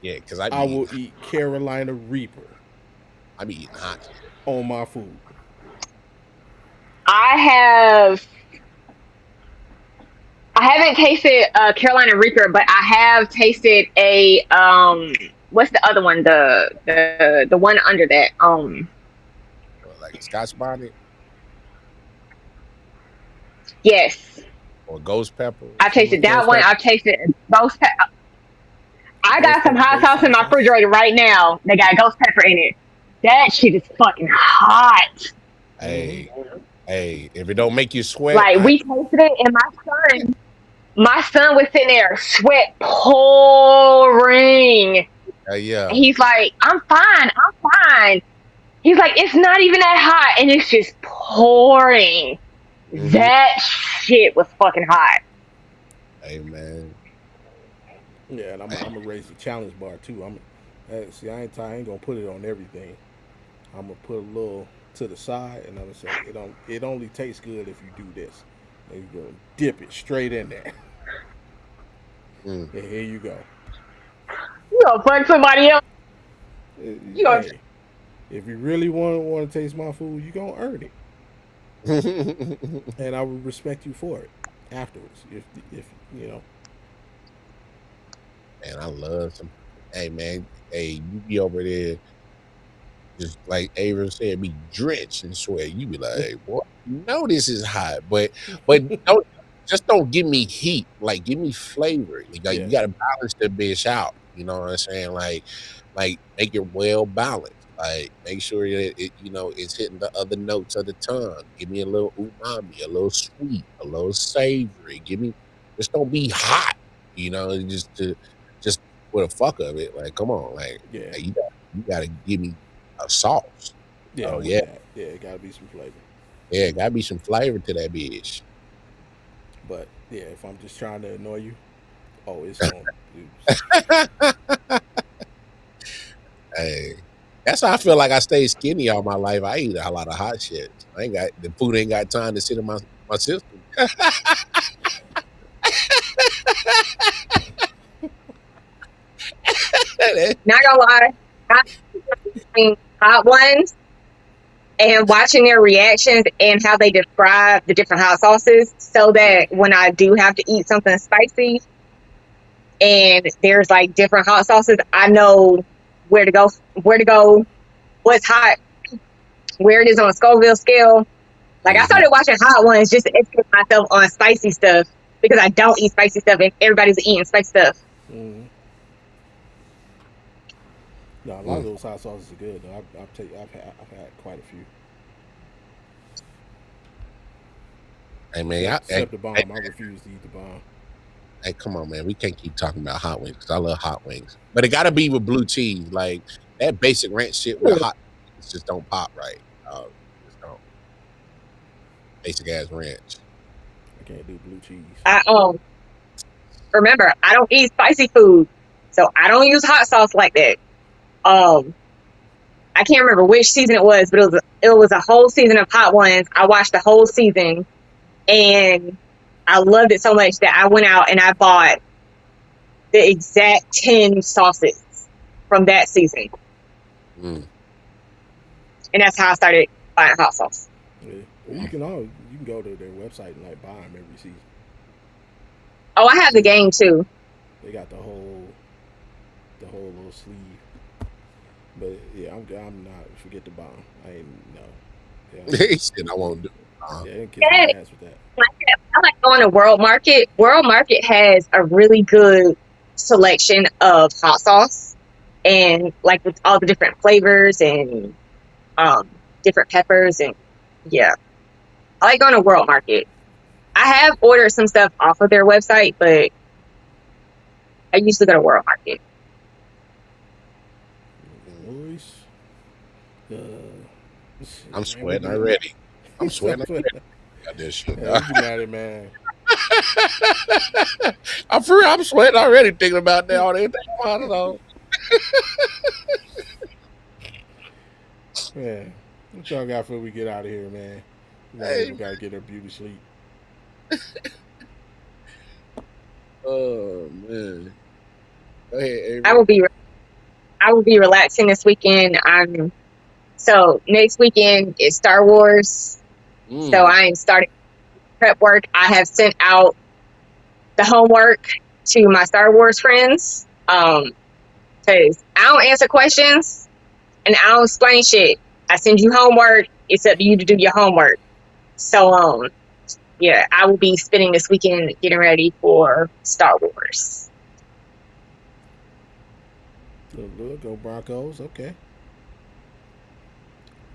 Yeah, because I will eat Carolina Reaper I be eating hot shit. on my food. I have I haven't tasted Carolina Reaper, but I have tasted a what's the other one? The one under that. Or like a Scotch bonnet Yes. or ghost pepper. I've tasted that Ghost one. pepper. I've tasted ghost pepper. I Ghost got some pepper hot based sauce in hot my sauce. refrigerator right now. They got ghost pepper in it. That shit is fucking hot. Hey, hey, if it don't make you sweat, Like we tasted it, and my son was sitting there, sweat pouring. yeah. And he's like, I'm fine. I'm fine. He's like, it's not even that hot, and it's just pouring. Mm-hmm. That shit was fucking hot. Hey, man. Yeah, and I'm gonna raise the challenge bar too. See, I ain't gonna put it on everything. I'm gonna put a little to the side, and I'm gonna say it only tastes good if you do this. And you go dip it straight in there. Mm. And here you go. You gonna fuck somebody else? You gonna Hey, if you really want to taste my food, you gonna earn it, and I will respect you for it afterwards. If you know. Man, I love some. Hey, man. Hey, you be over there, just like Ava said, be drenched in sweat. You be like, hey, boy, you know this is hot, but don't give me heat. Like, give me flavor. Yeah. You got to balance the bitch out. You know what I'm saying? Like make it well balanced. Like, make sure that it's hitting the other notes of the tongue. Give me a little umami, a little sweet, a little savory. Just don't be hot. Just for the fuck of it. Like, come on, like, Yeah. hey, you gotta give me a sauce. Yeah. I Oh want yeah, that. Yeah. It gotta be some flavor. yeah, gotta be some flavor to that bitch. But yeah, if I'm just trying to annoy you, oh, it's going. Hey, that's how I feel like I stayed skinny all my life. I eat a lot of hot shit. The food ain't got time to sit in my system. Not gonna lie, I'm watching hot ones and watching their reactions and how they describe the different hot sauces, so that when I do have to eat something spicy and there's like different hot sauces, I know where to go, what's hot, where it is on a Scoville scale. Like I started watching hot ones just to educate myself on spicy stuff because I don't eat spicy stuff and everybody's eating spicy stuff. Mm-hmm. No, a lot of those hot sauces are good. Though. I've had quite a few. Hey man, Except the bomb. I refuse to eat the bomb. hey, come on, man. We can't keep talking about hot wings because I love hot wings, but it got to be with blue cheese. Like that basic ranch shit with hot wings just don't pop right. Just don't. Basic ass ranch. I can't do blue cheese. Remember, I don't eat spicy food, so I don't use hot sauce like that. I can't remember which season it was, but it was a whole season of hot ones. I watched the whole season, and I loved it so much that I went out and I bought the exact 10 sauces from that season, and that's how I started buying hot sauce. Yeah. You can go to their website and like buy them every season. Oh, I have the game too. They got the whole little sleeve But yeah, I'm not. Forget the bomb. I ain't no. Yeah, He said I won't do it. yeah, ain't kiss Yeah, my ass with that. I like going to World Market. World Market has a really good selection of hot sauce and like with all the different flavors and different peppers and yeah. I like going to World Market. I have ordered some stuff off of their website, but I usually go to World Market. Boys. I'm sweating already. I'm sweating already. Got this shit. Yeah, you mad at man. I'm for real. I'm sweating already thinking about that. All that. I don't know. Man, what y'all got for we get out of here, man? Hey, We gotta get our beauty sleep. Oh man. Go ahead, Avery. I will be relaxing this weekend. So next weekend is Star Wars. So I am starting prep work. I have sent out the homework to my Star Wars friends. Cause I don't answer questions and I don't explain shit. I send you homework. It's up to you to do your homework. So yeah, I will be spending this weekend getting ready for Star Wars. Go Broncos. Okay.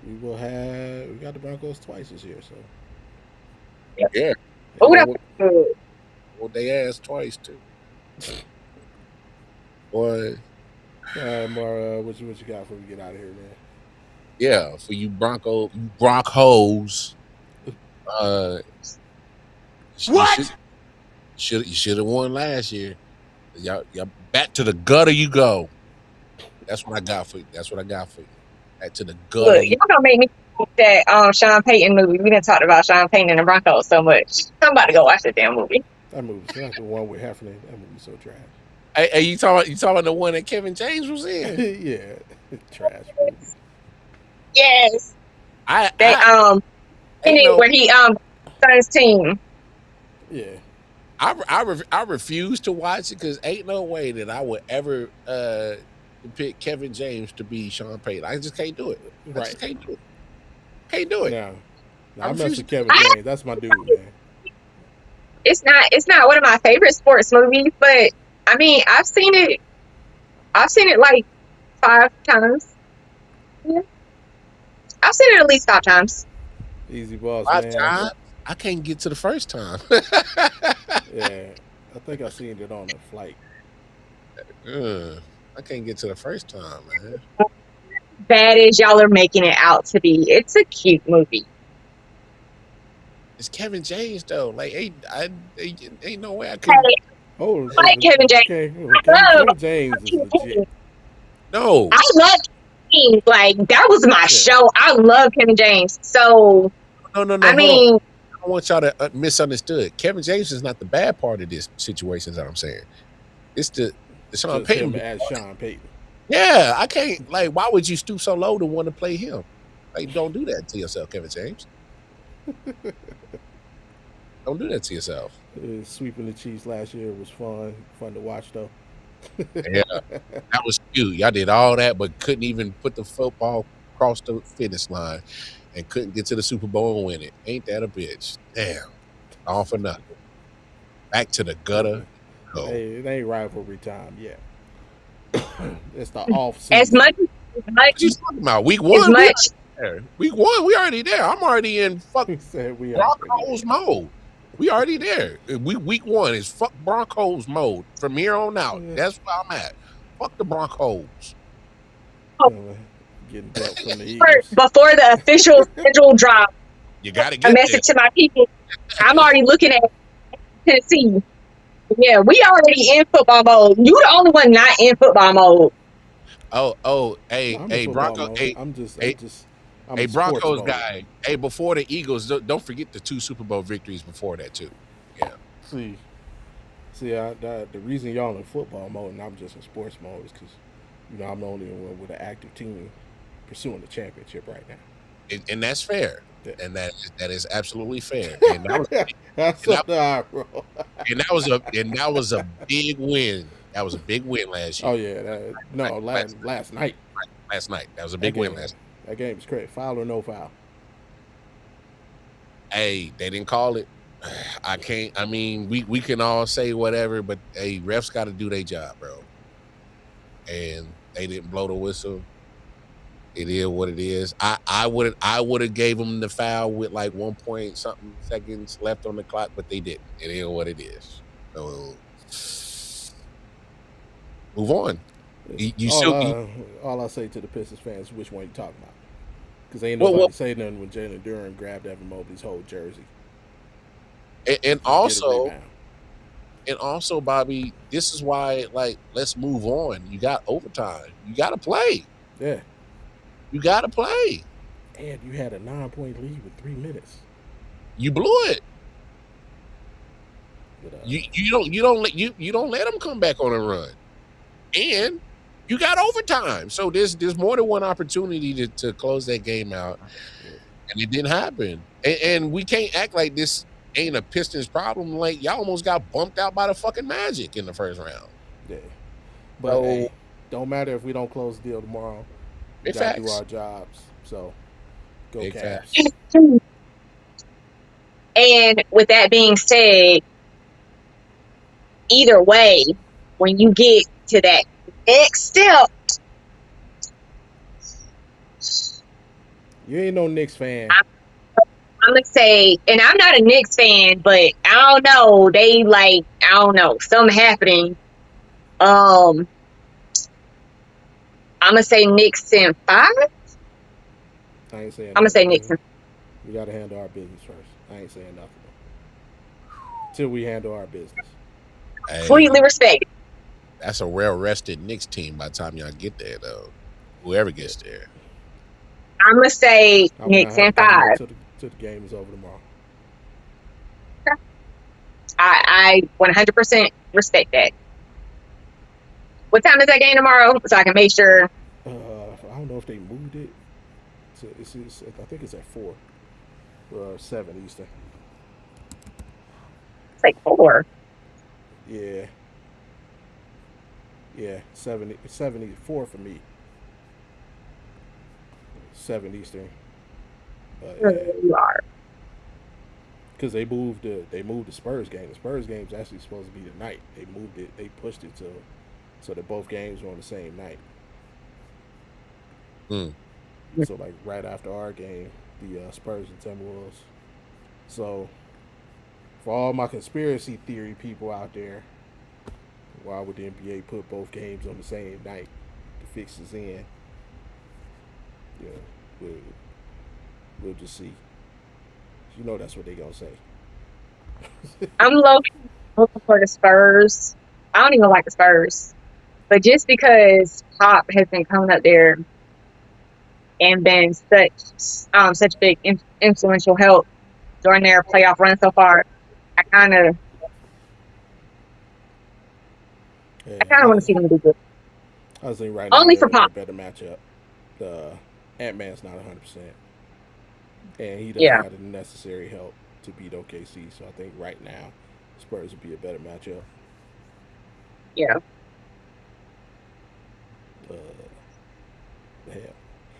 We got the Broncos twice this year, so Yeah. Oh, They that's good. whooped their ass twice too. Boy, all right, Mara, what you got before we get out of here, man? yeah, for you Broncos. What? You should have won last year. Y'all back to the gutter you go. That's what I got for you. Back to the gutter. Look, y'all gonna make me think that Sean Payton movie. We didn't talk about Sean Payton and the Broncos so much. I'm about to go watch that damn movie. That movie's not the one with Heffernan. That movie's so trash. Hey, you talking about the one that Kevin James was in? Yeah, trash movie. Yes, I in it know. where he son's team. Yeah, I refuse to watch it because ain't no way that I would ever pick Kevin James to be Sean Payton. I just can't do it. I just can't do it. Can't do it. No, I refuse mess to- with Kevin James. That's my dude, man. It's not one of my favorite sports movies, but I mean I've seen it like 5 times. Yeah. I've seen it at least 5 times. Easy boss, 5 man. times. I can't get to the first time. Yeah, I think I seen it on a flight. I can't get to the first time, man. Bad as y'all are making it out to be, it's a cute movie. It's Kevin James though. Like, ain't no way I could. Hey, Oh, I like Kevin James. Okay, love- Kevin James is legit. No, I love Kevin James. Like that was my show. I love Kevin James. So no. I hold on. mean, I don't want y'all to misunderstood. Kevin James is not the bad part of this situation. That I'm saying. It's the Sean Just Payton. him as Sean Payton. Yeah, I can't. Like, why would you stoop so low to want to play him? Like, don't do that to yourself, Kevin James. Don't do that to yourself. Sweeping the Chiefs last year was fun to watch though. Yeah, that was cute. Y'all did all that, but couldn't even put the football across the finish line, and couldn't get to the Super Bowl and win it. Ain't that a bitch? Damn, all for nothing. Back to the gutter. Go. Hey, it ain't rivalry time yet. It's the off season. as much What you talking about? Week as one. much Week one. We already there. I'm already in fuck He said we are. Broncos mode. We already there. Week one is fuck Broncos mode from here on out. Yeah. That's where I'm at. Fuck the Broncos. Getting dealt from the Eagles. before the official schedule drop, You gotta a get message there. to my people. I'm already looking at Tennessee. Yeah, we already in football mode. You the only one not in football mode. Hey, I'm hey, a Bronco, football hey, mode. I'm just hey, I'm hey, a sports Broncos mode. guy. Hey, before the Eagles, don't forget the 2 Super Bowl victories before that too. Yeah. See, the reason y'all in football mode and I'm just in sports mode is because I'm the only one with an active team pursuing the championship right now. And that's fair. Yeah. And that is absolutely fair. And that was That's and something I bro. and that was a big win. That was a big win last year. Oh yeah, last night. last night. That was a big win last night. That game was crazy. Foul or no foul? Hey, they didn't call it. I can't. I mean, we can all say whatever, but hey, refs got to do their job, bro. And they didn't blow the whistle. It is what it is. I would have gave them the foul with like 1 point something seconds left on the clock, but they didn't. It is what it is. So move on. All I say to the Pistons fans, which one you talking about? Because ain't nobody say nothing when Jalen Duren grabbed Evan Mobley's whole jersey. And also, Bobby, this is why, like, let's move on. You got overtime. You got to play. Yeah. You got to play. And you had a 9-point lead with 3 minutes. You blew it. But, you don't let them come back on a run. And you got overtime. So there's more than one opportunity to close that game out. And it didn't happen. And we can't act like this ain't a Pistons problem. Like, y'all almost got bumped out by the fucking Magic in the first round. Yeah. But hey, don't matter if we don't close the deal tomorrow. We got to do our jobs. So go Cavs. And with that being said, either way, when you get to that next step, you ain't no Knicks fan. I'm gonna say, and I'm not a Knicks fan, but I don't know. I don't know, something happening. I'm gonna say Knicks in 5. I ain't saying. I'm gonna say Knicks. We gotta handle our business first. I ain't saying nothing till we handle our business. Hey, completely respect it. That's a well-rested Knicks team by the time y'all get there, though. Whoever gets there. I'm gonna say Knicks in 5. Till the game is over tomorrow. I 100% respect that. What time is that game tomorrow? So I can make sure. I don't know if they moved it. I think it's at 4 or 7 Eastern. It's like 4. Yeah. 74 for me. 7 Eastern. You are. Because they moved the Spurs game. The Spurs game's actually supposed to be tonight. They moved it. They pushed it so that both games were on the same night. So like right after our game, the Spurs and Timberwolves. So for all my conspiracy theory people out there, why would the NBA put both games on the same night? The fix is in. Yeah, we'll just see. You know that's what they gonna say. I'm looking for the Spurs. I don't even like the Spurs, but just because Pop has been coming up there and been such big influential help during their playoff run so far, I kind of want to see them do good. I was thinking right only now for Pop. A better matchup. Ant-Man's not 100%, and he doesn't have the necessary help to beat OKC. So I think right now, Spurs would be a better matchup. Yeah.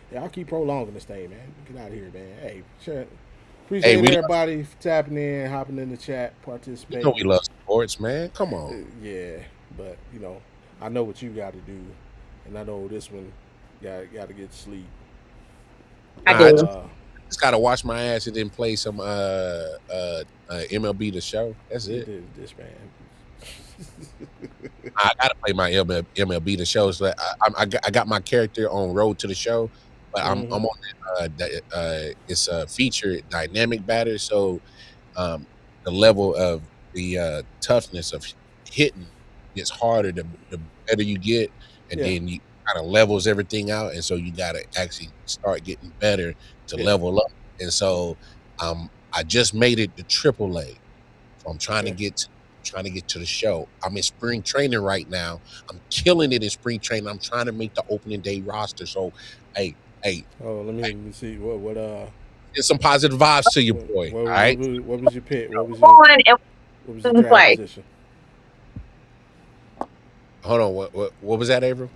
Yeah, I'll keep prolonging this thing, man. Get out of here, man. Hey, sure. Appreciate everybody tapping in, hopping in the chat, participating. You know we love sports, man. Come on. Yeah, but I know what you got to do, and I know this one got to get sleep. I do. Just gotta wash my ass and then play some MLB The Show. That's it. This man. I gotta play my MLB The Show. So I got my character on Road to the Show, but I'm on it's a featured dynamic batter, so the level of the toughness of hitting gets harder the better you get, and then you kind of levels everything out, and so you gotta actually start getting better to level up. And so I just made it to AAA. So I'm trying to get to the show. I'm in spring training right now. I'm killing it in spring training. I'm trying to make the opening day roster. So hey. Oh, let me see what Get some positive vibes to you, boy. All right. What was your pick? What was your draft position? Hold on. What was that, April?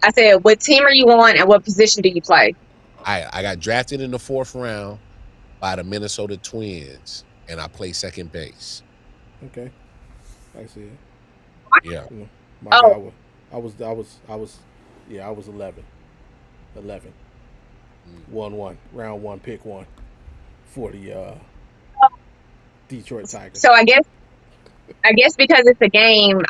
I said, what team are you on and what position do you play? I got drafted in the 4th round by the Minnesota Twins, and I play second base. Okay, I see it. Yeah. My Oh. guy I was 11. 1-1, round 1, pick 1 for the Detroit Tigers. So I guess because it's a game,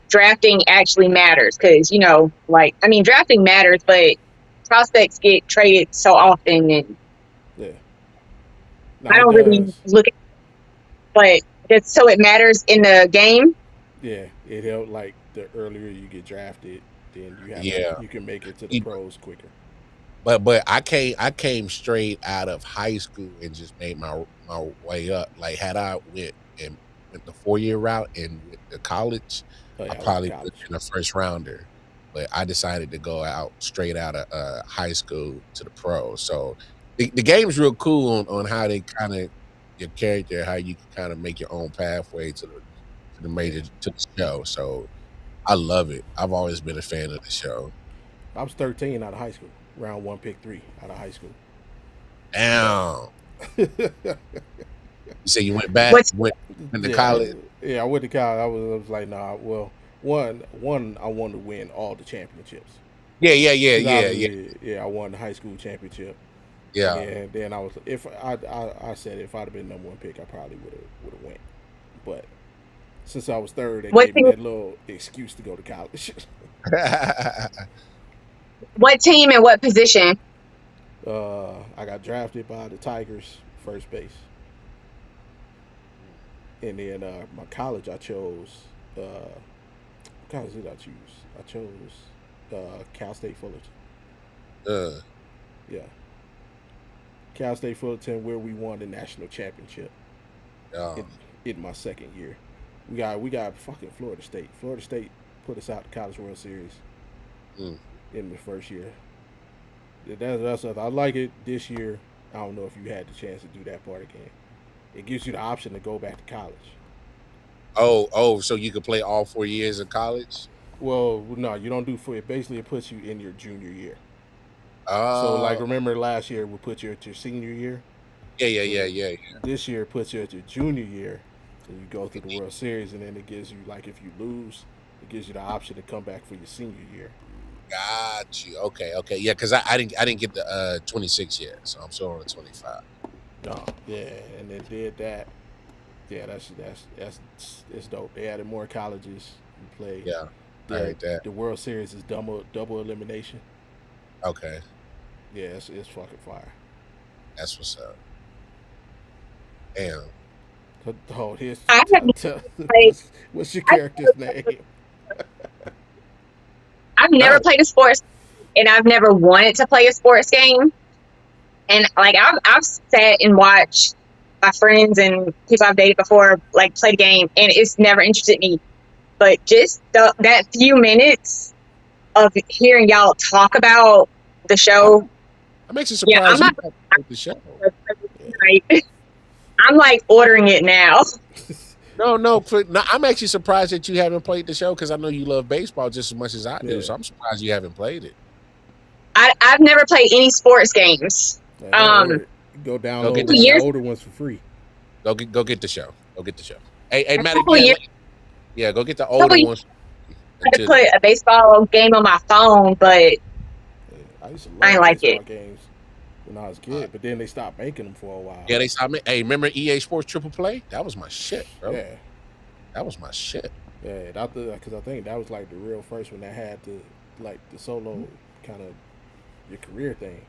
drafting actually matters because, drafting matters, but prospects get traded so often and Yeah. I don't really look at it, but so it matters in the game. Yeah, it helped. Like the earlier you get drafted, then you can make it to the pros quicker. But I came straight out of high school and just made my way up. Like had I went the 4-year route and went to college, I probably would have been a first rounder. But I decided to go out straight out of high school to the pros. So the game's real cool on how they kind of your character, how you can kind of make your own pathway to the show. So I love it. I've always been a fan of the show. I was 13 out of high school. Round 1, pick 3 out of high school. Damn. You say you went back? Went to college? Yeah, I went to college. I was like, nah. Well, one, I wanted to win all the championships. Yeah. Yeah, I won the high school championship. Yeah. And then I said if I'd have been number 1 pick, I probably would have went. But since I was 3rd, they gave me that little excuse to go to college. What team and what position? I got drafted by the Tigers, first base. And then my college, I chose. What college did I choose? I chose Cal State Fullerton. Yeah. Cal State Fullerton, where we won the national championship. In my 2nd year, we got fucking Florida State. Florida State put us out the College World Series in the 1st year. That's I like it this year. I don't know if you had the chance to do that part again. It gives you the option to go back to college. Oh, so you could play all 4 years of college? Well, no, you don't do 4. Basically, it puts you in your junior year. Oh. So, like, remember last year we put you at your senior year? Yeah. This year it puts you at your junior year. So you go through the World Series, and then it gives you, like, if you lose, it gives you the option to come back for your senior year. Got you. Okay. Yeah, because I didn't get the 26 yet, so I'm still on the 25. Oh, yeah, and they did that. Yeah, that's dope. They added more colleges. You play. Yeah, I heard that. The World Series is double elimination. Okay. Yeah, it's fucking fire. That's what's up. Damn. Oh, what's your character's name? I've never played a sports, and I've never wanted to play a sports game. And like I've sat and watched my friends and people I've dated before like play the game, and it's never interested me. But just that few minutes of hearing y'all talk about the show, I'm actually surprised you played the show. I'm like ordering it now. No, I'm actually surprised that you haven't played the show because I know you love baseball just as much as I do. So I'm surprised you haven't played it. I've never played any sports games. Go download the older ones for free. Go get the show. Hey, Matt, yeah, go get the older ones. I had to put a baseball game on my phone, but I used to love I like baseball it. games when I was a kid, but then they stopped making them for a while. Yeah, they stopped making. Hey, remember EA Sports Triple Play? That was my shit, bro. Yeah, that was my shit. Yeah, because I think that was like the real first one that had the solo kind of your career thing,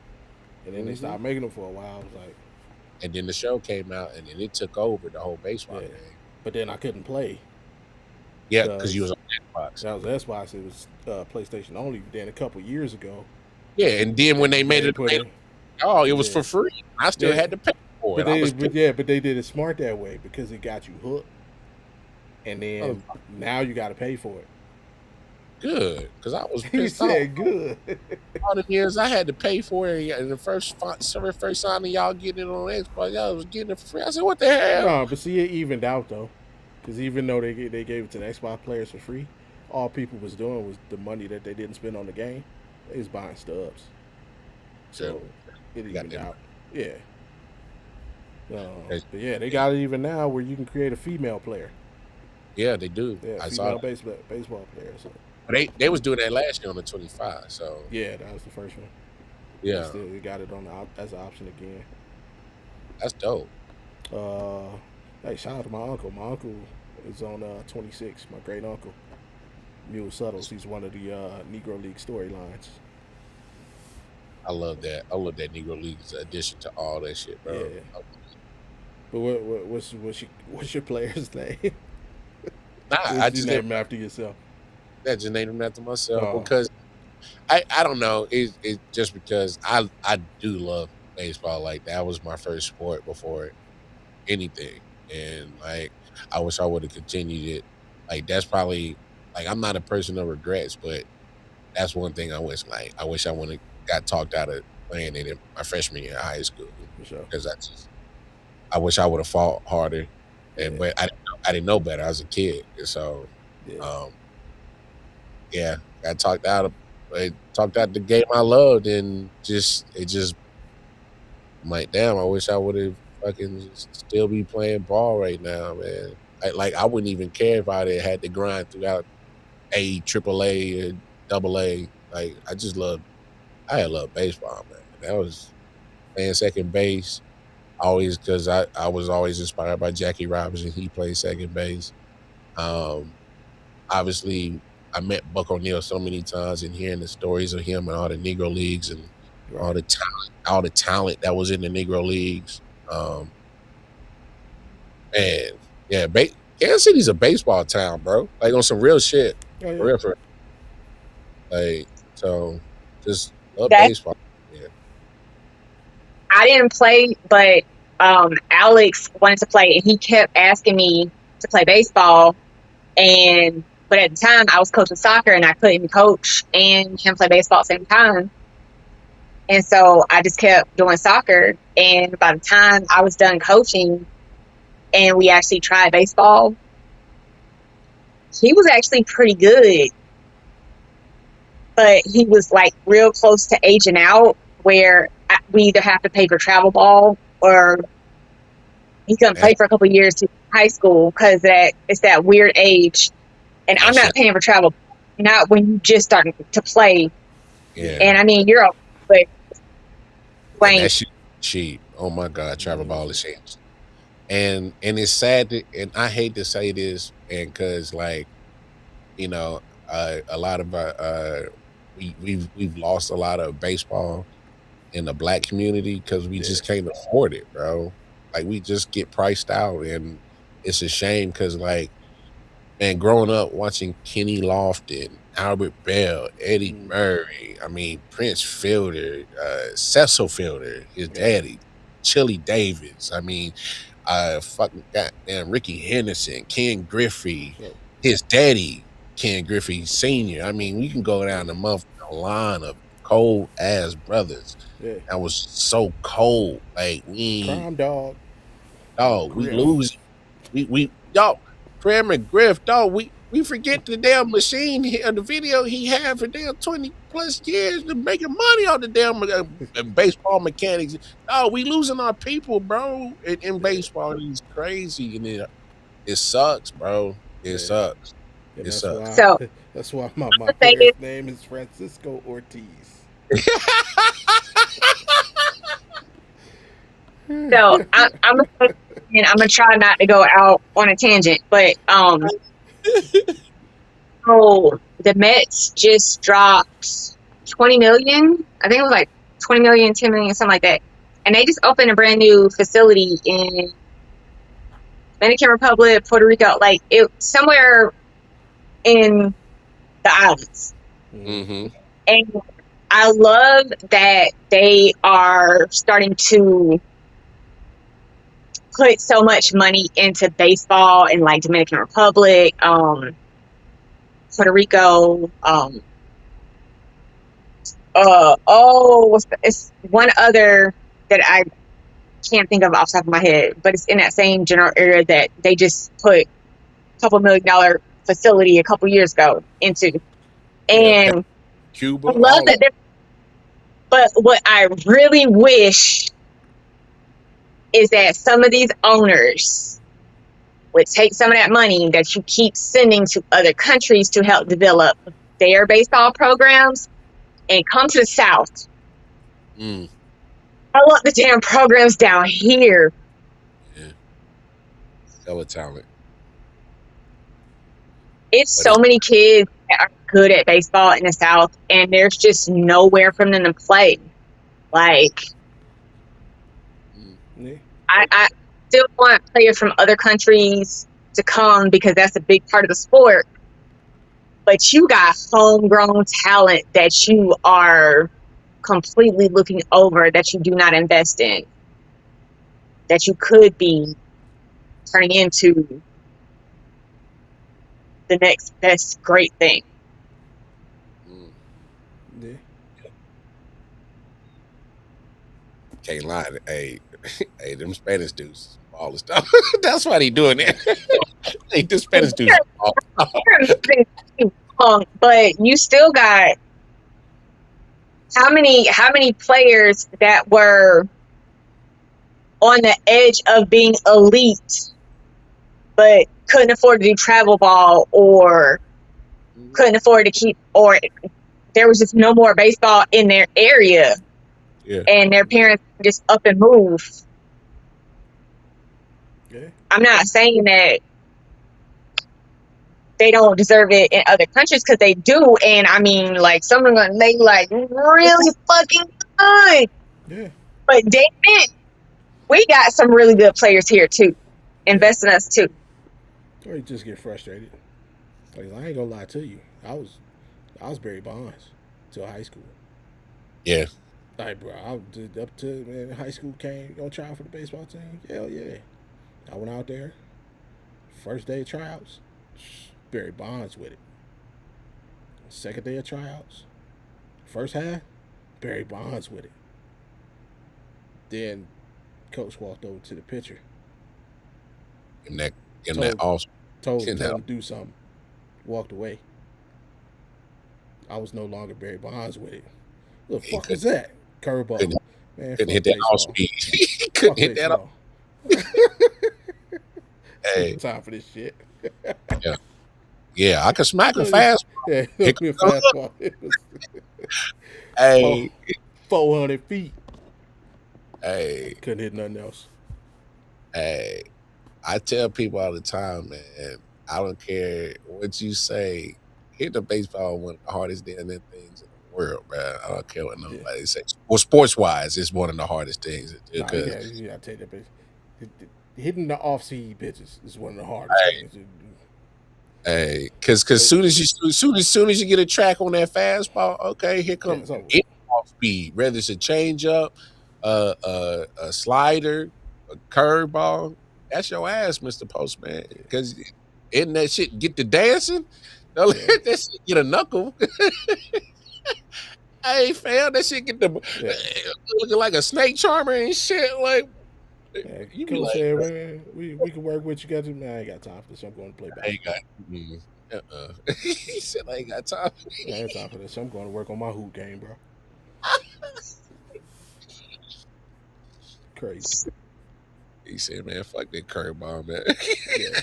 and then they stopped making them for a while. I was like, and then the show came out, and then it took over the whole baseball game. But then I couldn't play. Yeah, because you was on Xbox. That was Xbox. It was PlayStation only. Then a couple years ago. Yeah, and then when they made it, it was for free. I still had to pay for it. But they did it smart that way because it got you hooked, and then now you got to pay for it. Good, because I was pissed he said good. All the years I had to pay for it, and the first time y'all getting it on Xbox, y'all was getting it for free. I said, what the hell? No, but see, it evened out though, because even though they gave it to the Xbox players for free, all people was doing was the money that they didn't spend on the game. They was buying stubs, so it got evened them. out. Yeah. Yes. But yeah, they got it even now where you can create a female player. Yeah, they do. Yeah, I saw female that. baseball player. So They was doing that last year on the 25. So yeah, that was the first one. yeah, They got it on as an option again. that's dope. Hey, shout out to my uncle. My uncle is on 26. My great uncle, Mule Suttles. He's one of the Negro League storylines. I love that. I love that Negro League's addition to all that shit, bro. Yeah. But what's your player's name? Nah, I just just name him after yourself. just named him after myself Oh. because I don't know. It's just because I do love baseball. Like that was my first sport before anything, and like I wish I would have continued it. Like that's probably like I'm not a person of regrets, but that's one thing I wish. Like I wish I would have got talked out of playing it in my freshman year of high school For sure. because I wish I would have fought harder, and but I didn't know better. I was a kid, and so yeah, got talked out of. Talked out the game I loved, and I'm like, damn, I wish I would have fucking still be playing ball right now, man. I wouldn't even care if I had to grind throughout AAA, and AA. Like I had loved baseball, man. That was playing second base, always because I was always inspired by Jackie Robinson. He played second base. Obviously, I met Buck O'Neil so many times, and hearing the stories of him and all the Negro Leagues and all the talent that was in the Negro Leagues. And yeah, Kansas City's a baseball town, bro. Like on some real shit. Oh, yeah. For real, for real. Like, so just love baseball. Yeah. I didn't play, but Alex wanted to play, and he kept asking me to play baseball. But at the time, I was coaching soccer, and I couldn't coach and him play baseball at the same time. And so I just kept doing soccer. And by the time I was done coaching and we actually tried baseball, he was actually pretty good. But he was like real close to aging out, where we either have to pay for travel ball or he couldn't play for a couple of years to high school because it's that weird age. And I'm not paying for travel, not when you just starting to play. Yeah. And I mean, you're but that shit cheap. Oh my God, travel ball is cheap. And it's sad and I hate to say this, and because like, you know, a lot of we've lost a lot of baseball in the black community because we just can't afford it, bro. Like we just get priced out, and it's a shame because like, man, growing up watching Kenny Lofton, Albert Bell, Eddie Murray, I mean Prince Fielder, Cecil Fielder, his daddy, Chili Davis, I mean, fucking goddamn Ricky Henderson, Ken Griffey, his daddy, Ken Griffey Sr. I mean, we can go down the line of cold ass brothers. Yeah. That was so cold. Like Prime dog. Oh, we lose. We y'all. Prem and Griff, dog, we forget the damn machine the video he had for damn 20 plus years to making money on the damn baseball mechanics. Oh, we losing our people, bro, in baseball. It's crazy, and it sucks, bro. It sucks. And it sucks. That's why my player's name is Francisco Ortiz. So I'm gonna try not to go out on a tangent, but so the Mets just dropped 20 million. I think it was like 20 million, 10 million, something like that. And they just opened a brand new facility in Dominican Republic, Puerto Rico, like it somewhere in the islands. Mm-hmm. And I love that they are starting to put so much money into baseball in like Dominican Republic, Puerto Rico, it's one other that I can't think of off the top of my head, but it's in that same general area that they just put a couple $1 million facility a couple years ago into. Yeah, And Cuba. I love that. But what I really wish is that some of these owners would take some of that money that you keep sending to other countries to help develop their baseball programs and come to the South. Mm. I want the damn programs down here. Yeah. Hella talent. It's so many kids that are good at baseball in the South, and there's just nowhere for them to play. Like, Yeah. I still want players from other countries to come because that's a big part of the sport. But you got homegrown talent that you are completely looking over, that you do not invest in, that you could be turning into the next best great thing. Yeah. Can't lie. Hey, them Spanish dudes, all the stuff. That's why they doing it. Hey, the Spanish dudes. But you still got how many players that were on the edge of being elite, but couldn't afford to do travel ball, or couldn't afford to keep, or there was just no more baseball in their area. Yeah. And their parents just up and move. Yeah. I'm not saying that they don't deserve it in other countries, because they do. And I mean, like, some of them, they like really fucking good. Yeah. But damn it, we got some really good players here too. Invest in us too. Or you just get frustrated. Like, I ain't gonna lie to you. I was Barry Bonds till high school. Yeah. Like, bro, I did up to, man, high school came, gonna try out for the baseball team. Hell yeah. I went out there. First day of tryouts, Barry Bonds with it. Second day of tryouts, first half, Barry Bonds with it. Then coach walked over to the pitcher. In that awesome. Told him to do something. Walked away. I was no longer Barry Bonds with it. What the fuck is that? Curveball. Man, couldn't hit that off speed. He couldn't hit that off. Hey, time for this shit. Yeah, I could smack a fastball. Yeah, it could be a fastball. Hey, 400 feet. Hey, couldn't hit nothing else. Hey, I tell people all the time, man. I don't care what you say. Hitting a baseball is one of the hardest damn things in the world, man. I don't care what nobody says. Well, sports wise, it's one of the hardest things. Yeah, I tell you that. Hitting the off-speed pitches is one of the hardest things. Hey, because soon as you get a track on that fastball, okay, here comes off speed. Whether it's a changeup, a slider, a curveball, that's your ass, Mr. Postman. Because isn't that shit get to dancing? Don't let that shit get a knuckle. Hey, fam, that shit get the looking like a snake charmer and shit. Like, you can say, man, we can work with you. Got to, man, I ain't got time for this. I'm going to play back. I ain't got. He said I ain't got time. I ain't got time for this. I'm going to work on my hoop game, bro. Crazy. He said, man, fuck that curveball, man. Yeah.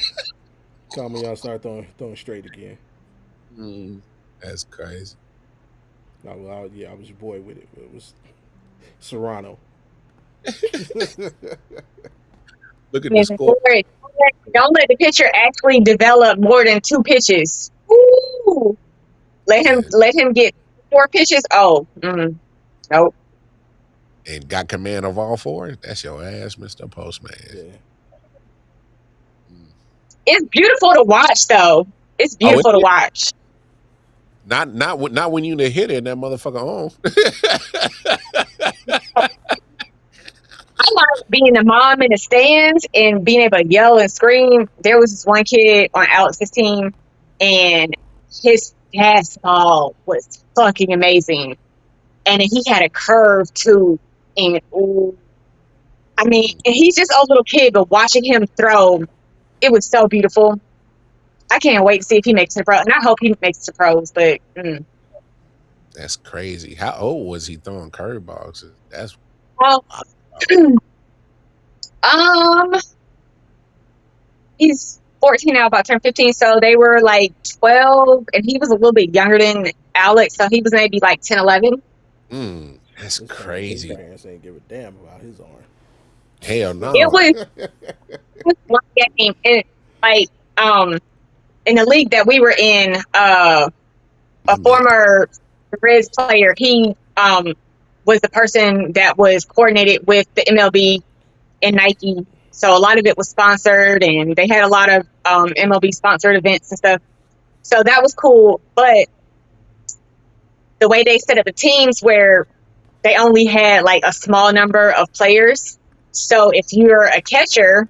Call me, y'all start throwing straight again. That's crazy. I was your boy with it. It was Serrano. Look at the score. Don't let the pitcher actually develop more than 2 pitches. Ooh. Let him get 4 pitches. Oh, nope. And got command of all 4. That's your ass, Mr. Postman. Yeah. It's beautiful to watch, though. It's beautiful to watch. Not when you the hitter and that motherfucker on. I like being the mom in the stands and being able to yell and scream. There was this one kid on Alex's team, and his fastball was fucking amazing. And he had a curve, too. And, I mean, and he's just a little kid, but watching him throw, it was so beautiful. I can't wait to see if he makes it to pro. And I hope he makes it to pros, but That's crazy. How old was he throwing curveballs? That's well, he's 14 now, about to turn 15. So they were like 12, and he was a little bit younger than Alex. So he was maybe like 10, 11. That's His crazy. parents ain't give a damn about his arm. Hell no. It was one game, and like in the league that we were in, a former Reds player, he was the person that was coordinated with the MLB and Nike. So a lot of it was sponsored, and they had a lot of MLB sponsored events and stuff. So that was cool. But the way they set up the teams where they only had like a small number of players. So if you're a catcher,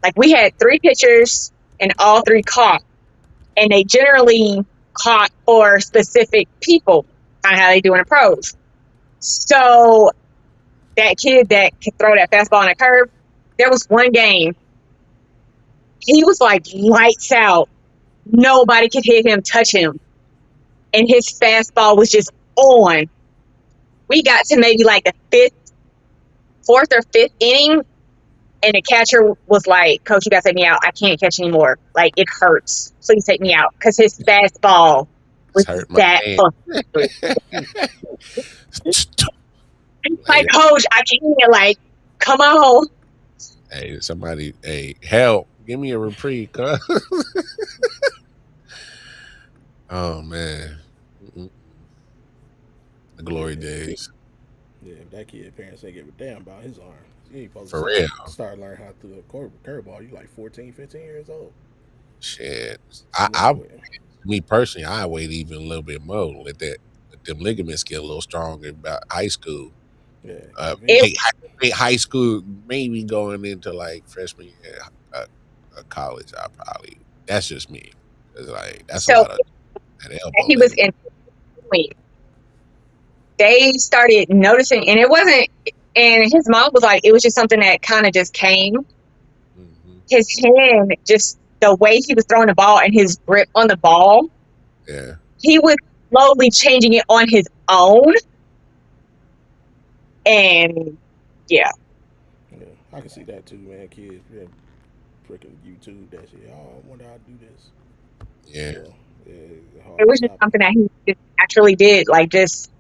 like we had 3 pitchers and all 3 caught. And they generally caught for specific people, kind of how they do in the pros. So that kid that could throw that fastball on a curve, there was one game, he was like lights out. Nobody could hit him, touch him. And his fastball was just on. We got to maybe like the 4th or 5th inning, and the catcher was like, "Coach, you got to take me out. I can't catch anymore. Like, it hurts. Please take me out." Because his fastball was that fun. Like, "Coach, I can't. Like, come on." Hey, somebody, help. Give me a reprieve, cuz. Oh, man. The glory days. Yeah, that kid parents ain't give a damn about his arm. You ain't supposed For to real. start learning how to do a curveball. You like 14, 15 years old. Shit. No way. Me personally, I wait even a little bit more. Let them ligaments get a little stronger about high school. Yeah. High school, maybe going into like freshman year, college. I probably, that's just me. It's like that's So a lot of that elbow. he was in. They started noticing, and it wasn't. And his mom was like, it was just something that kind of just came. Mm-hmm. His hand, just the way he was throwing the ball and his grip on the ball. Yeah. He was slowly changing it on his own. And yeah, I can see that too, man. Kids, freaking YouTube that shit. Oh, I wonder how to do this. Yeah. It was just something that he just naturally did. Like, just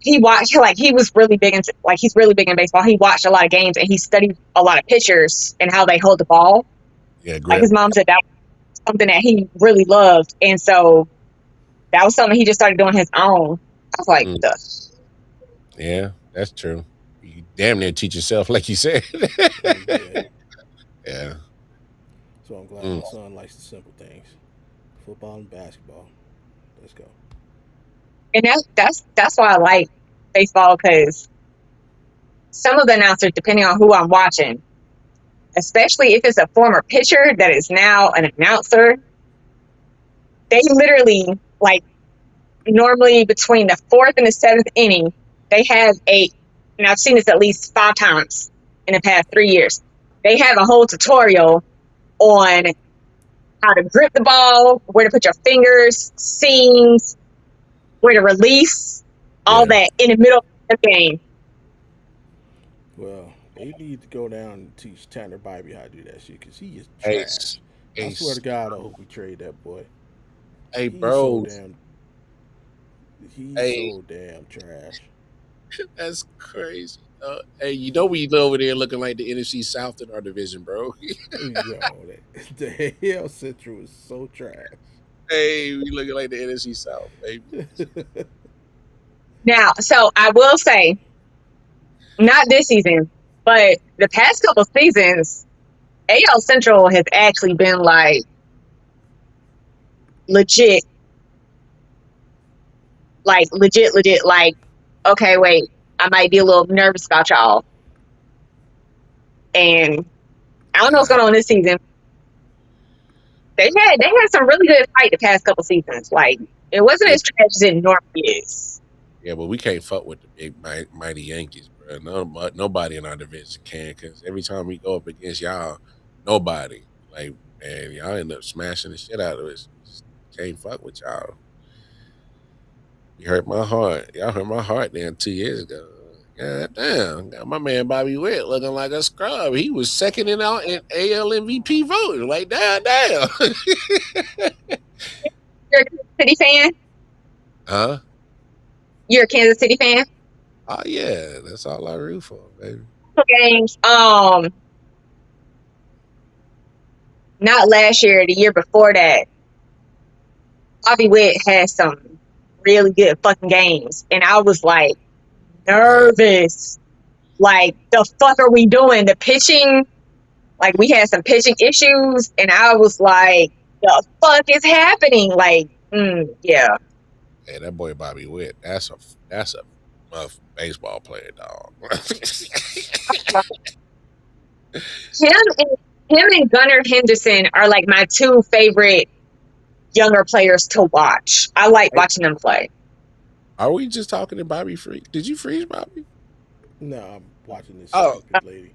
he watched, like, he was really big into, like, he's really big in baseball. He watched a lot of games and he studied a lot of pitchers and how they hold the ball. Yeah, great. Like, his mom said that was something that he really loved, and so that was something he just started doing his own. I was like, yeah, that's true. You damn near teach yourself, like you said. Yeah. So I'm glad my son likes the simple things: football and basketball. Let's go. And that's why I like baseball, because some of the announcers, depending on who I'm watching, especially if it's a former pitcher that is now an announcer, they literally, like, normally between the 4th and the 7th inning, they have and I've seen this at least 5 times in the past 3 years, they have a whole tutorial on how to grip the ball, where to put your fingers, seams, where to release, all that in the middle of the game. Well, they need to go down and teach Tanner Bybee how to do that shit, because he is trash. I swear to God, I hope we trade that boy. Hey, bro. He's so damn trash. That's crazy. Hey, you know we over there looking like the NFC South in our division, bro. Yo, the AL Central is so trash. Hey, we looking like the NFC South, baby. Now, so I will say, not this season, but the past couple seasons, AL Central has actually been like legit. Like, legit. Like, okay, wait, I might be a little nervous about y'all. And I don't know what's going on this season. They had some really good fight the past couple seasons. Like, it wasn't as trash as it normally is. Yeah, but we can't fuck with the big mighty Yankees, bro. Nobody in our division can, because every time we go up against y'all, nobody. Like, and y'all end up smashing the shit out of it. Just can't fuck with y'all. You hurt my heart. Y'all hurt my heart then 2 years ago. God damn. Got my man Bobby Witt looking like a scrub. He was second in AL MVP voting. Like, damn. You're a Kansas City fan? Huh? You're a Kansas City fan? Oh, yeah. That's all I root for, baby. Games. Not last year, the year before that. Bobby Witt had some really good fucking games, and I was like nervous. Like, the fuck are we doing? The pitching, like, we had some pitching issues, and I was like, the fuck is happening? Like, yeah. Hey, that boy Bobby Witt, that's a rough baseball player, dog. Him and Gunnar Henderson are like my two favorite younger players to watch. I like watching them play. Are we just talking to Bobby Freeze? Did you freeze Bobby? No, I'm watching this Oh. stupid lady.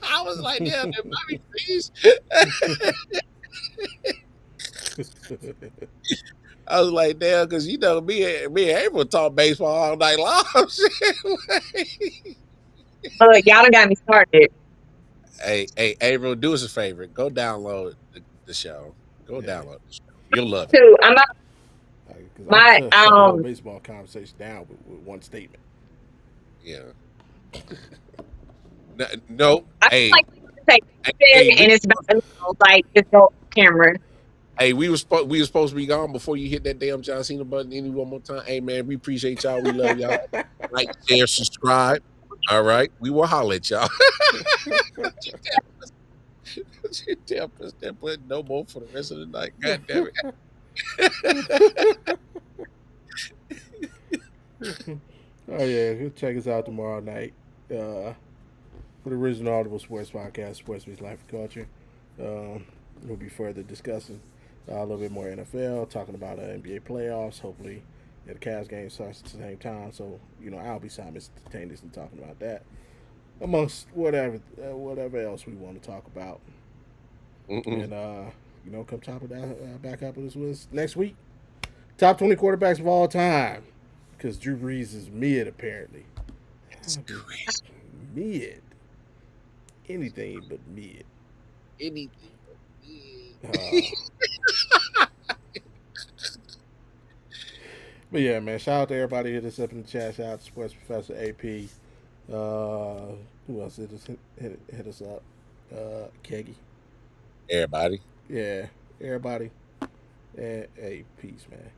I was like, yeah, did Bobby freeze? I was like, damn, because you know me and April talk baseball all night long. Y'all done got me started. Hey, April, do us a favor. Go download the show. Go download the show. You'll love it. Too. I'm not. I'm shut the whole baseball conversation down with one statement. Yeah. No. I Hey. like and it's about like just go camera. Hey, we were supposed to be gone before you hit that damn John Cena button any one more time. Hey man, we appreciate y'all. We love y'all. Like, share, subscribe. All right, we will holler at y'all. Damn, that button no more for the rest of the night. God damn it. Oh yeah, go check us out tomorrow night for the original Audible Sports Podcast, Sports Meets Life and Culture. We'll be further discussing a little bit more NFL, talking about NBA playoffs. Hopefully, the Cavs game starts at the same time, so I'll be simultaneously talking about that, amongst whatever else we want to talk about. And come top of that back up with us next week. Top 20 quarterbacks of all time, because Drew Brees is mid apparently. Mid. Anything but mid. Anything. But yeah, man, shout out to everybody hit us up in the chat. Shout out to Sports Professor AP. Who else hit us up? Keggy. Everybody. Yeah, everybody. And hey, peace, man.